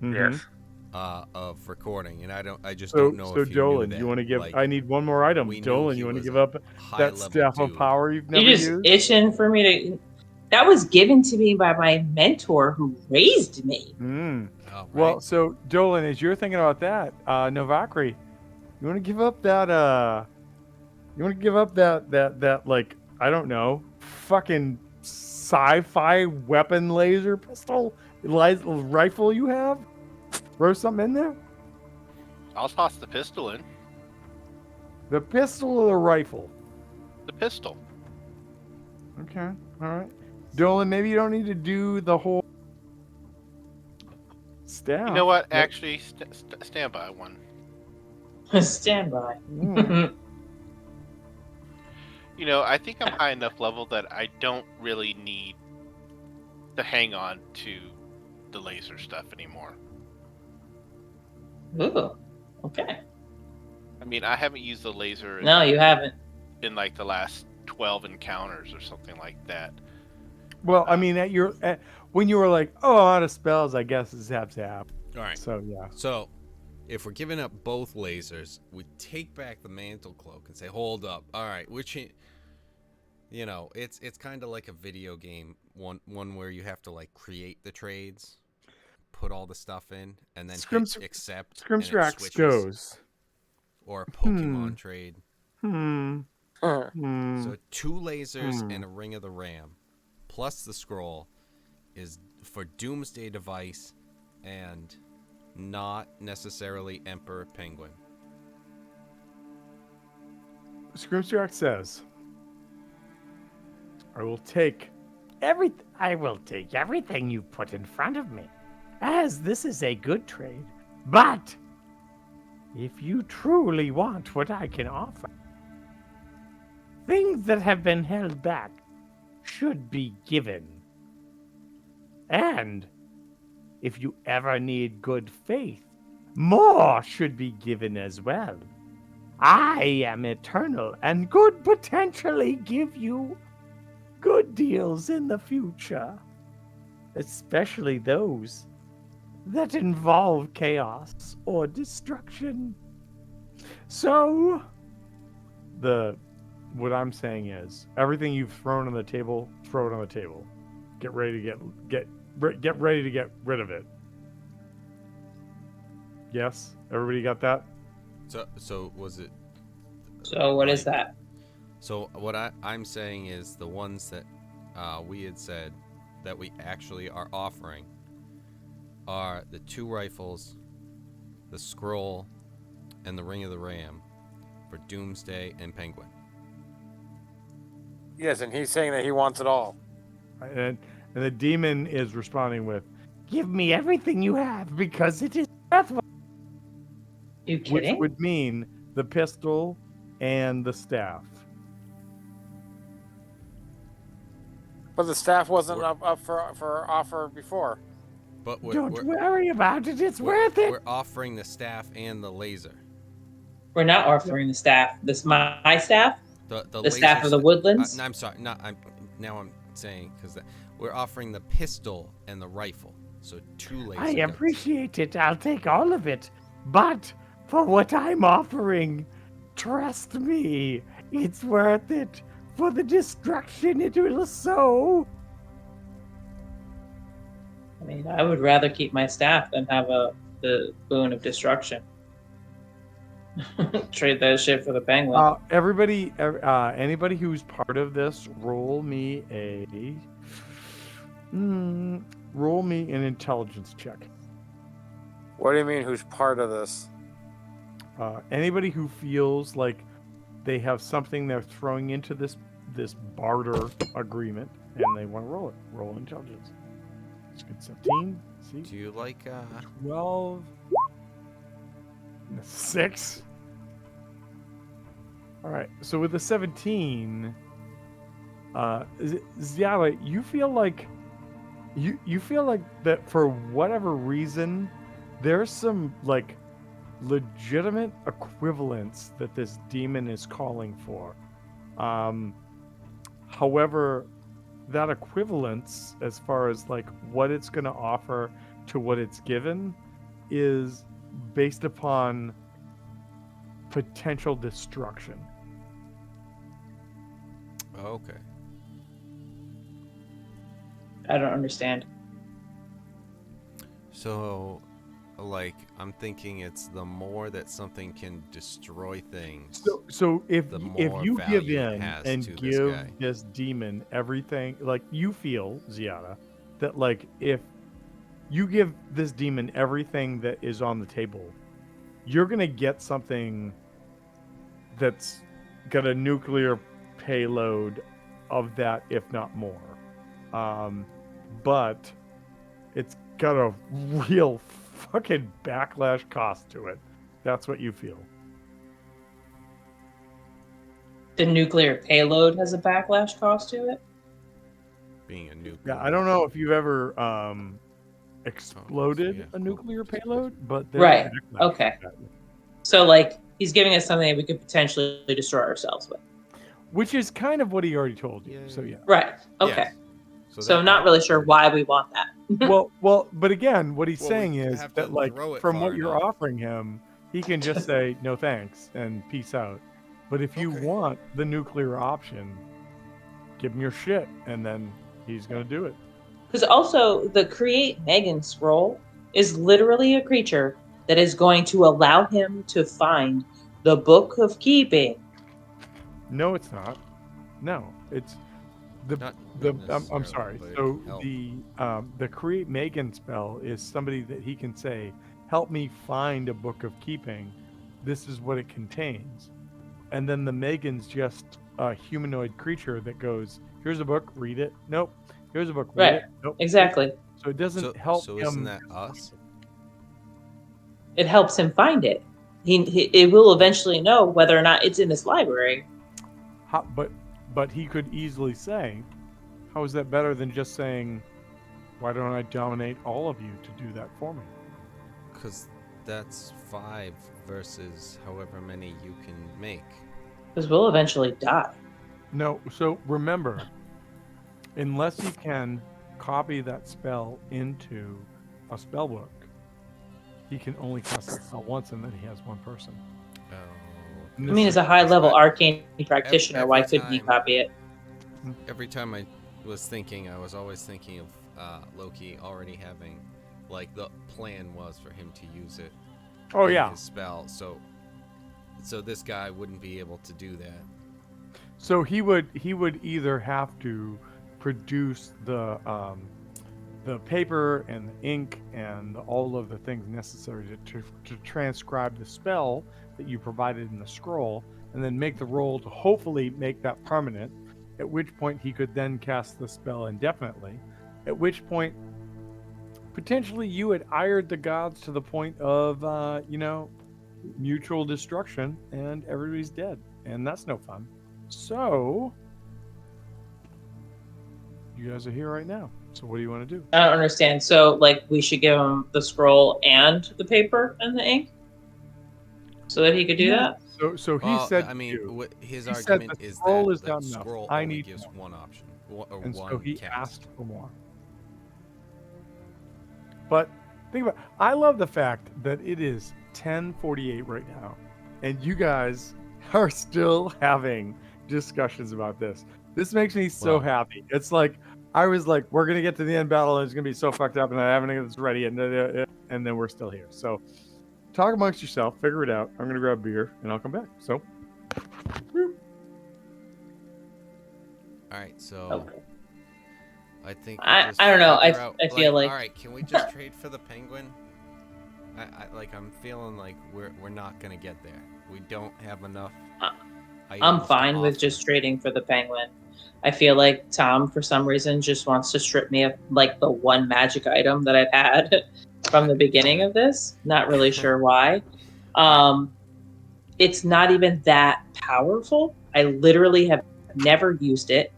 [SPEAKER 1] Mhm.
[SPEAKER 5] Yes.
[SPEAKER 3] of recording, and I just
[SPEAKER 1] So,
[SPEAKER 3] don't know
[SPEAKER 1] so
[SPEAKER 3] if you
[SPEAKER 1] Dolan,
[SPEAKER 3] knew that.
[SPEAKER 1] you want to give?
[SPEAKER 3] Like,
[SPEAKER 1] I need one more item.
[SPEAKER 3] we knew
[SPEAKER 1] Dolan,
[SPEAKER 3] he
[SPEAKER 1] you want to
[SPEAKER 3] was
[SPEAKER 1] give
[SPEAKER 3] a
[SPEAKER 1] up that
[SPEAKER 3] high-level
[SPEAKER 1] staff of
[SPEAKER 3] dude.
[SPEAKER 1] power you've never
[SPEAKER 7] You just
[SPEAKER 1] used?
[SPEAKER 7] itching for me to. That was given to me by my mentor who raised me.
[SPEAKER 1] Mm.
[SPEAKER 3] Oh, right.
[SPEAKER 1] Well, so Dolan, as you're thinking about that, Novakri, you want to give up that? You want to give up that like I don't know, fucking sci-fi weapon laser pistol rifle you have? Throw something in there.
[SPEAKER 4] I'll toss the pistol in.
[SPEAKER 1] The pistol or the rifle?
[SPEAKER 4] The pistol.
[SPEAKER 1] Okay, all right. Dolan, maybe you don't need to do the whole staff.
[SPEAKER 4] You know what?
[SPEAKER 1] but-
[SPEAKER 4] Actually, stand by one.
[SPEAKER 7] Stand by.
[SPEAKER 1] Mm.
[SPEAKER 4] You know, I think I'm high enough level that I don't really need to hang on to the laser stuff anymore.
[SPEAKER 7] Ooh. Okay.
[SPEAKER 4] I mean, I haven't used the laser
[SPEAKER 7] No, you haven't.
[SPEAKER 4] in like the last 12 encounters or something like that.
[SPEAKER 1] Well, I mean, when you were like, "Oh, I'm out of spells," I guess it's zap zap.
[SPEAKER 3] All right.
[SPEAKER 1] So yeah.
[SPEAKER 3] So, if we're giving up both lasers, we take back the mantle cloak and say, "Hold up, all right, which, you know, it's kind of like a video game, one where you have to like create the trades, put all the stuff in, and then hit accept. and it
[SPEAKER 1] Scrimstrax
[SPEAKER 3] switches.
[SPEAKER 1] goes.
[SPEAKER 3] Or a Pokemon trade.
[SPEAKER 1] Hmm.
[SPEAKER 3] So 2 lasers and a Ring of the Ram, plus the scroll, is for Doomsday device and not necessarily Emperor Penguin.
[SPEAKER 1] Scrimshaw says, I will take
[SPEAKER 8] I will take everything you put in front of me, as this is a good trade. But if you truly want what I can offer, things that have been held back should be given. And if you ever need good faith, more should be given as well. I am eternal and could potentially give you good deals in the future, especially those that involve chaos or destruction. So, what I'm saying is, everything you've thrown on the table, throw it on the table. Get ready to get ready to get rid of it. Yes, everybody got that?
[SPEAKER 3] So was it?
[SPEAKER 7] So what is that?
[SPEAKER 3] So what I'm saying is the ones that we had said that we actually are offering are the 2 rifles, the scroll, and the Ring of the Ram for Doomsday and Penguin.
[SPEAKER 6] Yes, and he's saying that he wants it all.
[SPEAKER 1] And the demon is responding with,
[SPEAKER 8] Give me everything you have because it is worthwhile.
[SPEAKER 7] You
[SPEAKER 1] which
[SPEAKER 7] kidding?
[SPEAKER 1] would mean the pistol and the staff.
[SPEAKER 6] But the staff wasn't up for offer before.
[SPEAKER 3] But
[SPEAKER 8] Don't worry about it. It's worth it.
[SPEAKER 3] We're offering the staff and the laser.
[SPEAKER 7] We're not offering the staff. This is my staff.
[SPEAKER 3] The
[SPEAKER 7] The staff of the woodlands.
[SPEAKER 3] No, I'm sorry. I'm saying because we're offering the pistol and the rifle. So 2 laser
[SPEAKER 8] I
[SPEAKER 3] guns.
[SPEAKER 8] appreciate it. I'll take all of it. But for what I'm offering, trust me, it's worth it. For the destruction it will sow.
[SPEAKER 7] I mean, I would rather keep my staff than have the boon of destruction. Trade that shit for the penguin.
[SPEAKER 1] Everybody, anybody who's part of this, roll me an intelligence check.
[SPEAKER 6] What do you mean, who's part of this?
[SPEAKER 1] Anybody who feels like they have something they're throwing into this barter agreement and they want to roll it. Roll intelligence. It's good. 17. See?
[SPEAKER 3] Do you like
[SPEAKER 1] 12. 6. All right. So with the 17, Ziala, you feel like that for whatever reason, there's some like legitimate equivalence that this demon is calling for. However, that equivalence, as far as like what it's going to offer to what it's given, is based upon potential destruction.
[SPEAKER 3] okay.
[SPEAKER 7] I don't understand.
[SPEAKER 3] So, like, I'm thinking it's the more that something can destroy things.
[SPEAKER 1] So if
[SPEAKER 3] the
[SPEAKER 1] if
[SPEAKER 3] more
[SPEAKER 1] you give
[SPEAKER 3] value it
[SPEAKER 1] in
[SPEAKER 3] has
[SPEAKER 1] and
[SPEAKER 3] to this
[SPEAKER 1] give
[SPEAKER 3] guy.
[SPEAKER 1] this demon everything, like you feel, Ziada, that like if you give this demon everything that is on the table, you're gonna get something that's got a nuclear payload of that, if not more. But it's got a real fucking backlash cost to it. That's what you feel.
[SPEAKER 7] The nuclear payload has a backlash cost to it.
[SPEAKER 3] Being a nuclear.
[SPEAKER 1] Yeah, I don't know if you've ever exploded
[SPEAKER 3] yeah.
[SPEAKER 1] a nuclear payload, but
[SPEAKER 7] Right,
[SPEAKER 1] there's a backlash
[SPEAKER 7] okay.
[SPEAKER 1] to that.
[SPEAKER 7] So, like, he's giving us something that we could potentially destroy ourselves with.
[SPEAKER 1] Which is kind of what he already told you. So yeah.
[SPEAKER 7] Right. Okay.
[SPEAKER 3] Yes.
[SPEAKER 7] So
[SPEAKER 3] that-
[SPEAKER 7] I'm not really sure why we want that.
[SPEAKER 1] well, but again, what he's
[SPEAKER 3] Well,
[SPEAKER 1] saying
[SPEAKER 3] we
[SPEAKER 1] is
[SPEAKER 3] have to
[SPEAKER 1] that like
[SPEAKER 3] throw it
[SPEAKER 1] from
[SPEAKER 3] far
[SPEAKER 1] what you're
[SPEAKER 3] enough.
[SPEAKER 1] offering him, he can just say no thanks and peace out. But if you
[SPEAKER 3] Okay.
[SPEAKER 1] want the nuclear option, give him your shit, and then he's gonna do it.
[SPEAKER 7] Because also, the Create Megan scroll is literally a creature that is going to allow him to find the Book of Keeping.
[SPEAKER 1] No, it's not. No, it's The
[SPEAKER 3] Not
[SPEAKER 1] I'm
[SPEAKER 3] necessarily,
[SPEAKER 1] sorry.
[SPEAKER 3] but it
[SPEAKER 1] So
[SPEAKER 3] can help.
[SPEAKER 1] the create Megan spell is somebody that he can say, "Help me find a book of keeping. This is what it contains." And then the Megan's just a humanoid creature that goes, "Here's a book, read it. Nope. Here's a book, read
[SPEAKER 7] Right.
[SPEAKER 1] it. Nope."
[SPEAKER 7] Exactly.
[SPEAKER 1] So it doesn't
[SPEAKER 3] So,
[SPEAKER 1] help
[SPEAKER 3] so
[SPEAKER 1] him.
[SPEAKER 3] isn't that us?
[SPEAKER 7] It helps him find it. It will eventually know whether or not it's in this library.
[SPEAKER 1] But he could easily say, "How is that better than just saying, why don't I dominate all of you to do that for me?"
[SPEAKER 3] Because that's 5 versus however many you can make.
[SPEAKER 7] Because we'll eventually die.
[SPEAKER 1] No. So remember, unless you can copy that spell into a spell book, he can only cast that spell once, and then he has one person.
[SPEAKER 3] Oh.
[SPEAKER 1] And
[SPEAKER 7] I mean, as a high level arcane practitioner, why couldn't he copy it?
[SPEAKER 3] Every time I was thinking, I was always thinking of Loki already having, like, the plan was for him to use it.
[SPEAKER 1] Oh
[SPEAKER 3] in
[SPEAKER 1] yeah.
[SPEAKER 3] His spell, so this guy wouldn't be able to do that.
[SPEAKER 1] So he would either have to produce the paper and the ink and all of the things necessary to transcribe the spell that you provided in the scroll, and then make the roll to hopefully make that permanent, at which point he could then cast the spell indefinitely, at which point potentially you had ired the gods to the point of mutual destruction and everybody's dead, and that's no fun. So you guys are here right now. So what do you want to do?
[SPEAKER 7] I don't understand. So, like, we should give him the scroll and the paper and the ink, so that he could do that.
[SPEAKER 1] So he
[SPEAKER 3] Well,
[SPEAKER 1] said.
[SPEAKER 3] I mean, his
[SPEAKER 1] he said
[SPEAKER 3] argument
[SPEAKER 1] the
[SPEAKER 3] is
[SPEAKER 1] scroll
[SPEAKER 3] that
[SPEAKER 1] is
[SPEAKER 3] the
[SPEAKER 1] not enough.
[SPEAKER 3] scroll
[SPEAKER 1] I
[SPEAKER 3] only
[SPEAKER 1] need
[SPEAKER 3] gives
[SPEAKER 1] more.
[SPEAKER 3] one option, or
[SPEAKER 1] And
[SPEAKER 3] one
[SPEAKER 1] so he
[SPEAKER 3] cast.
[SPEAKER 1] asked for more. But think about, I love the fact that it is 10:48 right now, and you guys are still having discussions about this. This makes me so
[SPEAKER 3] Well-
[SPEAKER 1] happy. It's like I was like, we're gonna get to the end battle, and it's gonna be so fucked up, and I haven't got this ready, and then we're still here. So talk amongst yourself, figure it out. I'm gonna grab beer, and I'll come back. So.
[SPEAKER 3] All right, so
[SPEAKER 7] Okay.
[SPEAKER 3] I think
[SPEAKER 7] I don't know. I feel like
[SPEAKER 3] all right, can we just trade for the penguin? I'm feeling like we're not gonna get there. We don't have enough.
[SPEAKER 7] I'm
[SPEAKER 3] items to
[SPEAKER 7] fine with
[SPEAKER 3] offer.
[SPEAKER 7] just trading for the penguin. I feel like Tom, for some reason, just wants to strip me of like the one magic item that I've had from the beginning of this. Not really sure why. It's not even that powerful. I literally have never used it.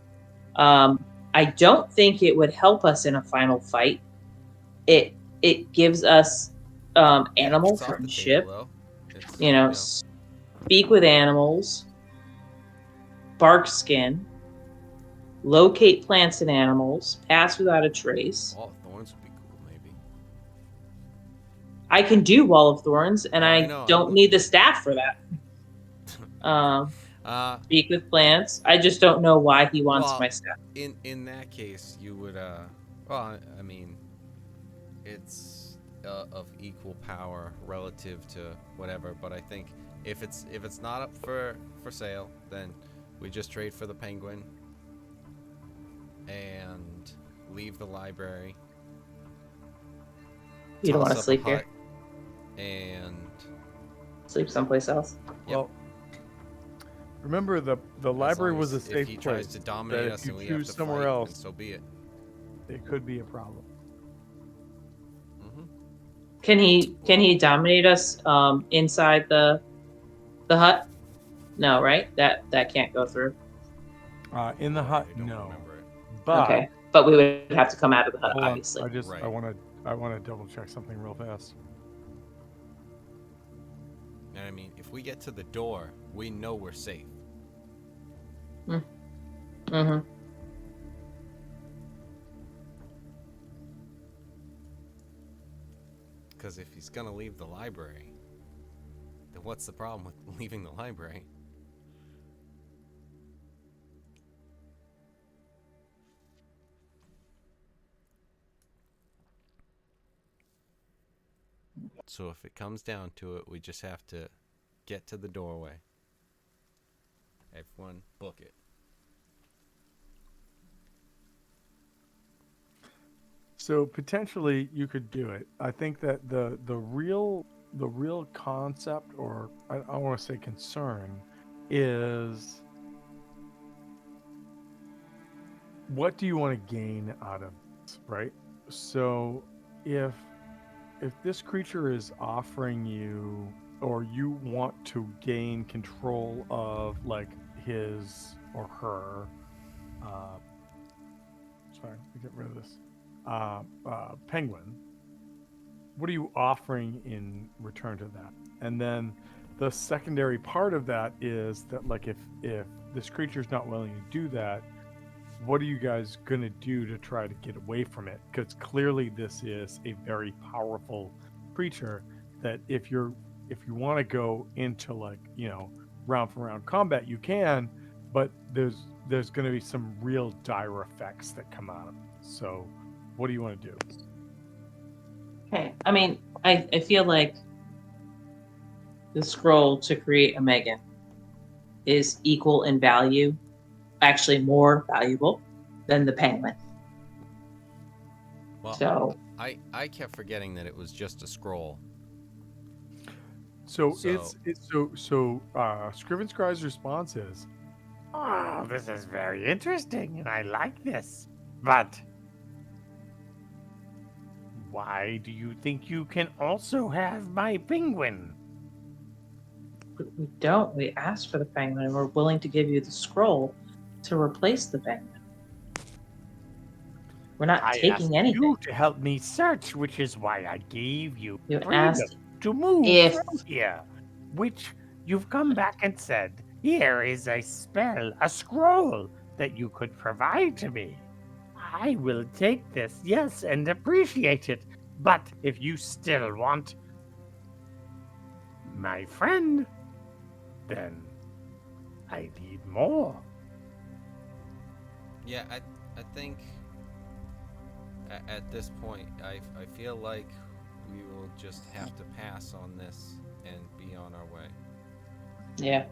[SPEAKER 7] I don't think it would help us in a final fight. It gives us animal
[SPEAKER 3] It's off the
[SPEAKER 7] friendship.
[SPEAKER 3] table, though. It's,
[SPEAKER 7] You know, speak with animals, bark skin, locate plants and animals, pass without a trace.
[SPEAKER 3] Wall of Thorns would be cool, maybe.
[SPEAKER 7] I can do Wall of Thorns, and
[SPEAKER 3] Oh, I
[SPEAKER 7] I
[SPEAKER 3] know, I'm
[SPEAKER 7] don't need the staff for that. Speak with plants. I just don't know why he wants
[SPEAKER 3] Well,
[SPEAKER 7] my staff.
[SPEAKER 3] In that case, you would well, I mean, it's of equal power relative to whatever. But I think if it's not up for sale, then we just trade for the penguin and leave the library.
[SPEAKER 7] You don't want to
[SPEAKER 3] toss up a
[SPEAKER 7] sleep here.
[SPEAKER 3] hut, and
[SPEAKER 7] Sleep someplace else.
[SPEAKER 1] Well, remember the library was a
[SPEAKER 3] if
[SPEAKER 1] safe
[SPEAKER 3] he
[SPEAKER 1] place.
[SPEAKER 3] tries to dominate
[SPEAKER 1] that
[SPEAKER 3] us
[SPEAKER 1] if you
[SPEAKER 3] and we have
[SPEAKER 1] choose
[SPEAKER 3] to
[SPEAKER 1] somewhere
[SPEAKER 3] fight,
[SPEAKER 1] else,
[SPEAKER 3] then so be it.
[SPEAKER 1] it could be a problem.
[SPEAKER 3] Mm-hmm.
[SPEAKER 7] Can he dominate us inside the hut? No, right? That can't go through.
[SPEAKER 1] In the hut,
[SPEAKER 3] I don't
[SPEAKER 1] no.
[SPEAKER 3] remember it.
[SPEAKER 1] But
[SPEAKER 7] Okay, but we would have to come out of the hut,
[SPEAKER 1] hold on,
[SPEAKER 7] obviously.
[SPEAKER 3] Right.
[SPEAKER 1] I want to double check something real fast.
[SPEAKER 3] And I mean, if we get to the door, we know we're safe.
[SPEAKER 7] Mm-hmm.
[SPEAKER 3] Because if he's gonna leave the library, then what's the problem with leaving the library? So if it comes down to it, we just have to get to the doorway. Everyone, book it.
[SPEAKER 1] So potentially you could do it. I think that the real concept, or I want to say concern, is what do you want to gain out of this, right? So if this creature is offering you, or you want to gain control of like his or her, sorry, let me get rid of this, penguin, what are you offering in return to that? And then the secondary part of that is that, like, if this creature's not willing to do that, what are you guys gonna do to try to get away from it? Because clearly this is a very powerful creature that if you want to go into, like, round for round combat, you can, but there's going to be some real dire effects that come out of it. So what do you want to do?
[SPEAKER 7] Okay. I mean, I feel like the scroll to create a Megan is equal in value, actually more valuable than the penguin.
[SPEAKER 3] Well,
[SPEAKER 7] So
[SPEAKER 3] I kept forgetting that it was just a scroll.
[SPEAKER 1] So
[SPEAKER 3] So-
[SPEAKER 1] Scriven Scry's response is,
[SPEAKER 8] Oh, this is very interesting, and I like this. But why do you think you can also have my penguin?
[SPEAKER 7] we don't. We asked for the penguin, and we're willing to give you the scroll to replace the penguin. We're not
[SPEAKER 8] I asked
[SPEAKER 7] taking anything.
[SPEAKER 8] you to help me search, which is why I gave you
[SPEAKER 7] You
[SPEAKER 8] freedom
[SPEAKER 7] asked
[SPEAKER 8] to move
[SPEAKER 7] if-
[SPEAKER 8] through here. Which you've come back and said, here is a spell, a scroll that you could provide to me. I will take this, yes, and appreciate it. But if you still want my friend, then I need more.
[SPEAKER 3] Yeah, I think at this point, I feel like we will just have to pass on this and be on our way.
[SPEAKER 7] Yeah.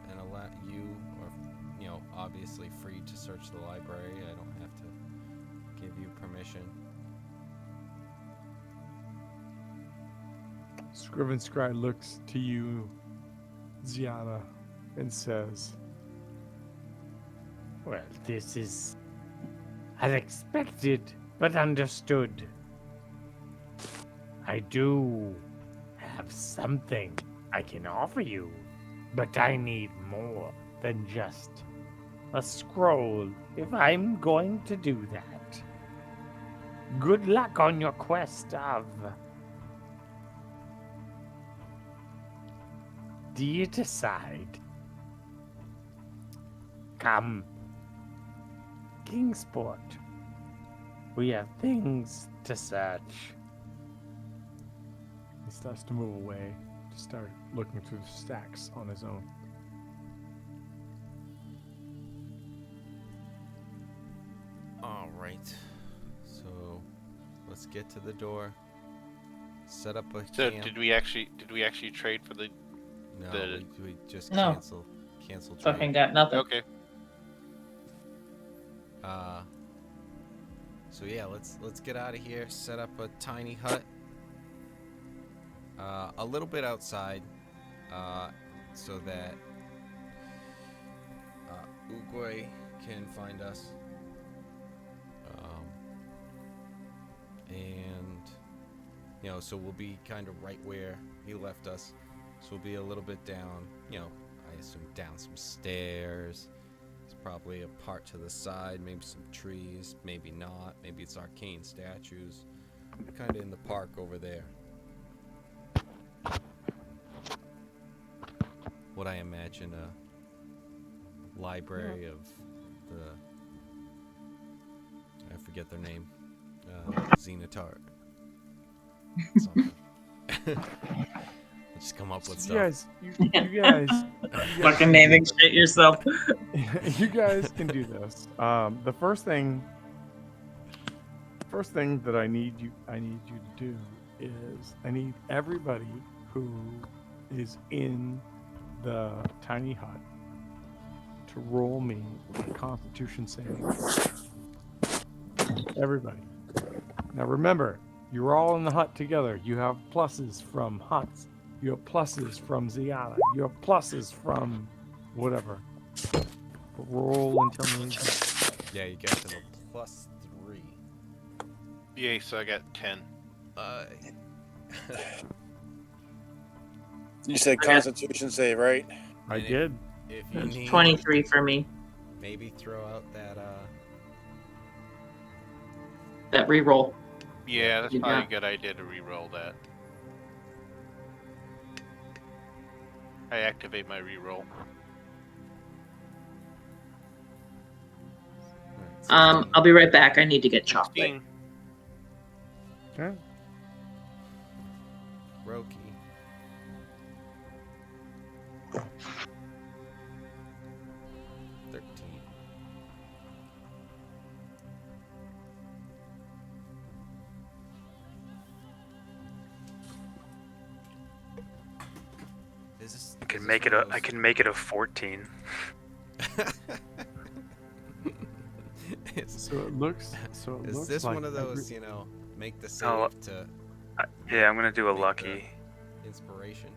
[SPEAKER 3] And allow you, or obviously free to search the library. I don't have to give you permission.
[SPEAKER 1] Scriven Scry looks to you, Ziana, and says,
[SPEAKER 8] Well, this is unexpected, but understood. I do have something I can offer you, but I need more than just a scroll if I'm going to do that. Good luck on your quest of deicide. Come, Kingsport. We have things to search.
[SPEAKER 1] he starts to move away to start looking through the stacks on his own.
[SPEAKER 3] All right. So let's get to the door. Set up a
[SPEAKER 4] So
[SPEAKER 3] camp.
[SPEAKER 4] did we actually trade for the?
[SPEAKER 3] No,
[SPEAKER 4] the-
[SPEAKER 3] we just
[SPEAKER 7] No.
[SPEAKER 3] cancel trade.
[SPEAKER 7] Fucking got nothing.
[SPEAKER 4] Okay.
[SPEAKER 3] So yeah, let's get out of here. Set up a tiny hut, a little bit outside, so that Uguay can find us. And so we'll be kind of right where he left us. So we'll be a little bit down. I assume down some stairs. It's probably a part to the side, maybe some trees, maybe not. Maybe it's arcane statues. Kind of in the park over there. What I imagine a library of the... I forget their name. Xenatar. Something. Just come up with stuff.
[SPEAKER 1] You guys
[SPEAKER 7] Fucking naming shit yourself.
[SPEAKER 1] you guys can do this. The first thing that I need you to do is I need everybody who is in the tiny hut to roll me a Constitution saving throw. Everybody. Now remember, you're all in the hut together. You have pluses from huts. You have pluses from Ziana. You have pluses from whatever. Roll and tell me.
[SPEAKER 3] Yeah, you guys have a +3.
[SPEAKER 4] Yay, so I got 10.
[SPEAKER 6] You said
[SPEAKER 2] I got-
[SPEAKER 6] Constitution save, right?
[SPEAKER 1] I
[SPEAKER 3] And
[SPEAKER 1] did.
[SPEAKER 3] If you
[SPEAKER 7] It's
[SPEAKER 3] need,
[SPEAKER 7] 23 for me.
[SPEAKER 3] maybe throw out that
[SPEAKER 7] That reroll.
[SPEAKER 4] Yeah, that's
[SPEAKER 7] You
[SPEAKER 4] probably
[SPEAKER 7] got-
[SPEAKER 4] a good idea to re-roll that. I activate my re-roll.
[SPEAKER 7] I'll be right back. I need to get chocolate.
[SPEAKER 4] 16.
[SPEAKER 1] Okay.
[SPEAKER 3] Roki.
[SPEAKER 5] I can make it a 14.
[SPEAKER 3] Is
[SPEAKER 1] So it looks. So it looks
[SPEAKER 3] this
[SPEAKER 1] like
[SPEAKER 3] one of those,
[SPEAKER 1] every-
[SPEAKER 3] make the save
[SPEAKER 5] Oh,
[SPEAKER 3] to
[SPEAKER 5] Yeah, I'm gonna do a
[SPEAKER 3] Make
[SPEAKER 5] lucky.
[SPEAKER 3] inspiration?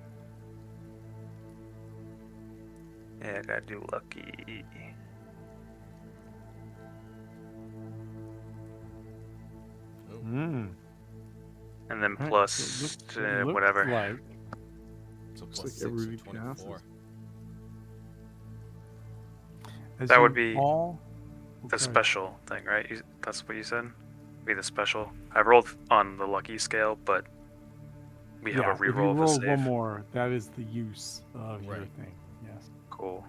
[SPEAKER 5] Yeah, I gotta do lucky.
[SPEAKER 3] Oh,
[SPEAKER 1] Mm.
[SPEAKER 5] And then
[SPEAKER 1] Alright,
[SPEAKER 5] plus
[SPEAKER 1] so it looks
[SPEAKER 5] whatever.
[SPEAKER 1] Like
[SPEAKER 3] so
[SPEAKER 1] looks
[SPEAKER 3] plus
[SPEAKER 1] like
[SPEAKER 3] 6 or
[SPEAKER 1] everybody
[SPEAKER 3] 24.
[SPEAKER 1] passes. as
[SPEAKER 5] That
[SPEAKER 1] you
[SPEAKER 5] would be
[SPEAKER 1] all,
[SPEAKER 5] the
[SPEAKER 1] okay.
[SPEAKER 5] special thing, right? That's what you said? Be the special. I rolled on the lucky scale, but we have a
[SPEAKER 1] If you
[SPEAKER 5] reroll of a
[SPEAKER 1] roll
[SPEAKER 5] save.
[SPEAKER 1] one more, that is the use of your
[SPEAKER 3] Right.
[SPEAKER 1] thing. Yes.
[SPEAKER 5] Cool.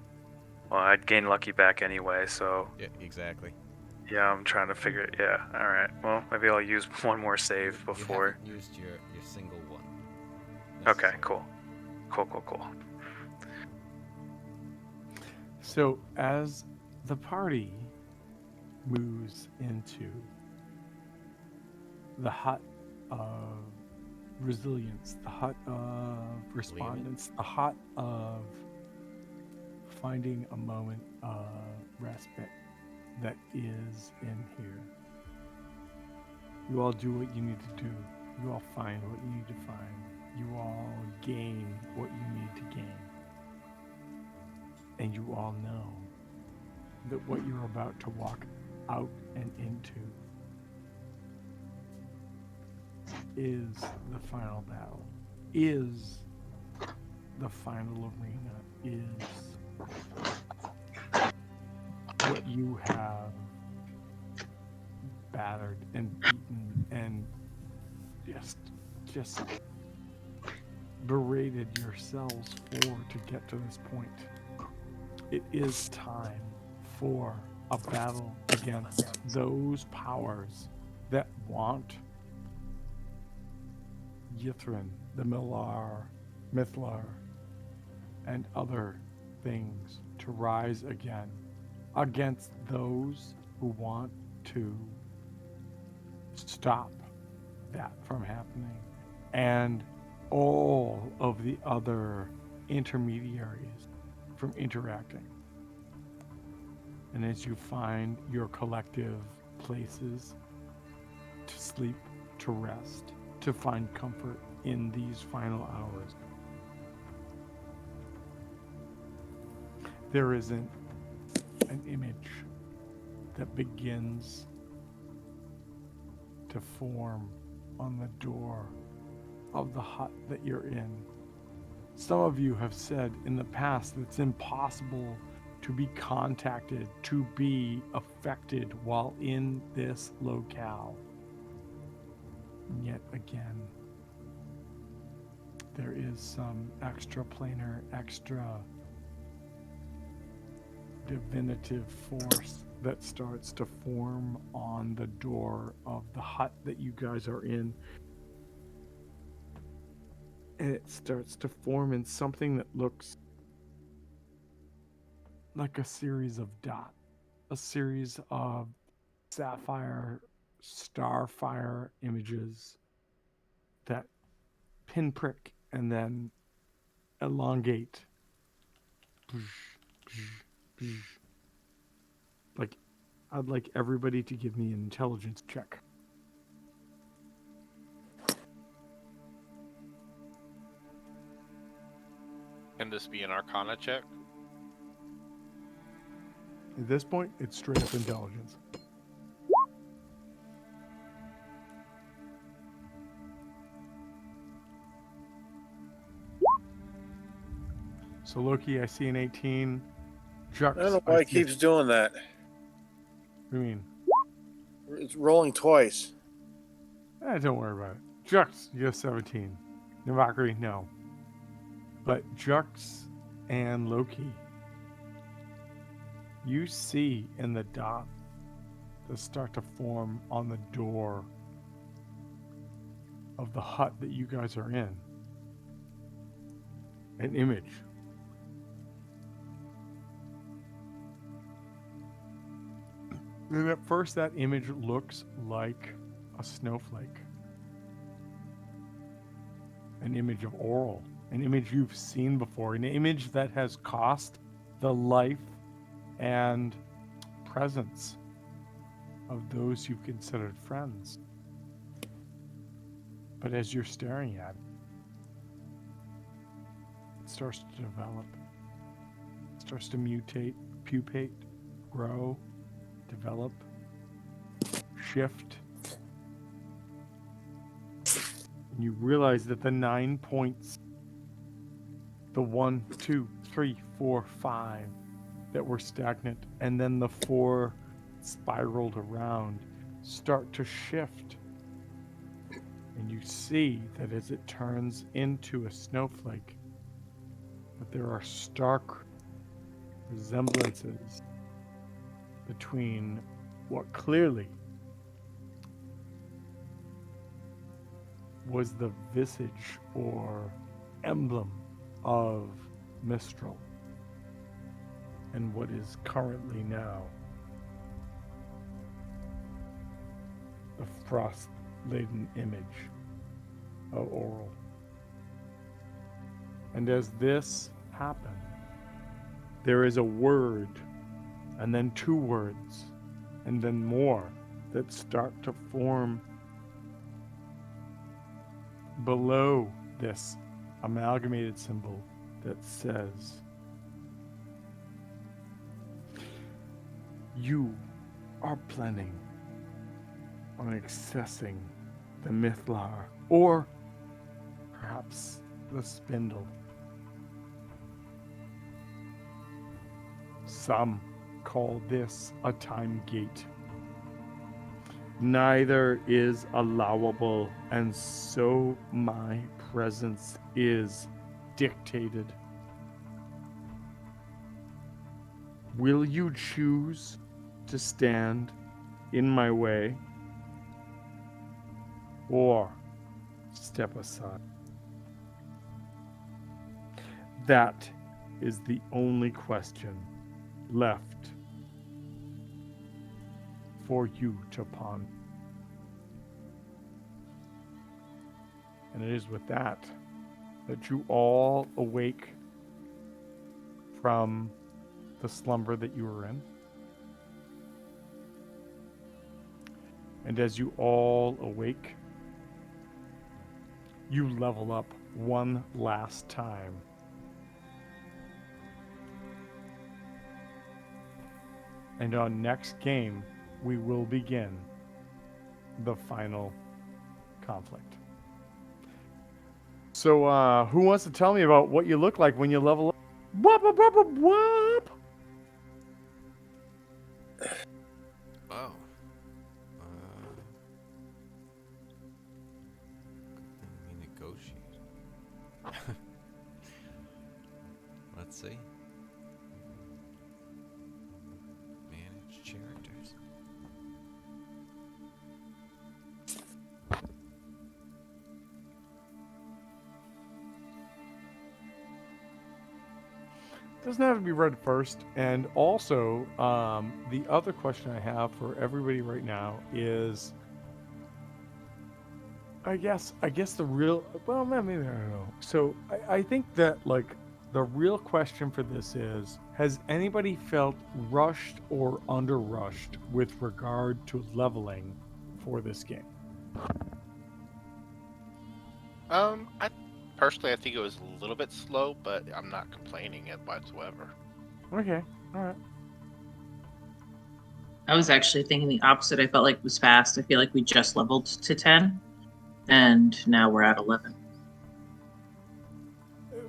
[SPEAKER 5] Well, I'd gain lucky back anyway, so
[SPEAKER 3] Yeah, exactly.
[SPEAKER 5] yeah, I'm trying to figure it. Yeah, alright. Well, maybe I'll use one more save
[SPEAKER 3] You
[SPEAKER 5] before.
[SPEAKER 3] haven't used your single one.
[SPEAKER 5] Okay,
[SPEAKER 3] necessarily.
[SPEAKER 5] cool. Cool.
[SPEAKER 1] So as the party moves into the hut of resilience, the hut of respondents, the hut of finding a moment of respite that is in here. You all do what you need to do. You all find what you need to find. You all gain what you need to gain. And you all know that what you're about to walk out and into is the final battle, is the final arena, is what you have battered and beaten and just berated yourselves for to get to this point. It is time for a battle against those powers that want Yithrin, the Mithlar, and other things to rise again against those who want to stop that from happening, and all of the other intermediaries from interacting. And as you find your collective places to sleep, to rest, to find comfort in these final hours, there is an image that begins to form on the door of the hut that you're in. Some of you have said in the past that it's impossible to be contacted, to be affected while in this locale. And yet again, there is some extraplanar, extra divinative force that starts to form on the door of the hut that you guys are in. And it starts to form in something that looks like a series of dots, a series of sapphire, starfire images that pinprick and then elongate like I'd like everybody to give me an intelligence check.
[SPEAKER 4] Can this be an Arcana check?
[SPEAKER 1] At this point, it's straight up intelligence. So Loki, I see an 18. Jux,
[SPEAKER 6] I don't know why it
[SPEAKER 1] see a-
[SPEAKER 6] keeps doing that.
[SPEAKER 1] What do you mean?
[SPEAKER 6] It's rolling twice.
[SPEAKER 1] Don't worry about it. Jux, you have 17. Navakri, no. But Jux and Loki, you see in the dot that start to form on the door of the hut that you guys are in an image. And at first, that image looks like a snowflake. An image of Oral. An image you've seen before. An image that has cost the life and presence of those you've considered friends. But as you're staring at it, it starts to develop. It starts to mutate, pupate, grow, develop, shift. And you realize that the 9 points, the 1, 2, 3, 4, 5 that were stagnant, and then the 4 spiraled around, start to shift. And you see that as it turns into a snowflake, that there are stark resemblances between what clearly was the visage or emblem of Mistral and what is currently now the frost-laden image of Oral. And as this happens, there is a word, and then 2 words, and then more that start to form below this amalgamated symbol that says, "You are planning on accessing the Mythlar, or perhaps the Spindle. Some call this a time gate. Neither is allowable, and so my presence is dictated. Will you choose to stand in my way, or step aside? That is the only question left for you to ponder." And it is with that that you all awake from the slumber that you were in. And as you all awake, you level up one last time. And on next game, we will begin the final conflict. So, who wants to tell me about what you look like when you level up? Whoop, whoop, whoop, whoop, whoop.
[SPEAKER 3] Oh. Good thing we negotiated. Let's see. Manage characters.
[SPEAKER 1] Doesn't have to be read first. And also, the other question I have for everybody right now is, I guess the real, well, maybe I don't know. So I think that, like, The real question for this is, has anybody felt rushed or under-rushed with regard to leveling for this game?
[SPEAKER 4] I personally, I think it was a little bit slow, but I'm not complaining it whatsoever.
[SPEAKER 1] Okay, all right.
[SPEAKER 2] I was actually thinking the opposite. I felt like it was fast. I feel like we just leveled to 10 and now we're at 11.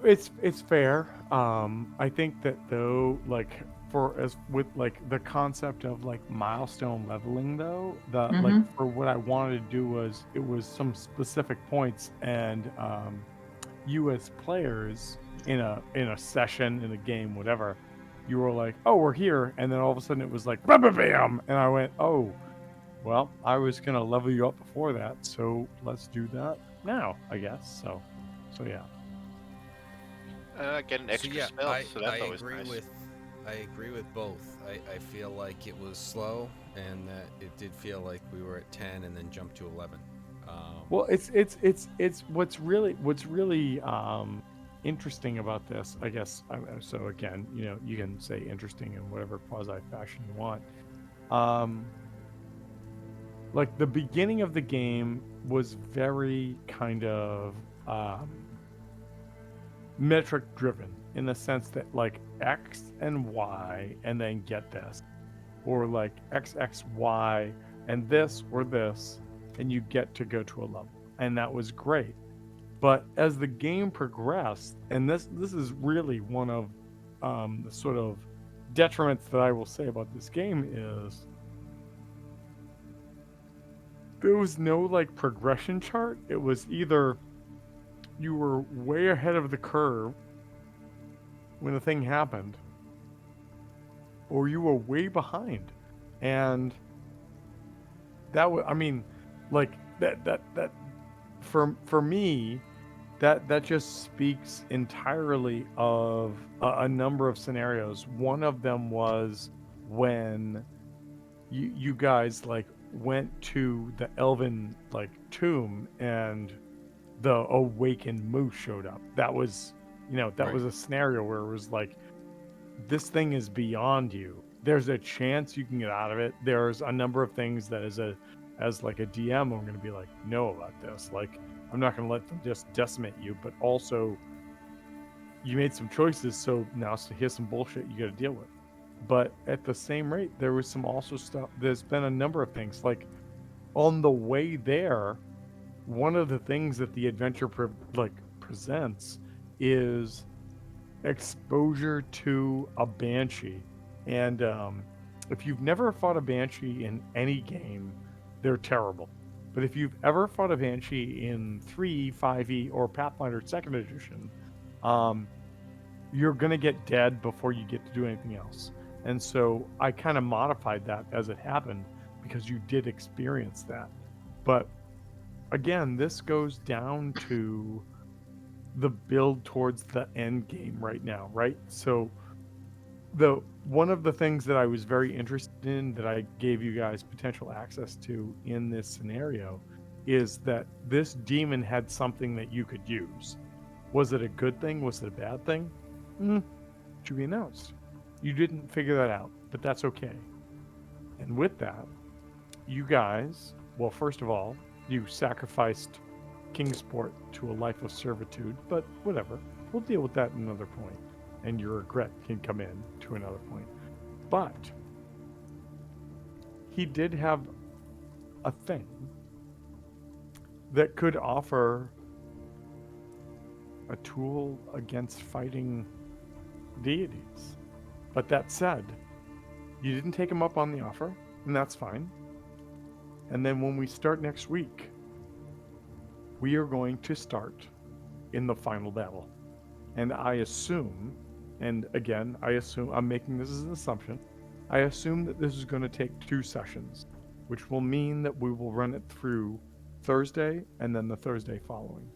[SPEAKER 1] It's fair. I think that though, like for as with like the concept of like milestone leveling though, the like
[SPEAKER 2] Mhm.
[SPEAKER 1] for what I wanted to do was it was some specific points, and you as players in a session in a game, whatever, you were like, oh, we're here, and then all of a sudden it was like bam, bam, bam, and I went, oh, well, I was gonna level you up before that, so let's do that now, I guess. So yeah.
[SPEAKER 4] Getting
[SPEAKER 3] So
[SPEAKER 4] extra
[SPEAKER 3] yeah,
[SPEAKER 4] spells, so that's always
[SPEAKER 3] agree
[SPEAKER 4] nice.
[SPEAKER 3] with I agree with both. I feel like it was slow and that it did feel like we were at 10 and then jumped to 11.
[SPEAKER 1] Well, it's what's really interesting about this, I guess. So again, you can say interesting in whatever quasi fashion you want. Um, like the beginning of the game was very kind of metric driven in the sense that like X and Y and then get this, or like XXY and this or this, and you get to go to a level, and that was great. But as the game progressed, and this is really one of the sort of detriments that I will say about this game is there was no like progression chart. It was either you were way ahead of the curve when the thing happened, or you were way behind, and that was, I mean, like that for me, that just speaks entirely of a number of scenarios. One of them was when you guys like went to the elven like tomb and the awakened moose showed up. That was, that
[SPEAKER 3] Right.
[SPEAKER 1] was a scenario where it was like, this thing is beyond you. There's a chance you can get out of it. There's a number of things that as like a DM, I'm going to be like, know about this. Like, I'm not going to let them just decimate you, but also you made some choices, so now here's some bullshit you got to deal with. But at the same rate, there was some also stuff. There's been a number of things like on the way there. One of the things that the adventure presents is exposure to a banshee, and if you've never fought a banshee in any game, they're terrible. But if you've ever fought a banshee in 3, 5e, or Pathfinder 2nd Edition, um, you're gonna get dead before you get to do anything else. And so I kind of modified that as it happened because you did experience that. But again, this goes down to the build towards the end game right now, right? So the one of the things that I was very interested in that I gave you guys potential access to in this scenario is that this demon had something that you could use. Was it a good thing? Was it a bad thing? To be announced. You didn't figure that out, but that's okay. And with that, you guys, well, first of all, you sacrificed Kingsport to a life of servitude, but whatever. We'll deal with that at another point, and your regret can come in to another point. But he did have a thing that could offer a tool against fighting deities. But that said, you didn't take him up on the offer, and that's fine. And then when we start next week, we are going to start in the final battle. And I assume, and again, I'm making this as an assumption, I assume that this is going to take 2 sessions, which will mean that we will run it through Thursday and then the Thursday following.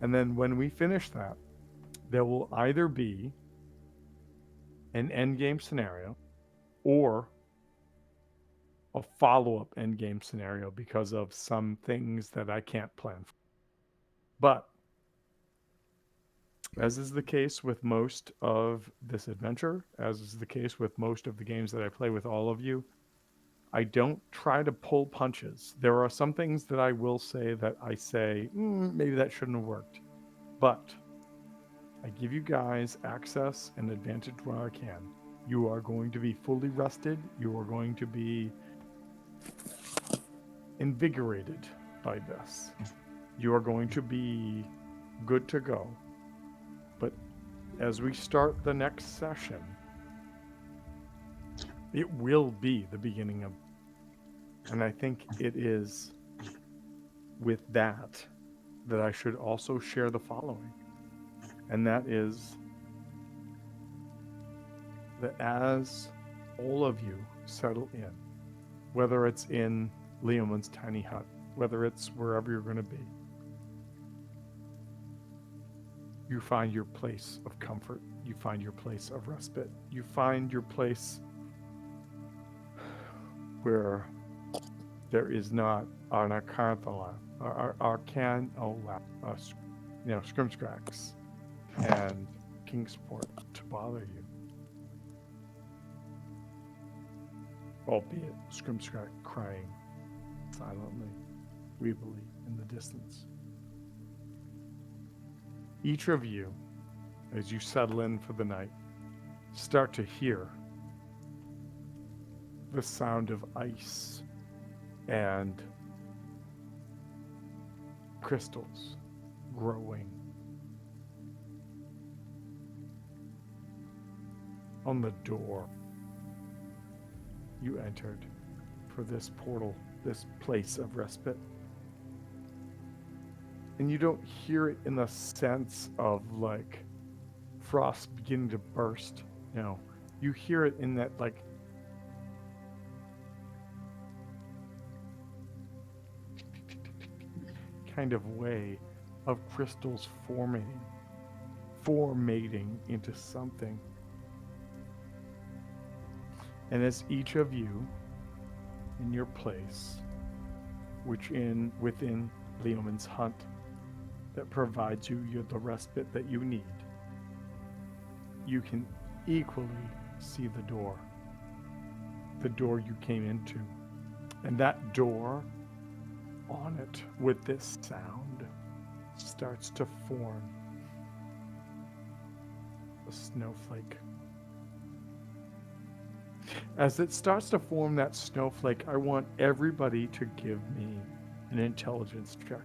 [SPEAKER 1] And then when we finish that, there will either be an endgame scenario or a follow-up endgame scenario because of some things that I can't plan for. But As is the case with most of this adventure, as is the case with most of the games that I play with all of you, I don't try to pull punches. There are some things that I will say that I say, maybe that shouldn't have worked. But I give you guys access and advantage where I can. You are going to be fully rested. You are going to be invigorated by this. You are going to be good to go. But as we start the next session, it will be the beginning of, and I think it is with that I should also share the following. And that is that as all of you settle in, whether it's in Leomund's tiny hut, whether it's wherever you're going to be, you find your place of comfort. You find your place of respite. You find your place where there is not an Arcanthala, Scrimscrax, and Kingsport to bother you. Albeit Scrimscrack crying silently, we believe, in the distance. Each of you, as you settle in for the night, start to hear the sound of ice and crystals growing on the door you entered for this portal, this place of respite. And you don't hear it in the sense of like frost beginning to burst. No, you hear it in that like kind of way of crystals formating into something. And as each of you in your place, within Leomund's hunt that provides you the respite that you need, you can equally see the door you came into. And that door, on it with this sound, starts to form a snowflake. As it starts to form that snowflake, I want everybody to give me an intelligence check.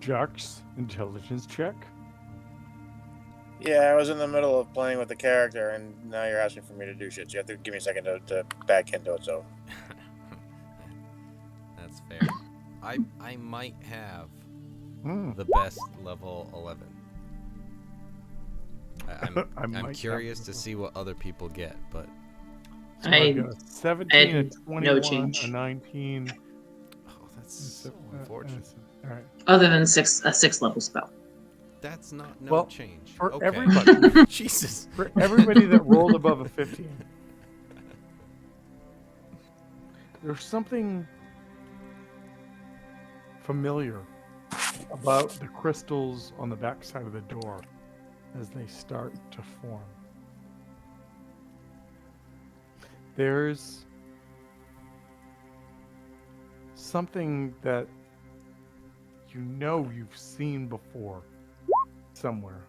[SPEAKER 1] Jack's intelligence check.
[SPEAKER 6] Yeah, I was in the middle of playing with the character, and now you're asking for me to do shit. So you have to give me a second to back into it. So
[SPEAKER 3] That's fair. I might have the best level 11. I'm curious to see what other people get, but
[SPEAKER 1] So I've got a 17, a
[SPEAKER 2] had
[SPEAKER 1] 21,
[SPEAKER 2] no
[SPEAKER 1] a
[SPEAKER 2] change.
[SPEAKER 1] 19.
[SPEAKER 3] oh, that's so unfortunate.
[SPEAKER 1] All right.
[SPEAKER 2] Other than a 6 level spell.
[SPEAKER 3] That's not
[SPEAKER 1] Well,
[SPEAKER 3] change.
[SPEAKER 1] for
[SPEAKER 3] Okay.
[SPEAKER 1] everybody,
[SPEAKER 3] Jesus.
[SPEAKER 1] for everybody that rolled above a 15, there's something familiar about the crystals on the back side of the door as they start to form. There's something that you know you've seen before somewhere.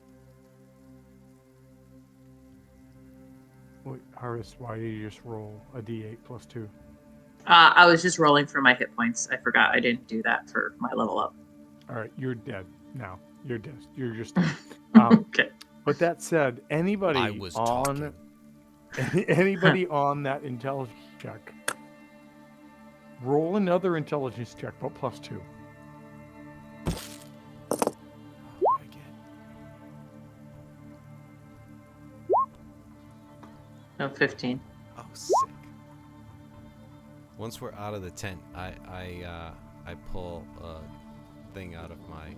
[SPEAKER 1] Wait, Harvest, why do you just roll a d8 plus 2?
[SPEAKER 2] I was just rolling for my hit points. I forgot I didn't do that for my level up.
[SPEAKER 1] All right, you're dead now. You're dead. You're just dead.
[SPEAKER 2] Okay.
[SPEAKER 1] But that said, anybody
[SPEAKER 3] I was
[SPEAKER 1] on
[SPEAKER 3] talking.
[SPEAKER 1] anybody on that intelligence check, roll another intelligence check, but plus 2.
[SPEAKER 2] No, 15.
[SPEAKER 3] Oh, sick. Once we're out of the tent, I pull a thing out of my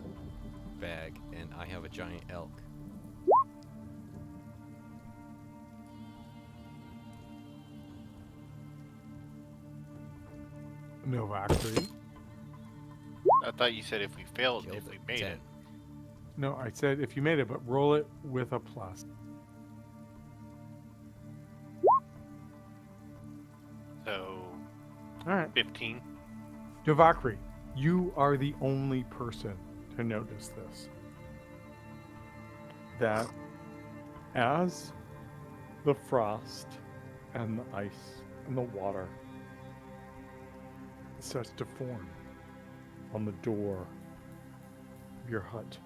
[SPEAKER 3] bag, and I have a giant elk.
[SPEAKER 1] Novakri.
[SPEAKER 4] I thought you said if we failed,
[SPEAKER 3] Killed
[SPEAKER 4] if we
[SPEAKER 3] it.
[SPEAKER 4] made
[SPEAKER 3] 10.
[SPEAKER 4] it.
[SPEAKER 1] No, I said if you made it, but roll it with a plus.
[SPEAKER 4] So
[SPEAKER 1] All right.
[SPEAKER 4] 15.
[SPEAKER 1] Novakri, you are the only person to notice this. That as the frost and the ice and the water starts to form on the door of your hut,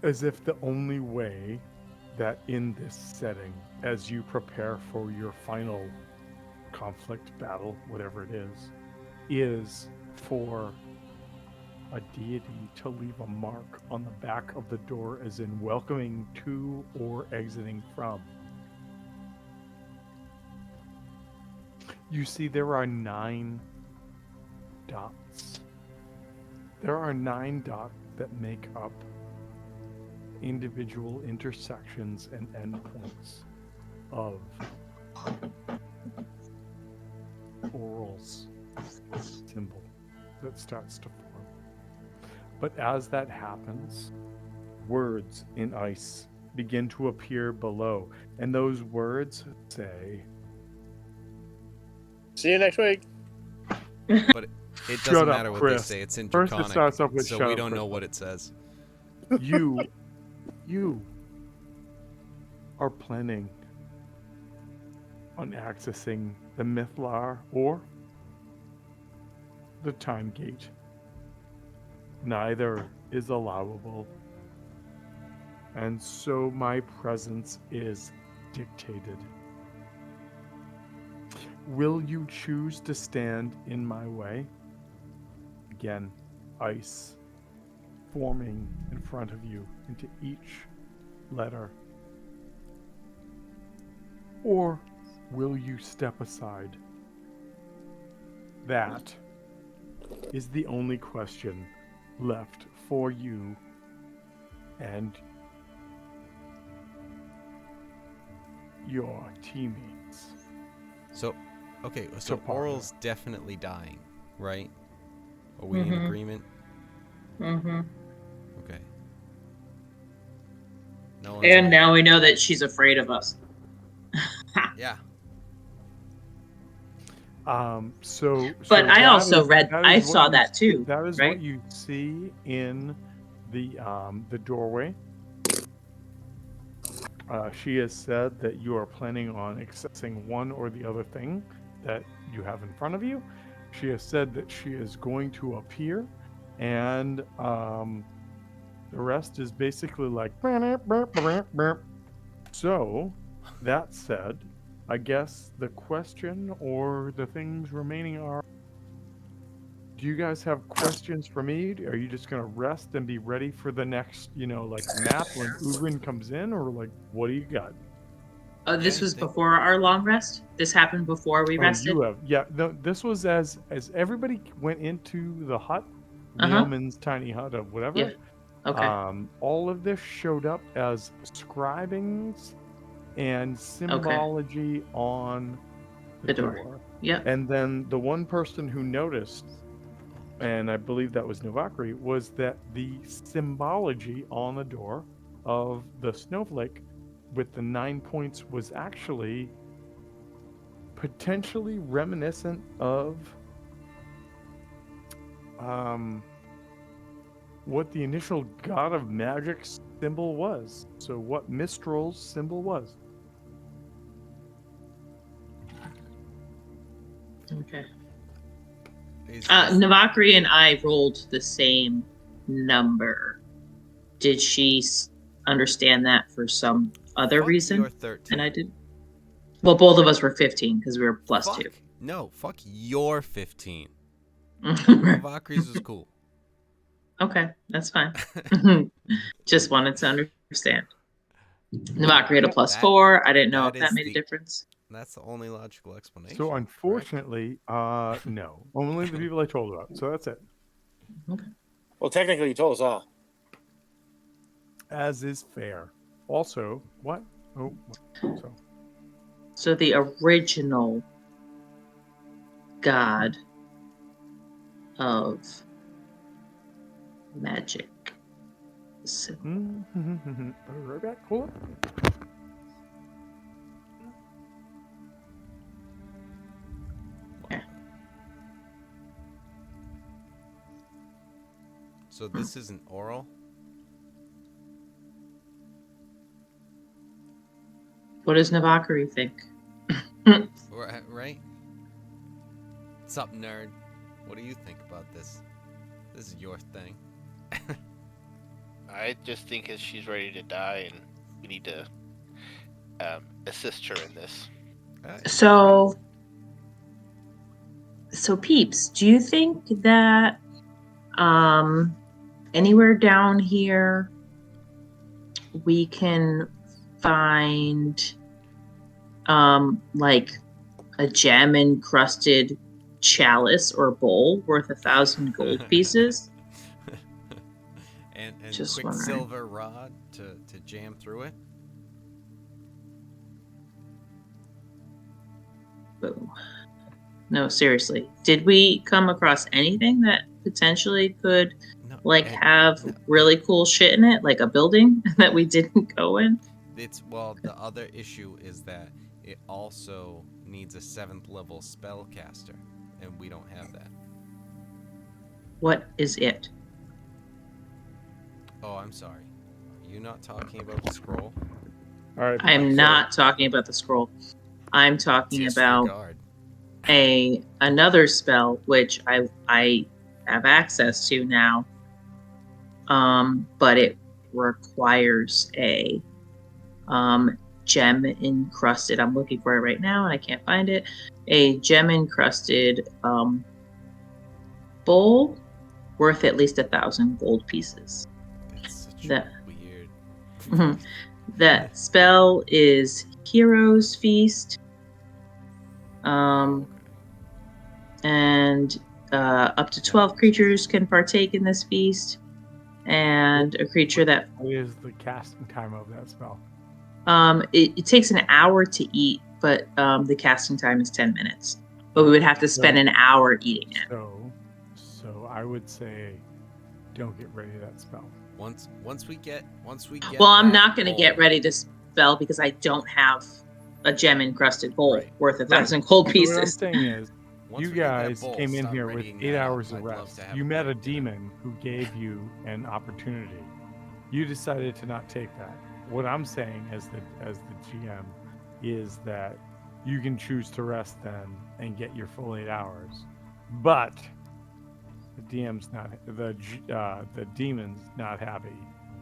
[SPEAKER 1] as if the only way that in this setting, as you prepare for your final conflict, battle, whatever it is for a deity to leave a mark on the back of the door, as in welcoming to or exiting from. You see, there are 9 dots. There are 9 dots that make up individual intersections and endpoints of Oral's symbol that starts to form. But as that happens, words in ice begin to appear below, and those words say,
[SPEAKER 6] See you next week.
[SPEAKER 3] But it
[SPEAKER 1] Shut
[SPEAKER 3] doesn't
[SPEAKER 1] up,
[SPEAKER 3] matter what
[SPEAKER 1] Chris.
[SPEAKER 3] they say. It's in
[SPEAKER 1] First it
[SPEAKER 3] Draconic,
[SPEAKER 1] starts off with
[SPEAKER 3] so
[SPEAKER 1] shut
[SPEAKER 3] we
[SPEAKER 1] up,
[SPEAKER 3] don't know
[SPEAKER 1] Chris.
[SPEAKER 3] what it says.
[SPEAKER 1] you are planning on accessing the Mythlar or the Time Gate. Neither is allowable, and so my presence is dictated. Will you choose to stand in my way? Again, ice forming in front of you into each letter. Or will you step aside? That is the only question left for you and your teammates.
[SPEAKER 3] So, okay, so
[SPEAKER 1] Toparga.
[SPEAKER 3] Oral's definitely dying, right? Are we in
[SPEAKER 7] Mhm.
[SPEAKER 3] agreement?
[SPEAKER 7] Mm-hmm.
[SPEAKER 3] Okay. No one's
[SPEAKER 2] And
[SPEAKER 3] in-
[SPEAKER 2] now we know that she's afraid of us.
[SPEAKER 3] Yeah.
[SPEAKER 1] So
[SPEAKER 2] But I
[SPEAKER 1] that
[SPEAKER 2] also
[SPEAKER 1] is-
[SPEAKER 2] read,
[SPEAKER 1] that
[SPEAKER 2] I
[SPEAKER 1] is what
[SPEAKER 2] saw
[SPEAKER 1] you-
[SPEAKER 2] that too.
[SPEAKER 1] That is
[SPEAKER 2] right?
[SPEAKER 1] what you see in the doorway. She has said that you are planning on accessing one or the other thing that you have in front of you. She has said that she is going to appear, and the rest is basically like. So, that said, I guess the question or the things remaining are, do you guys have questions for me? Are you just going to rest and be ready for the next, map when Ugrin comes in? Or, what do you got?
[SPEAKER 2] Oh, this
[SPEAKER 3] Yeah, I
[SPEAKER 2] was
[SPEAKER 3] think-
[SPEAKER 2] before our long rest? This happened before we rested?
[SPEAKER 1] Oh, you have. Yeah, no, this was as everybody went into the hut,
[SPEAKER 2] Uh-huh.
[SPEAKER 1] Leomund's tiny hut of whatever.
[SPEAKER 2] Yeah. Okay.
[SPEAKER 1] All of this showed up as scribings and symbology on the
[SPEAKER 2] The door.
[SPEAKER 1] door.
[SPEAKER 2] Yep.
[SPEAKER 1] And then the one person who noticed, and I believe that was Novakri, was that the symbology on the door of the snowflake with the 9 points was actually potentially reminiscent of what the initial god of magic symbol was. So what Mistral's symbol was.
[SPEAKER 2] Okay.
[SPEAKER 3] Is-
[SPEAKER 2] Navakri and I rolled the same number. Did she understand that for some other
[SPEAKER 3] fuck
[SPEAKER 2] reason?
[SPEAKER 3] Your 13.
[SPEAKER 2] And I did. Well, both of us were 15 because we were plus
[SPEAKER 3] Fuck.
[SPEAKER 2] 2.
[SPEAKER 3] No, fuck your 15. Valkyrie's was cool.
[SPEAKER 2] Okay, that's fine. Just wanted to understand. Navakri had a plus
[SPEAKER 3] That-
[SPEAKER 2] 4. I didn't know
[SPEAKER 3] that
[SPEAKER 2] if that
[SPEAKER 3] is
[SPEAKER 2] made a
[SPEAKER 3] the-
[SPEAKER 2] difference.
[SPEAKER 3] That's the only logical explanation.
[SPEAKER 1] So
[SPEAKER 3] correct?
[SPEAKER 1] unfortunately, no. Only the people I told about. So that's it.
[SPEAKER 6] Well, technically, you told us all.
[SPEAKER 1] As is fair. Also, what? Oh, so
[SPEAKER 7] So the original god of magic. So,
[SPEAKER 1] I'll be right back. Hold on.
[SPEAKER 3] So this isn't oral.
[SPEAKER 7] what does Navakari think?
[SPEAKER 3] Right? What's up, nerd? What do you think about this? This is your thing.
[SPEAKER 4] I just think that she's ready to die, and we need to assist her in this.
[SPEAKER 7] So peeps, do you think that anywhere down here we can find like a gem encrusted chalice or bowl worth 1,000 gold pieces?
[SPEAKER 3] and
[SPEAKER 7] Just
[SPEAKER 3] quicksilver rod to jam through it.
[SPEAKER 7] Boom. No, seriously. Did we come across anything that potentially could have really cool shit in it, like a building that we didn't go in?
[SPEAKER 3] The other issue is that it also needs a 7th level spellcaster, and we don't have that.
[SPEAKER 7] What is it?
[SPEAKER 3] Oh, I'm sorry. Are you not talking about the scroll?
[SPEAKER 1] All right.
[SPEAKER 7] I'm not talking about the scroll. I'm talking about another spell which I have access to now. But it requires a gem encrusted. I'm looking for it right now and I can't find it. A gem encrusted bowl worth at least 1,000 gold pieces.
[SPEAKER 3] That's such
[SPEAKER 7] weird. That spell is Hero's Feast. And up to 12 creatures can partake in this feast. And a creature that...
[SPEAKER 1] What is the casting time of that spell?
[SPEAKER 7] It takes an hour to eat, but the casting time is 10 minutes. But we would have to spend an hour eating it.
[SPEAKER 1] So I would say, don't get ready to that spell.
[SPEAKER 3] Once we get.
[SPEAKER 7] Well, I'm not going to get ready to spell because I don't have a gem encrusted bowl worth 1,000 gold pieces.
[SPEAKER 1] What I'm saying is, you guys came in here with 8 hours of rest. You met a demon who gave you an opportunity. You decided to not take that. What I'm saying as the GM is that you can choose to rest then and get your full 8 hours, but the demon's not happy,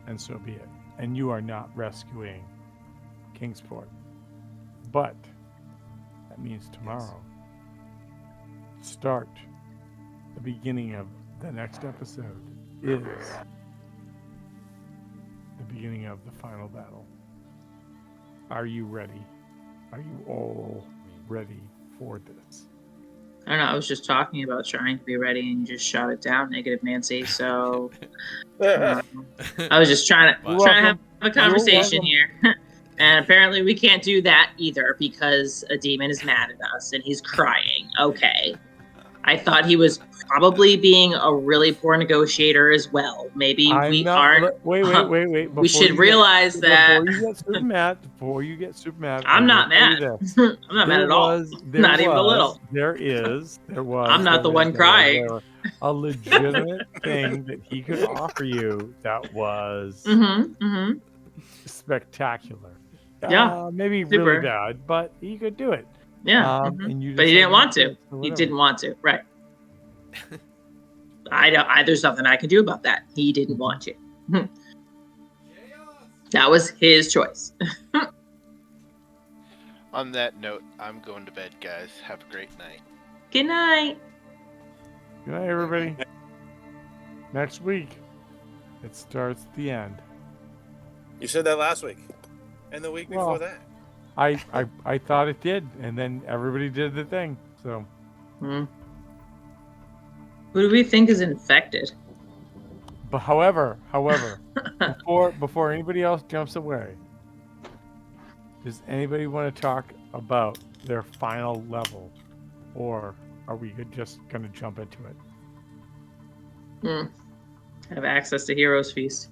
[SPEAKER 1] and so be it. And you are not rescuing Kingsport. But that means tomorrow, start the beginning of the next episode is the beginning of the final battle. Are you ready? Are you all ready for this?
[SPEAKER 7] I don't know. I was just talking about trying to be ready, and you just shot it down, negative Nancy. So I was just trying to have a conversation here, and apparently we can't do that either because a demon is mad at us and he's crying. Okay, I thought he was probably being a really poor negotiator as well. Maybe we aren't.
[SPEAKER 1] Wait.
[SPEAKER 7] We should realize that.
[SPEAKER 1] Before you get super mad.
[SPEAKER 7] I'm not mad. I'm not mad at all. Not even a little.
[SPEAKER 1] There was.
[SPEAKER 7] I'm not the one crying.
[SPEAKER 1] A legitimate thing that he could offer you that was spectacular.
[SPEAKER 7] Yeah.
[SPEAKER 1] Maybe really bad, but he could do it.
[SPEAKER 7] Yeah. But he didn't want to. He didn't want to. Right. There's nothing I can do about that. He didn't want to. That was his choice.
[SPEAKER 4] On that note, I'm going to bed, guys. Have a great night.
[SPEAKER 7] Good night.
[SPEAKER 1] Good night, everybody. Next week, it starts at the end.
[SPEAKER 6] You said that last week. And the week before that.
[SPEAKER 1] I thought it did, and then everybody did the thing. So,
[SPEAKER 2] Hmm. Who do we think is infected?
[SPEAKER 1] but however, before anybody else jumps away, does anybody want to talk about their final level, or are we just gonna jump into it?
[SPEAKER 2] Have access to Heroes Feast.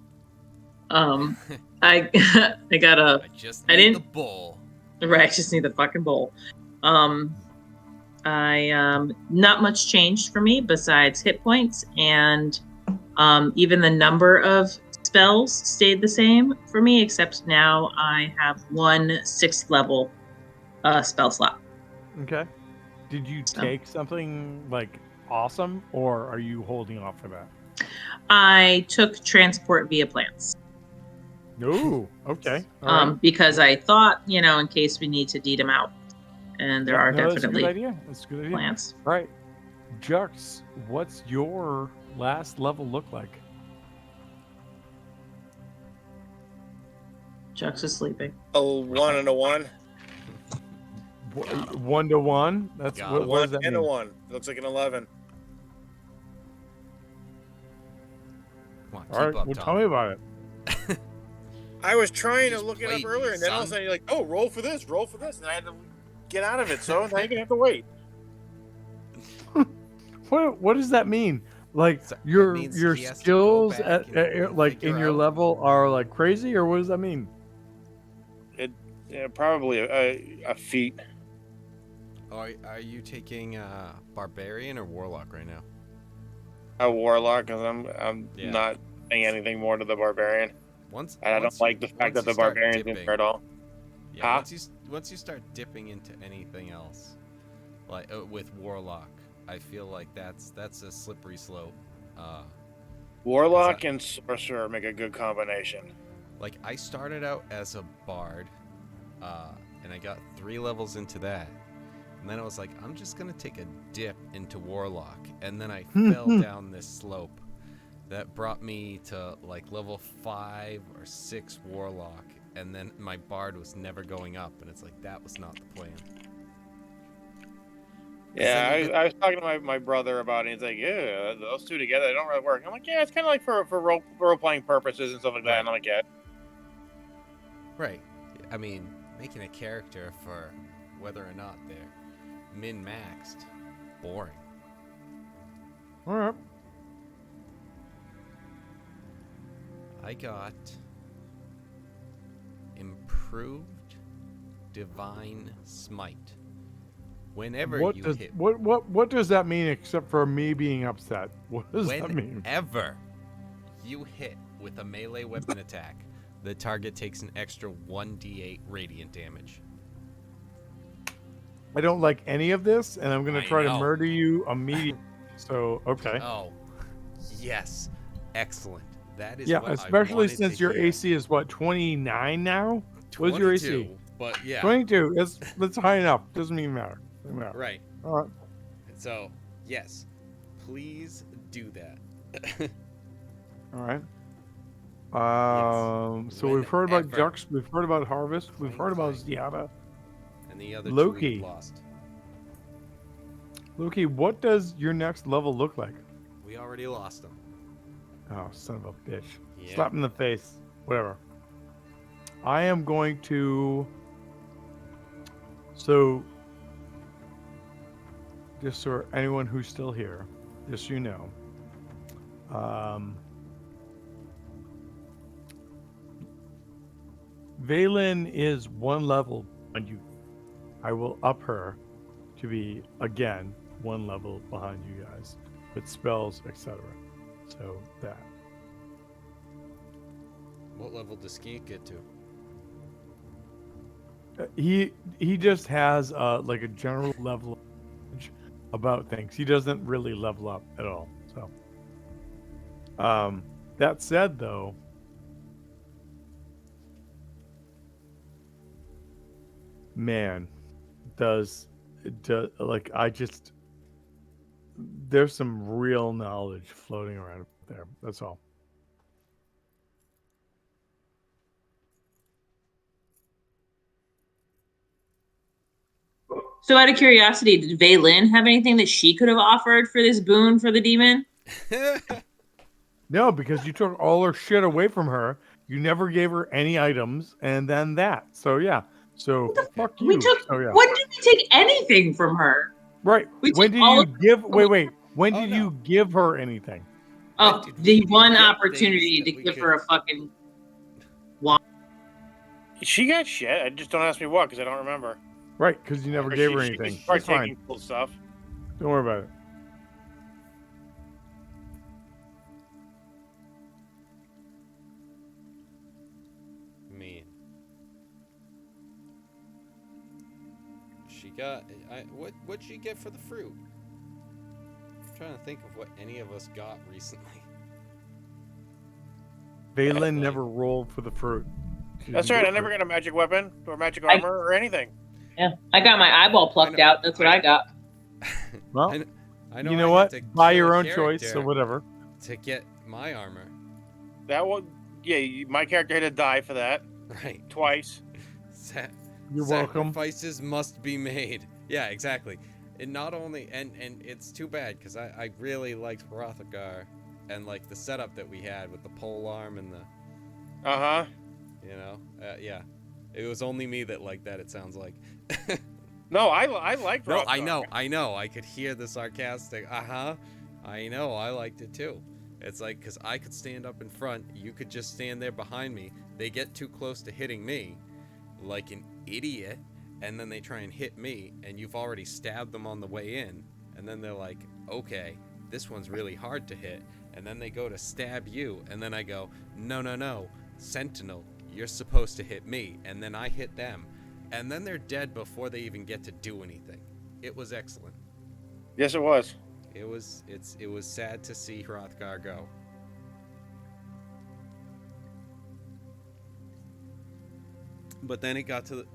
[SPEAKER 2] I I got a.
[SPEAKER 3] I just
[SPEAKER 2] I
[SPEAKER 3] need
[SPEAKER 2] didn't.
[SPEAKER 3] the bowl.
[SPEAKER 2] Right, I just need the fucking bowl. I not much changed for me besides hit points, and even the number of spells stayed the same for me, except now I have one 6th level spell slot.
[SPEAKER 1] Okay. Did you
[SPEAKER 2] So.
[SPEAKER 1] take something like awesome, or are you holding off for that?
[SPEAKER 2] I took transport via plants.
[SPEAKER 1] No. Okay. All right.
[SPEAKER 2] Because I thought, in case we need to deed them out, and there
[SPEAKER 1] Yep,
[SPEAKER 2] are
[SPEAKER 1] no, that's a good
[SPEAKER 2] definitely
[SPEAKER 1] idea. That's a good idea.
[SPEAKER 2] plants.
[SPEAKER 1] All right. Jux, what's your last level look like?
[SPEAKER 2] Jux is sleeping.
[SPEAKER 6] A 1 and a 1.
[SPEAKER 1] 1 to 1? That's
[SPEAKER 3] Got
[SPEAKER 1] what,
[SPEAKER 3] it.
[SPEAKER 1] what does
[SPEAKER 6] 1
[SPEAKER 1] that
[SPEAKER 6] and
[SPEAKER 1] mean?
[SPEAKER 6] a 1. It looks like an 11.
[SPEAKER 3] Come on,
[SPEAKER 1] All right.
[SPEAKER 3] keep up,
[SPEAKER 1] Well,
[SPEAKER 3] Tom.
[SPEAKER 1] tell me about it.
[SPEAKER 6] I was trying to
[SPEAKER 3] Just
[SPEAKER 6] look it up
[SPEAKER 3] played
[SPEAKER 6] earlier,
[SPEAKER 3] me,
[SPEAKER 6] and then all of a
[SPEAKER 3] son.
[SPEAKER 6] sudden you're like, "Oh, roll for this, and I had to get out of it. So now you're gonna have to wait.
[SPEAKER 1] What does that mean? Like
[SPEAKER 3] So, it
[SPEAKER 1] your
[SPEAKER 3] means
[SPEAKER 1] your
[SPEAKER 3] he has to go
[SPEAKER 1] skills
[SPEAKER 3] back and
[SPEAKER 1] like
[SPEAKER 3] figure
[SPEAKER 1] in your
[SPEAKER 3] out-
[SPEAKER 1] level are like crazy, or what does that mean?
[SPEAKER 6] Probably a feat.
[SPEAKER 3] Are you taking barbarian or warlock right now?
[SPEAKER 6] A warlock, because I'm
[SPEAKER 3] Yeah.
[SPEAKER 6] not saying anything more to the barbarian.
[SPEAKER 3] Once
[SPEAKER 6] And I don't
[SPEAKER 3] once
[SPEAKER 6] like
[SPEAKER 3] you-
[SPEAKER 6] the fact
[SPEAKER 3] once
[SPEAKER 6] that
[SPEAKER 3] you
[SPEAKER 6] the
[SPEAKER 3] start
[SPEAKER 6] barbarian's in
[SPEAKER 3] dipping-
[SPEAKER 6] there at all.
[SPEAKER 3] Yeah,
[SPEAKER 6] Huh?
[SPEAKER 3] once you start dipping into anything else, like with warlock, I feel like that's a slippery slope.
[SPEAKER 6] Warlock and sorcerer make a good combination.
[SPEAKER 3] Like I started out as a bard, and I got 3 levels into that, and then I was like, I'm just gonna take a dip into warlock, and then I fell down this slope that brought me to like level 5 or 6 warlock, and then my bard was never going up, and it's like that was not the plan.
[SPEAKER 6] Yeah,
[SPEAKER 3] then
[SPEAKER 6] I was talking to my brother about it. And he's like, "Yeah, those two together, they don't really work." I'm like, "Yeah, it's kind of like for role playing purposes and stuff like that."
[SPEAKER 3] Right.
[SPEAKER 6] And I'm like, "Yeah."
[SPEAKER 3] Right. I mean, making a character for whether or not they're min-maxed, boring.
[SPEAKER 1] All right.
[SPEAKER 3] I got improved divine smite. Whenever
[SPEAKER 1] What
[SPEAKER 3] you
[SPEAKER 1] does
[SPEAKER 3] hit
[SPEAKER 1] what does that mean except for me being upset? What does that mean?
[SPEAKER 3] whenever you hit with a melee weapon attack, the target takes an extra 1d8 radiant damage.
[SPEAKER 1] I don't like any of this, and I'm gonna
[SPEAKER 3] I
[SPEAKER 1] try to
[SPEAKER 3] know.
[SPEAKER 1] murder you immediately. So okay.
[SPEAKER 3] Oh, yes. Excellent. That is
[SPEAKER 1] Yeah,
[SPEAKER 3] what I
[SPEAKER 1] especially
[SPEAKER 3] wanted
[SPEAKER 1] since
[SPEAKER 3] to
[SPEAKER 1] your
[SPEAKER 3] hear.
[SPEAKER 1] AC is what 29 now. What's your AC?
[SPEAKER 3] 22, but yeah.
[SPEAKER 1] 22. That's high enough. Doesn't even matter. Doesn't matter.
[SPEAKER 3] Right.
[SPEAKER 1] All right.
[SPEAKER 3] So, yes. Please do that.
[SPEAKER 1] All right.
[SPEAKER 3] Yes.
[SPEAKER 1] So we've heard about
[SPEAKER 3] Whenever.
[SPEAKER 1] Jux, we've heard about Harvest, we've
[SPEAKER 3] Clang,
[SPEAKER 1] heard about
[SPEAKER 3] clang.
[SPEAKER 1] Ziada.
[SPEAKER 3] And the other
[SPEAKER 1] Loki.
[SPEAKER 3] 2 we've lost.
[SPEAKER 1] Loki, what does your next level look like?
[SPEAKER 3] We already lost them.
[SPEAKER 1] Oh, son of a bitch.
[SPEAKER 3] Yeah.
[SPEAKER 1] Slap in the face. Whatever. I am going to. So, just for anyone who's still here, just so you know, Valen is 1 level behind you. I will up her to be, again, 1 level behind you guys with spells, etc. So, that.
[SPEAKER 3] What level does Skeet get to?
[SPEAKER 1] He just has like a general level of knowledge about things. He doesn't really level up at all. So, that said, though, man, like there's some real knowledge floating around there. That's all.
[SPEAKER 2] So out of curiosity, did Vaylin have anything that she could have offered for this boon for the demon?
[SPEAKER 1] No, because you took all her shit away from her. You never gave her any items, and then that. So yeah. So fuck you.
[SPEAKER 2] We took.
[SPEAKER 1] So yeah.
[SPEAKER 2] When did we take anything from her?
[SPEAKER 1] Right.
[SPEAKER 2] We
[SPEAKER 1] When
[SPEAKER 2] took
[SPEAKER 1] did
[SPEAKER 2] all
[SPEAKER 1] you
[SPEAKER 2] of-
[SPEAKER 1] give? Wait. When
[SPEAKER 3] Oh,
[SPEAKER 1] did
[SPEAKER 3] no.
[SPEAKER 1] you give her anything?
[SPEAKER 3] When
[SPEAKER 2] Oh,
[SPEAKER 3] did
[SPEAKER 2] the
[SPEAKER 3] we
[SPEAKER 2] one
[SPEAKER 3] get
[SPEAKER 2] opportunity
[SPEAKER 3] things
[SPEAKER 2] to
[SPEAKER 3] that we
[SPEAKER 2] give
[SPEAKER 3] could-
[SPEAKER 2] her a fucking.
[SPEAKER 6] She got shit. I just don't ask me what, because I don't remember.
[SPEAKER 1] Right, because you never
[SPEAKER 6] Or
[SPEAKER 1] gave
[SPEAKER 6] she,
[SPEAKER 1] her
[SPEAKER 6] she
[SPEAKER 1] anything.
[SPEAKER 6] was
[SPEAKER 1] She's
[SPEAKER 6] partaking
[SPEAKER 1] fine.
[SPEAKER 6] cool stuff.
[SPEAKER 1] Don't worry about it.
[SPEAKER 3] I mean, she got. What'd she get for the fruit? I'm trying to think of what any of us got recently.
[SPEAKER 1] Valen
[SPEAKER 3] Like-
[SPEAKER 1] never rolled for the fruit. She
[SPEAKER 6] That's
[SPEAKER 1] didn't
[SPEAKER 6] right.
[SPEAKER 1] get
[SPEAKER 6] I never
[SPEAKER 1] fruit.
[SPEAKER 6] got a magic weapon or magic armor or anything.
[SPEAKER 2] Yeah, I got my eyeball plucked
[SPEAKER 3] know.
[SPEAKER 2] out. That's what I got.
[SPEAKER 1] Well,
[SPEAKER 3] I know
[SPEAKER 1] you
[SPEAKER 3] I
[SPEAKER 1] know
[SPEAKER 3] had
[SPEAKER 1] what?
[SPEAKER 3] to
[SPEAKER 1] By
[SPEAKER 3] kill
[SPEAKER 1] your
[SPEAKER 3] a
[SPEAKER 1] own choice, so
[SPEAKER 3] character
[SPEAKER 1] whatever.
[SPEAKER 3] to get my armor.
[SPEAKER 6] That one, yeah. My character had to die for that
[SPEAKER 3] Right.
[SPEAKER 6] twice.
[SPEAKER 1] You're welcome.
[SPEAKER 3] Sacrifices must be made. Yeah, exactly. And not only, and it's too bad because I really liked Hrothgar and like the setup that we had with the pole arm and the,
[SPEAKER 6] Uh huh.
[SPEAKER 3] you know, yeah. It was only me that liked that. It sounds like.
[SPEAKER 6] No, I like.
[SPEAKER 3] No, I know. I could hear the sarcastic. I know. I liked it too. It's like because I could stand up in front, you could just stand there behind me. They get too close to hitting me, like an idiot, and then they try and hit me, and you've already stabbed them on the way in, and then they're like, okay, this one's really hard to hit, and then they go to stab you, and then I go, no, Sentinel, you're supposed to hit me, and then I hit them. And then they're dead before they even get to do anything. It was excellent.
[SPEAKER 6] Yes, it was.
[SPEAKER 3] It was sad to see Hrothgar go. But then it got to the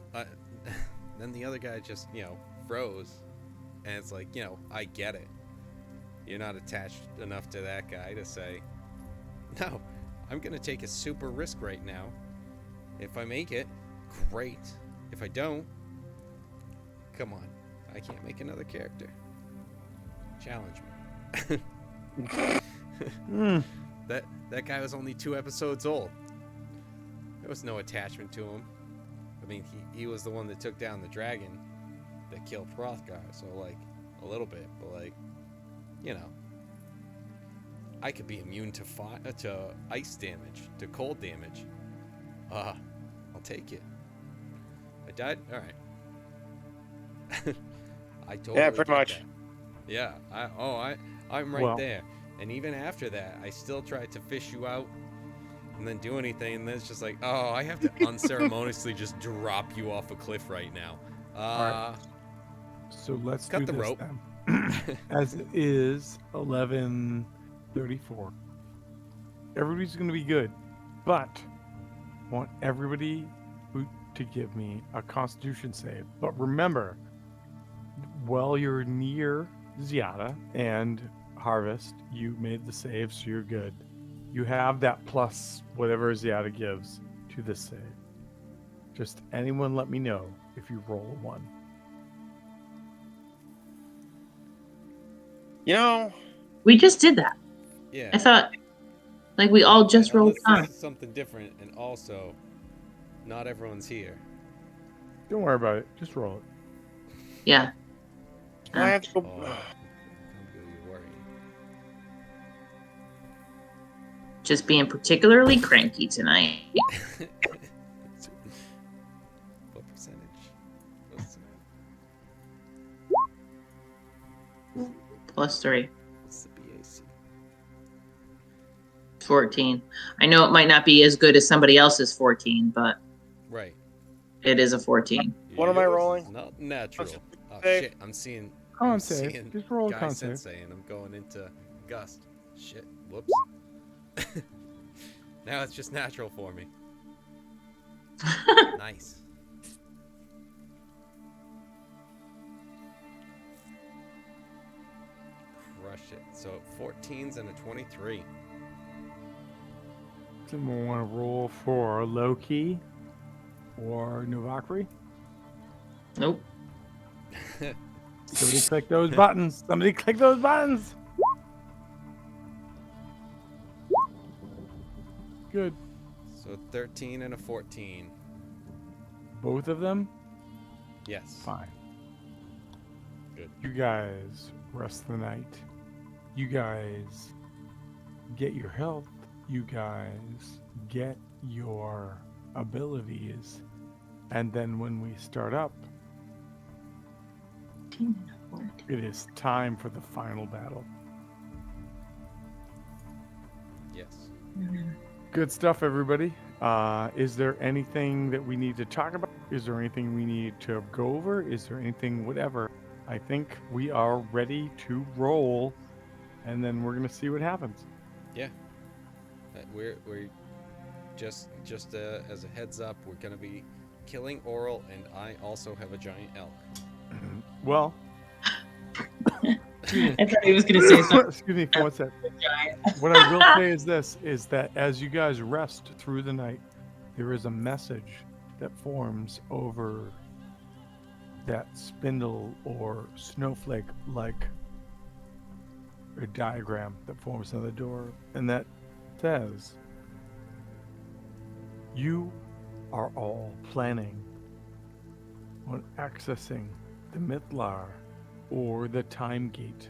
[SPEAKER 3] then the other guy just, froze. And it's like, I get it. You're not attached enough to that guy to say, "No, I'm going to take a super risk right now. If I make it, great. If I don't, come on, I can't make another character. Challenge me." That guy was only 2 episodes old. There was no attachment to him. I mean, he was the one that took down the dragon that killed Hrothgar, so like a little bit, but like, I could be immune to ice damage, to cold damage. I'll take it. I died? Alright. I totally
[SPEAKER 6] Yeah, pretty
[SPEAKER 3] get
[SPEAKER 6] much.
[SPEAKER 3] that. Yeah. I'm right
[SPEAKER 1] Well-
[SPEAKER 3] there. And even after that, I still tried to fish you out and then do anything, and then it's just like, oh, I have to unceremoniously just drop you off a cliff right now.
[SPEAKER 1] Alright. So let's
[SPEAKER 3] Cut
[SPEAKER 1] do
[SPEAKER 3] the
[SPEAKER 1] this
[SPEAKER 3] rope.
[SPEAKER 1] then. As it is 11:34. Everybody's going to be good, but I want everybody to give me a Constitution save. But remember, while you're near Ziada and Harvest, you made the save, so you're good. You have that plus whatever Ziada gives to this save. Just anyone let me know if you roll a 1.
[SPEAKER 2] We just did that.
[SPEAKER 3] Yeah.
[SPEAKER 2] I thought, like, we all just
[SPEAKER 3] I know
[SPEAKER 2] rolled
[SPEAKER 3] this
[SPEAKER 2] on.
[SPEAKER 3] is something different, and also, not everyone's here.
[SPEAKER 1] Don't worry about it. Just roll it.
[SPEAKER 2] Yeah.
[SPEAKER 6] I have to go.
[SPEAKER 3] Oh, you worry.
[SPEAKER 2] Just being particularly cranky tonight.
[SPEAKER 3] What percentage? What's
[SPEAKER 2] +3.
[SPEAKER 3] the BAC?
[SPEAKER 2] 14. I know it might not be as good as somebody else's 14, but
[SPEAKER 3] Right.
[SPEAKER 2] it is a 14.
[SPEAKER 6] What am I
[SPEAKER 3] Yours is
[SPEAKER 6] rolling?
[SPEAKER 3] Not natural. Oh
[SPEAKER 6] save.
[SPEAKER 3] shit! I'm seeing.
[SPEAKER 1] Con
[SPEAKER 3] I'm
[SPEAKER 1] save.
[SPEAKER 3] seeing
[SPEAKER 1] Just roll a
[SPEAKER 3] Guy
[SPEAKER 1] con save.
[SPEAKER 3] Sensei, and I'm going into Gust. Shit. Whoops. Now it's just natural for me. Nice. Crush it. So 14s and a 23.
[SPEAKER 1] Someone want to roll for Loki or Novakri?
[SPEAKER 2] Nope.
[SPEAKER 1] Somebody click those buttons. Somebody click those buttons. Good.
[SPEAKER 3] So 13 and a 14.
[SPEAKER 1] Both of them?
[SPEAKER 3] Yes.
[SPEAKER 1] Fine.
[SPEAKER 3] Good.
[SPEAKER 1] You guys rest the night. You guys get your health. You guys get your abilities. And then when we start up, it is time for the final battle.
[SPEAKER 3] Yes.
[SPEAKER 1] Good stuff, everybody. Is there anything that we need to talk about? Is there anything we need to go over? Is there anything, whatever? I think we are ready to roll, and then we're gonna see what happens.
[SPEAKER 3] Yeah. We're just as a heads up, we're gonna be killing Oral, and I also have a giant elk.
[SPEAKER 1] Well,
[SPEAKER 7] I thought he was going to say something.
[SPEAKER 1] excuse me for 1 sec.
[SPEAKER 7] Giant.
[SPEAKER 1] What I will say is this: is that as you guys rest through the night, there is a message that forms over that spindle or snowflake-like a diagram that forms on the door, and that says, "You are all planning on accessing the Mythlar or the Time Gate.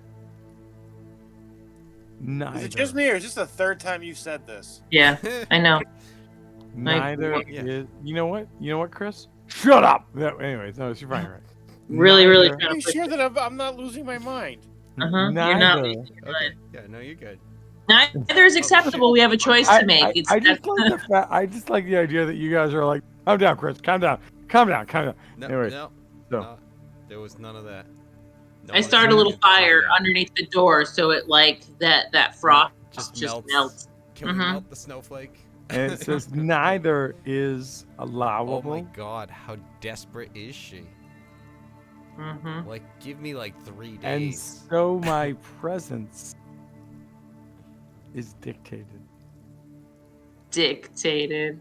[SPEAKER 1] Neither.
[SPEAKER 6] Is it just me, or is this the third time you've said this?
[SPEAKER 2] Yeah, I know.
[SPEAKER 1] Neither
[SPEAKER 3] Yeah.
[SPEAKER 1] is. You know what? You know what, Chris? Shut up. No, anyways, no, you're fine, right?
[SPEAKER 2] Really, really
[SPEAKER 1] Neither-
[SPEAKER 2] trying
[SPEAKER 6] Are
[SPEAKER 2] to
[SPEAKER 6] you
[SPEAKER 2] push
[SPEAKER 6] sure
[SPEAKER 2] it.
[SPEAKER 6] that I'm not losing my mind?
[SPEAKER 2] You're not.
[SPEAKER 1] Neither.
[SPEAKER 3] Okay. Yeah, no, you're good.
[SPEAKER 2] Neither is acceptable. We have a choice to make. It's
[SPEAKER 1] I just like the fact. I just like the idea that you guys are like, calm down, Chris. Calm down. Calm down. Calm down.
[SPEAKER 3] No,
[SPEAKER 1] Anyway,
[SPEAKER 3] no,
[SPEAKER 1] so-
[SPEAKER 3] no, there was none of that. No
[SPEAKER 2] I
[SPEAKER 3] one
[SPEAKER 2] started a
[SPEAKER 3] said
[SPEAKER 2] little
[SPEAKER 3] you calm
[SPEAKER 2] fire
[SPEAKER 3] down.
[SPEAKER 2] underneath the door, so it like that frost just melts.
[SPEAKER 3] Can we
[SPEAKER 2] Mhm.
[SPEAKER 3] melt the snowflake?
[SPEAKER 1] and it says neither is
[SPEAKER 3] Oh
[SPEAKER 1] allowable.
[SPEAKER 3] my god, how desperate is she?
[SPEAKER 2] Mm-hmm.
[SPEAKER 3] Like, give me like 3
[SPEAKER 1] And
[SPEAKER 3] days.
[SPEAKER 1] so my presence is dictated.
[SPEAKER 2] Dictated.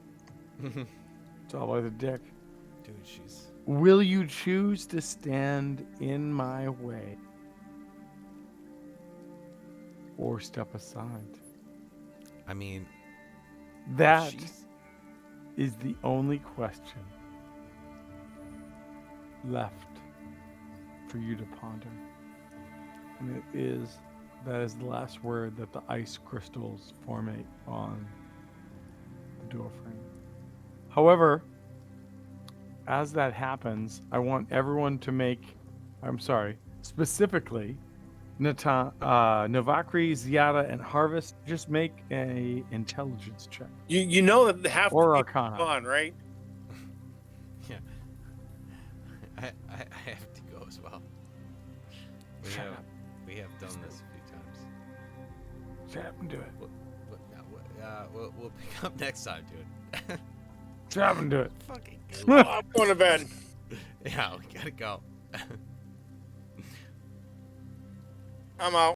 [SPEAKER 1] It's all by the dick.
[SPEAKER 3] Dude, she's.
[SPEAKER 1] Will you choose to stand in my way or step aside?
[SPEAKER 3] I mean,
[SPEAKER 1] That
[SPEAKER 3] she's.
[SPEAKER 1] is the only question left for you to ponder. And that is the last word that the ice crystals formate on the door frame. However, as that happens, I want everyone to specifically Novakri, Ziada, and Harvest, just make a intelligence check.
[SPEAKER 6] You know that half
[SPEAKER 1] Or
[SPEAKER 6] the people
[SPEAKER 1] Arcana.
[SPEAKER 6] are gone, right?
[SPEAKER 3] Yeah. I have to go as well.
[SPEAKER 1] Shut up.
[SPEAKER 3] We have done this a few times.
[SPEAKER 1] Shut up and do it.
[SPEAKER 3] We'll pick up next time, dude.
[SPEAKER 1] Shut up and do it.
[SPEAKER 3] Fucking
[SPEAKER 6] Oh, I'm going to bed.
[SPEAKER 3] yeah, we gotta go.
[SPEAKER 6] I'm out.